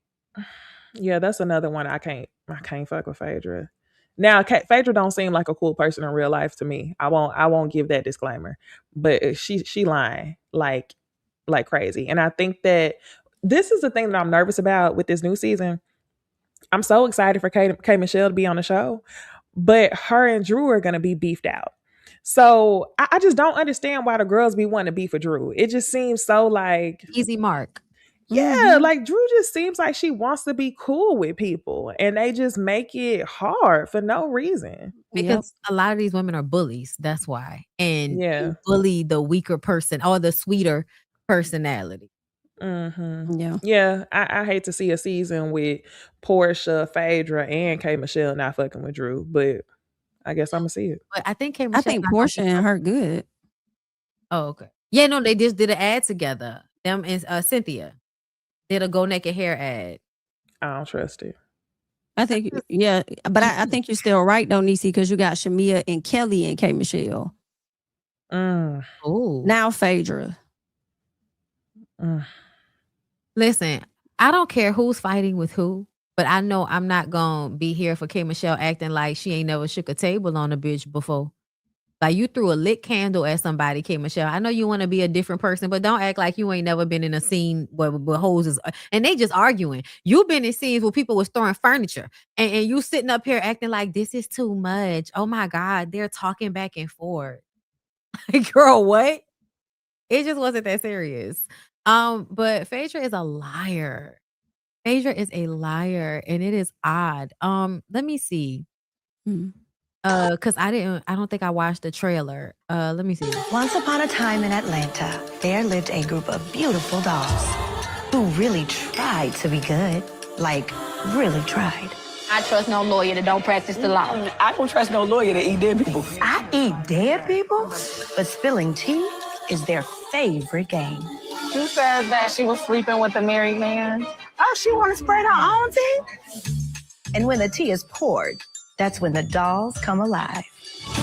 yeah, that's another one I can't fuck with Phaedra. Now, Phaedra don't seem like a cool person in real life to me. I won't give that disclaimer, but she lying like crazy. And I think that this is the thing that I'm nervous about with this new season. I'm so excited for K Michelle to be on the show, but her and Drew are gonna be beefed out. So I just don't understand why the girls be wanting to beef for Drew. It just seems so like easy mark. Yeah, like Drew just seems like she wants to be cool with people, and they just make it hard for no reason. Because a lot of these women are bullies. That's why. And Yeah. you bully the weaker person or the sweeter personality. Yeah, I hate to see a season with Portia, Phaedra, and K Michelle not fucking with Drew, but I guess I'm gonna see it. But I think K I Michelle think not Portia gonna be and her good. Oh, okay. Yeah, no, they just did an ad together. Them and Cynthia did a Go Naked Hair ad. I don't trust it. I think, yeah, but I think you're still right though, Necey, because you got Shamia and Kelly and K Michelle. Oh, Now Phaedra. Listen, I don't care who's fighting with who, but I know I'm not gonna be here for K Michelle acting like she ain't never shook a table on a bitch before. Like you threw a lit candle at somebody, K Michelle. I know you want to be a different person, but don't act like you ain't never been in a scene where hoes is and they just arguing. You've been in scenes where people was throwing furniture and you sitting up here acting like this is too much. Oh my God, they're talking back and forth. Like, girl, what? It just wasn't that serious. But Phaedra is a liar. Phaedra is a liar, and it is odd. Let me see. Because I don't think I watched the trailer. Let me see. Once upon a time in Atlanta, there lived a group of beautiful dolls who really tried to be good. Like, really tried. I trust no lawyer that don't practice the law. I don't trust no lawyer that eat dead people. I eat dead people? But spilling tea is their favorite game. She said that she was sleeping with a married man. Oh, she want to spread her own tea? And when the tea is poured, that's when the dolls come alive.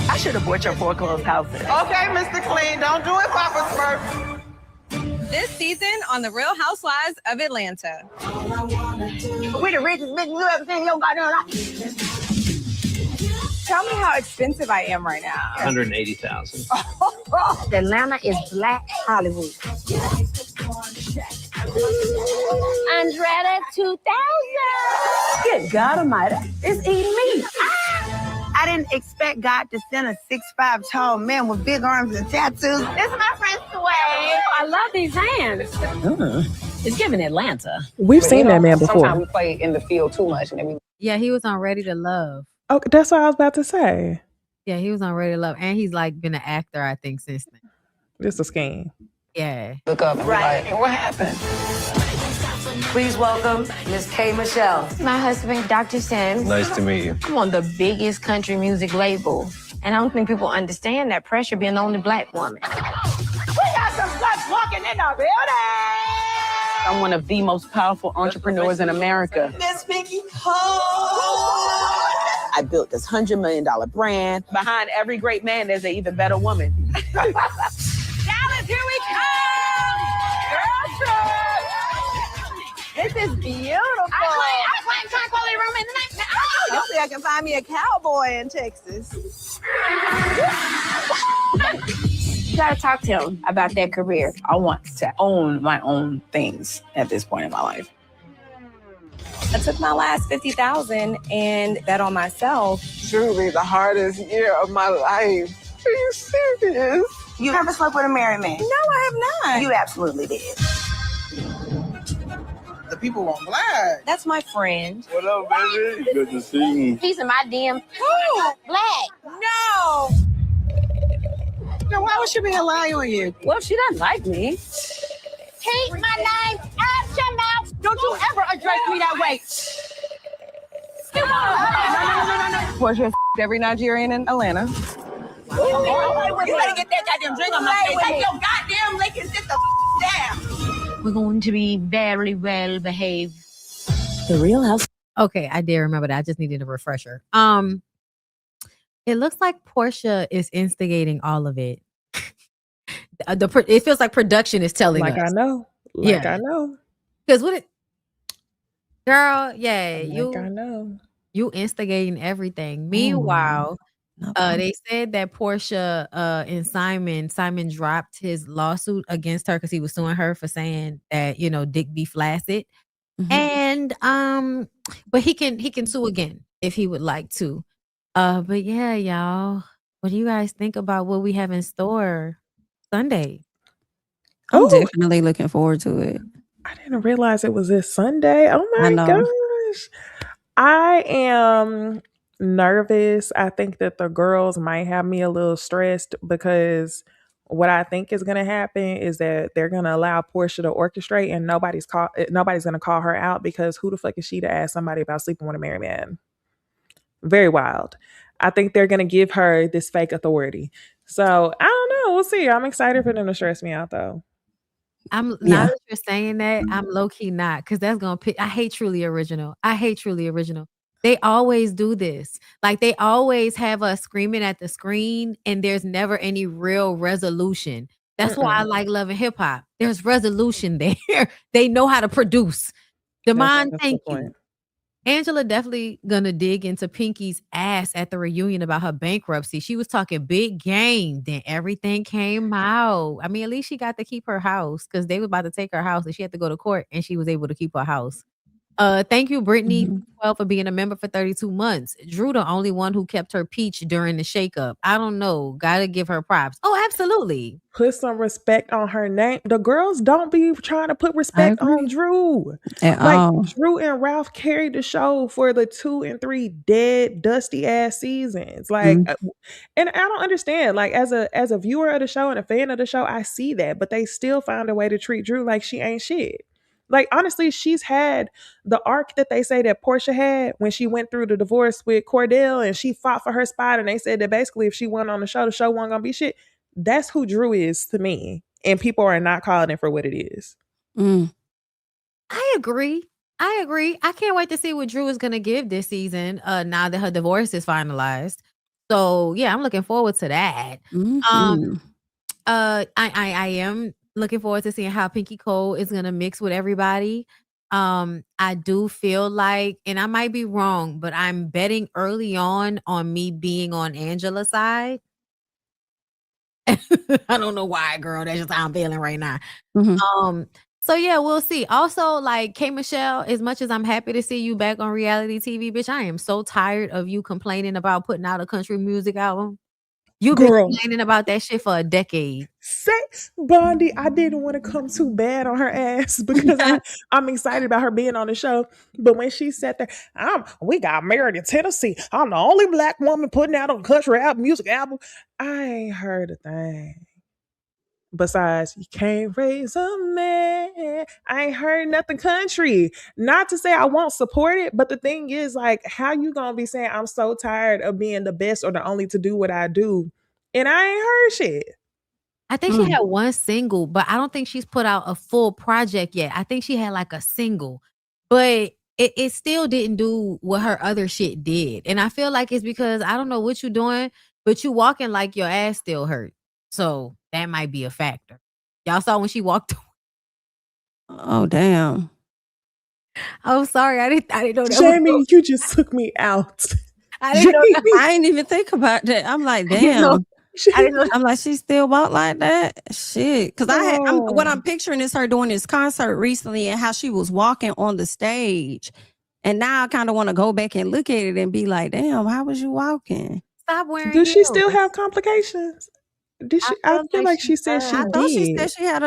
I should have bought your foreclosed house. Okay, Mr. Clean, don't do it, Papa Smurf. This season on The Real Housewives of Atlanta. We the richest bitch you ever seen in your goddamn life. Tell me how expensive I am right now. 180,000. Atlanta is Black Hollywood. Andretta 2000. Good God Almighty, it's eating me. I didn't expect God to send a 6'5" tall man with big arms and tattoos. This is my friend Sway. I love these hands. It's giving Atlanta. We've seen that man before. Sometimes we play in the field too much. And then we... Yeah, he was on Ready to Love. Oh, that's what I was about to say. Yeah, he was on Ready to Love. And he's like been an actor, I think, since then. This is a scheme. Yeah. Look up and Right. like, what happened? Please welcome Miss K. Michelle. My husband, Dr. Sims. Nice to meet you. I'm on the biggest country music label, and I don't think people understand that pressure being the only black woman. We got some sluts walking in the building. I'm one of the most powerful entrepreneurs in America. Miss Pinky Cole. I built this $100 million brand. Behind every great man, there's an even better woman. Dallas, here we come! Girl trip! This is beautiful. I claim tranquility room in the night. Hopefully I can find me a cowboy in Texas. You gotta talk to him about their career. I want to own my own things at this point in my life. I took my last $50,000 and bet on myself. Truly the hardest year of my life. Are you serious? You ever slept with a married man? No, I have not. You absolutely did. The people want black. That's my friend. What up, baby? Good to see you. He's in my DM. Who? Black. No. Now, why would she be lying on you? Well, she doesn't like me. Keep my name out your mouth. Don't you ever address me that way. Portia every Nigerian in Atlanta. You better get that goddamn drink on my face. Take your goddamn lick and sit the down. We're going to be very well behaved. The Real House. Okay, I did remember that. I just needed a refresher. It looks like Portia is instigating all of it. It feels like production is telling us. I know. I know. Because girl, yeah, I know. You instigating everything. Meanwhile, they said that Portia and Simon dropped his lawsuit against her because he was suing her for saying that, dick be flaccid. And but he can sue again if he would like to. But yeah, y'all, what do you guys think about what we have in store Sunday? I'm definitely looking forward to it. I didn't realize it was this Sunday. Oh my gosh. I am nervous. I think that the girls might have me a little stressed because what I think is going to happen is that they're going to allow Portia to orchestrate and nobody's going to call her out because who the fuck is she to ask somebody about sleeping with a married man? Very wild. I think they're going to give her this fake authority. So I don't know. We'll see. I'm excited for them to stress me out though. Now that you're saying that, I'm low-key not, because that's gonna I hate Truly Original. They always do this. Like they always have us screaming at the screen and there's never any real resolution. That's why I like Love and Hip Hop. There's resolution there. They know how to produce. Demond, thank you. Angela definitely gonna dig into Pinky's ass at the reunion about her bankruptcy. She was talking big game, then everything came out. I mean, at least she got to keep her house because they were about to take her house and she had to go to court and she was able to keep her house. Thank you, Brittany, for being a member for 32 months. Drew, the only one who kept her peach during the shakeup. I don't know. Gotta give her props. Oh, absolutely. Put some respect on her name. The girls don't be trying to put respect on Drew. Drew and Ralph carried the show for the 2 and 3 dead, dusty ass seasons. And I don't understand. Like as a viewer of the show and a fan of the show, I see that, but they still find a way to treat Drew like she ain't shit. Like, honestly, she's had the arc that they say that Portia had when she went through the divorce with Cordell and she fought for her spot. And they said that basically if she went on the show wasn't going to be shit. That's who Drew is to me. And people are not calling it for what it is. I agree. I can't wait to see what Drew is going to give this season now that her divorce is finalized. So, yeah, I'm looking forward to that. I am looking forward to seeing how Pinky Cole is going to mix with everybody. I do feel like, and I might be wrong, but I'm betting early on me being on Angela's side. I don't know why, girl. That's just how I'm feeling right now. So yeah, we'll see. Also, like K Michelle, as much as I'm happy to see you back on reality TV, bitch, I am so tired of you complaining about putting out a country music album. You've been complaining about that shit for a decade. Bondy, I didn't want to come too bad on her ass because I'm excited about her being on the show. But when she sat there, we got married in Tennessee. I'm the only black woman putting out a country music album. I ain't heard a thing. besides "You Can't Raise a Man." I ain't heard nothing country. Not to say I won't support it, but the thing is, like, how you gonna be saying I'm so tired of being the best or the only to do what I do, and I ain't heard shit. I think she had one single, but I don't think she's put out a full project yet. I think she had like a single, but it still didn't do what her other shit did. And I feel like it's because I don't know what you're doing, but you walking like your ass still hurt. So that might be a factor. Y'all saw when she walked. Oh damn. I'm sorry. I didn't know that. Jami, you just took me out. I didn't know that. I didn't even think about that. I'm like, I didn't know. damn. I'm like, she still walk like that? Shit. Because what I'm picturing is her doing this concert recently and how she was walking on the stage. And now I kind of want to go back and look at it and be like, damn, how was you walking? Stop wearing Does she heels. still have complications? Did she? I feel like she said she I did. thought she said she had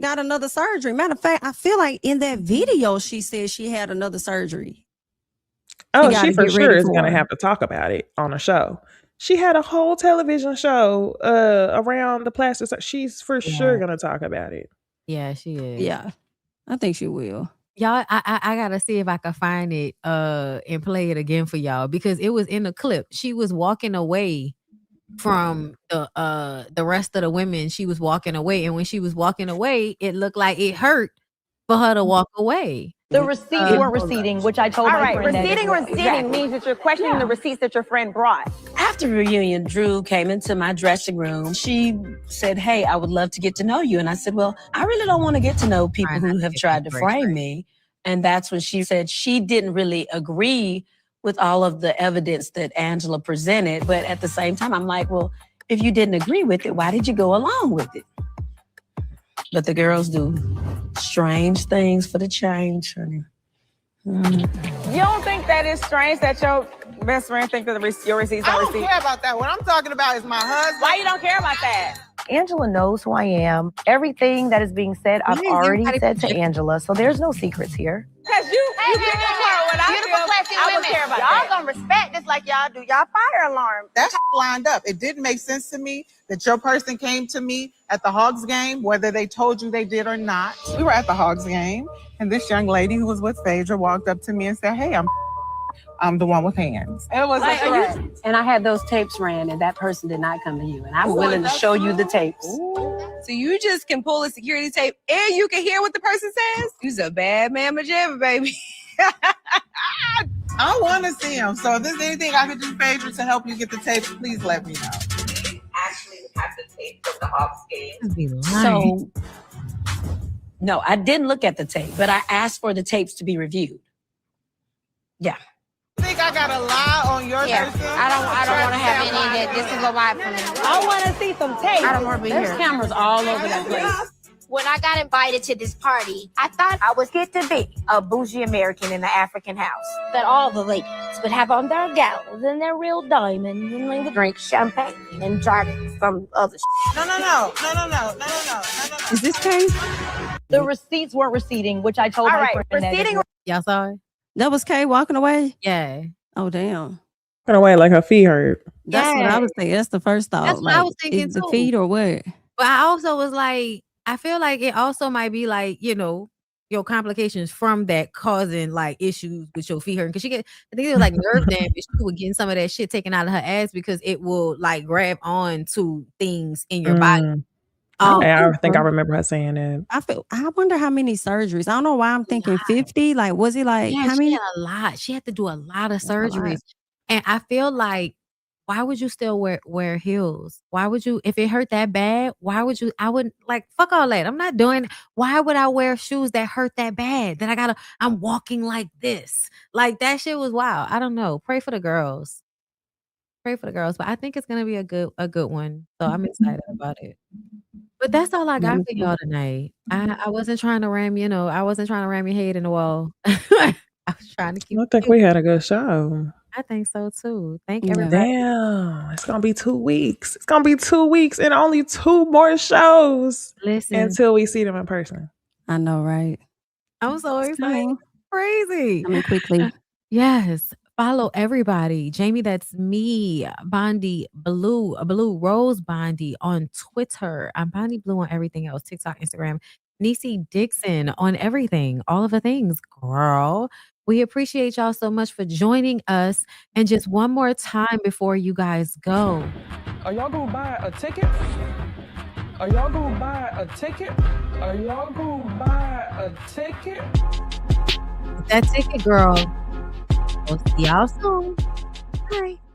got another surgery. Matter of fact, I feel like in that video she said she had another surgery. Oh, she for sure is going to have to talk about it on a show. She had a whole television show around the plastic. She's for sure going to talk about it. Yeah, she is. Yeah, I think she will. Y'all, I gotta see if I can find it and play it again for y'all because it was in the clip. She was walking away from the rest of the women. She was walking away, and when she was walking away, it looked like it hurt for her to walk away. The receipts weren't receipting, which I told my friend. Receipting means that you're questioning the receipts that your friend brought. After reunion, Drew came into my dressing room. She said, hey, I would love to get to know you. And I said, well, I really don't want to get to know people who have tried to frame me. And that's when she said she didn't really agree with all of the evidence that Angela presented. But at the same time, I'm like, well, if you didn't agree with it, why did you go along with it? But the girls do strange things for the change, honey. You don't think that is strange that your best friend think that your receipts I are don't receipts? care about that. What I'm talking about is my husband. Why you don't care about that? Angela knows who I am. Everything that is being said, I've already said to Angela. So there's no secrets here. Because you pick apart what I Beautiful, classy I would women. care about Y'all that. gonna respect this like y'all do y'all fire alarm. That's lined up. It didn't make sense to me that your person came to me at the Hogs game, whether they told you they did or not. We were at the Hogs game, and this young lady who was with Phaedra walked up to me and said, hey, I'm the one with hands. It was a threat. And I had those tapes ran, and that person did not come to you. And I'm willing to show you the tapes. So you just can pull a security tape and you can hear what the person says? You's a bad man, pajama, baby. I want to see them. So if there's anything I could do, Phaedra, to help you get the tapes, please let me know. Actually have the tape from the Hawks game. So, no, I didn't look at the tape, but I asked for the tapes to be reviewed. Yeah. You think I got to lie on your person? I don't want to have any of that. This is a lot for me. I want to see some tape. I don't want to be There's here. cameras all over that place. When I got invited to this party, I thought I was get to be a bougie American in the African house. That all the ladies would have on their gowns and their real diamonds and they would drink champagne and drink some other shit. No. Is this Kay? The receipts weren't receipting, which I told my friend. Receipting. Y'all saw it? That was Kay walking away? Yeah. Oh, damn. Walking away like her feet hurt. That's what I was thinking. That's the first thought. That's what I was thinking is the too. feet or what? But I also was like, I feel like it also might be like, your complications from that causing like issues with your feet hurting. Cause I think it was like nerve damage. She was getting some of that shit taken out of her ass because it will like grab on to things in your body. I think I remember her saying that. I wonder how many surgeries. I don't know why I'm thinking 50. Like, was he like, Yeah, how many? she had a lot. She had to do a lot of surgeries. And I feel like, why would you still wear heels? Why would you, if it hurt that bad, why would you, I wouldn't, like, fuck all that. I'm not doing, why would I wear shoes that hurt that bad? That I'm walking like this. Like, that shit was wild. I don't know. Pray for the girls. But I think it's going to be a good one. So I'm excited about it. But that's all I got for y'all tonight. I wasn't trying to ram, I wasn't trying to ram your head in the wall. I was trying to keep. I think we had a good show. I think so too. Thank everybody. Damn, it's gonna be 2 weeks. It's gonna be 2 weeks and only 2 more shows. Listen, until we see them in person. I know, right? I'm so excited. Crazy. I mean, quickly. Yes. Follow everybody. Jami ThatsMe, Bondy Blue, Blue Rose Bondy on Twitter. I'm Bondy Blue on everything else, TikTok, Instagram. Necey Dixon on everything, all of the things, girl. We appreciate y'all so much for joining us. And just one more time before you guys go. Are y'all gonna buy a ticket? Are y'all gonna buy a ticket? Are y'all gonna buy a ticket? That ticket, girl. We'll see y'all soon. Bye.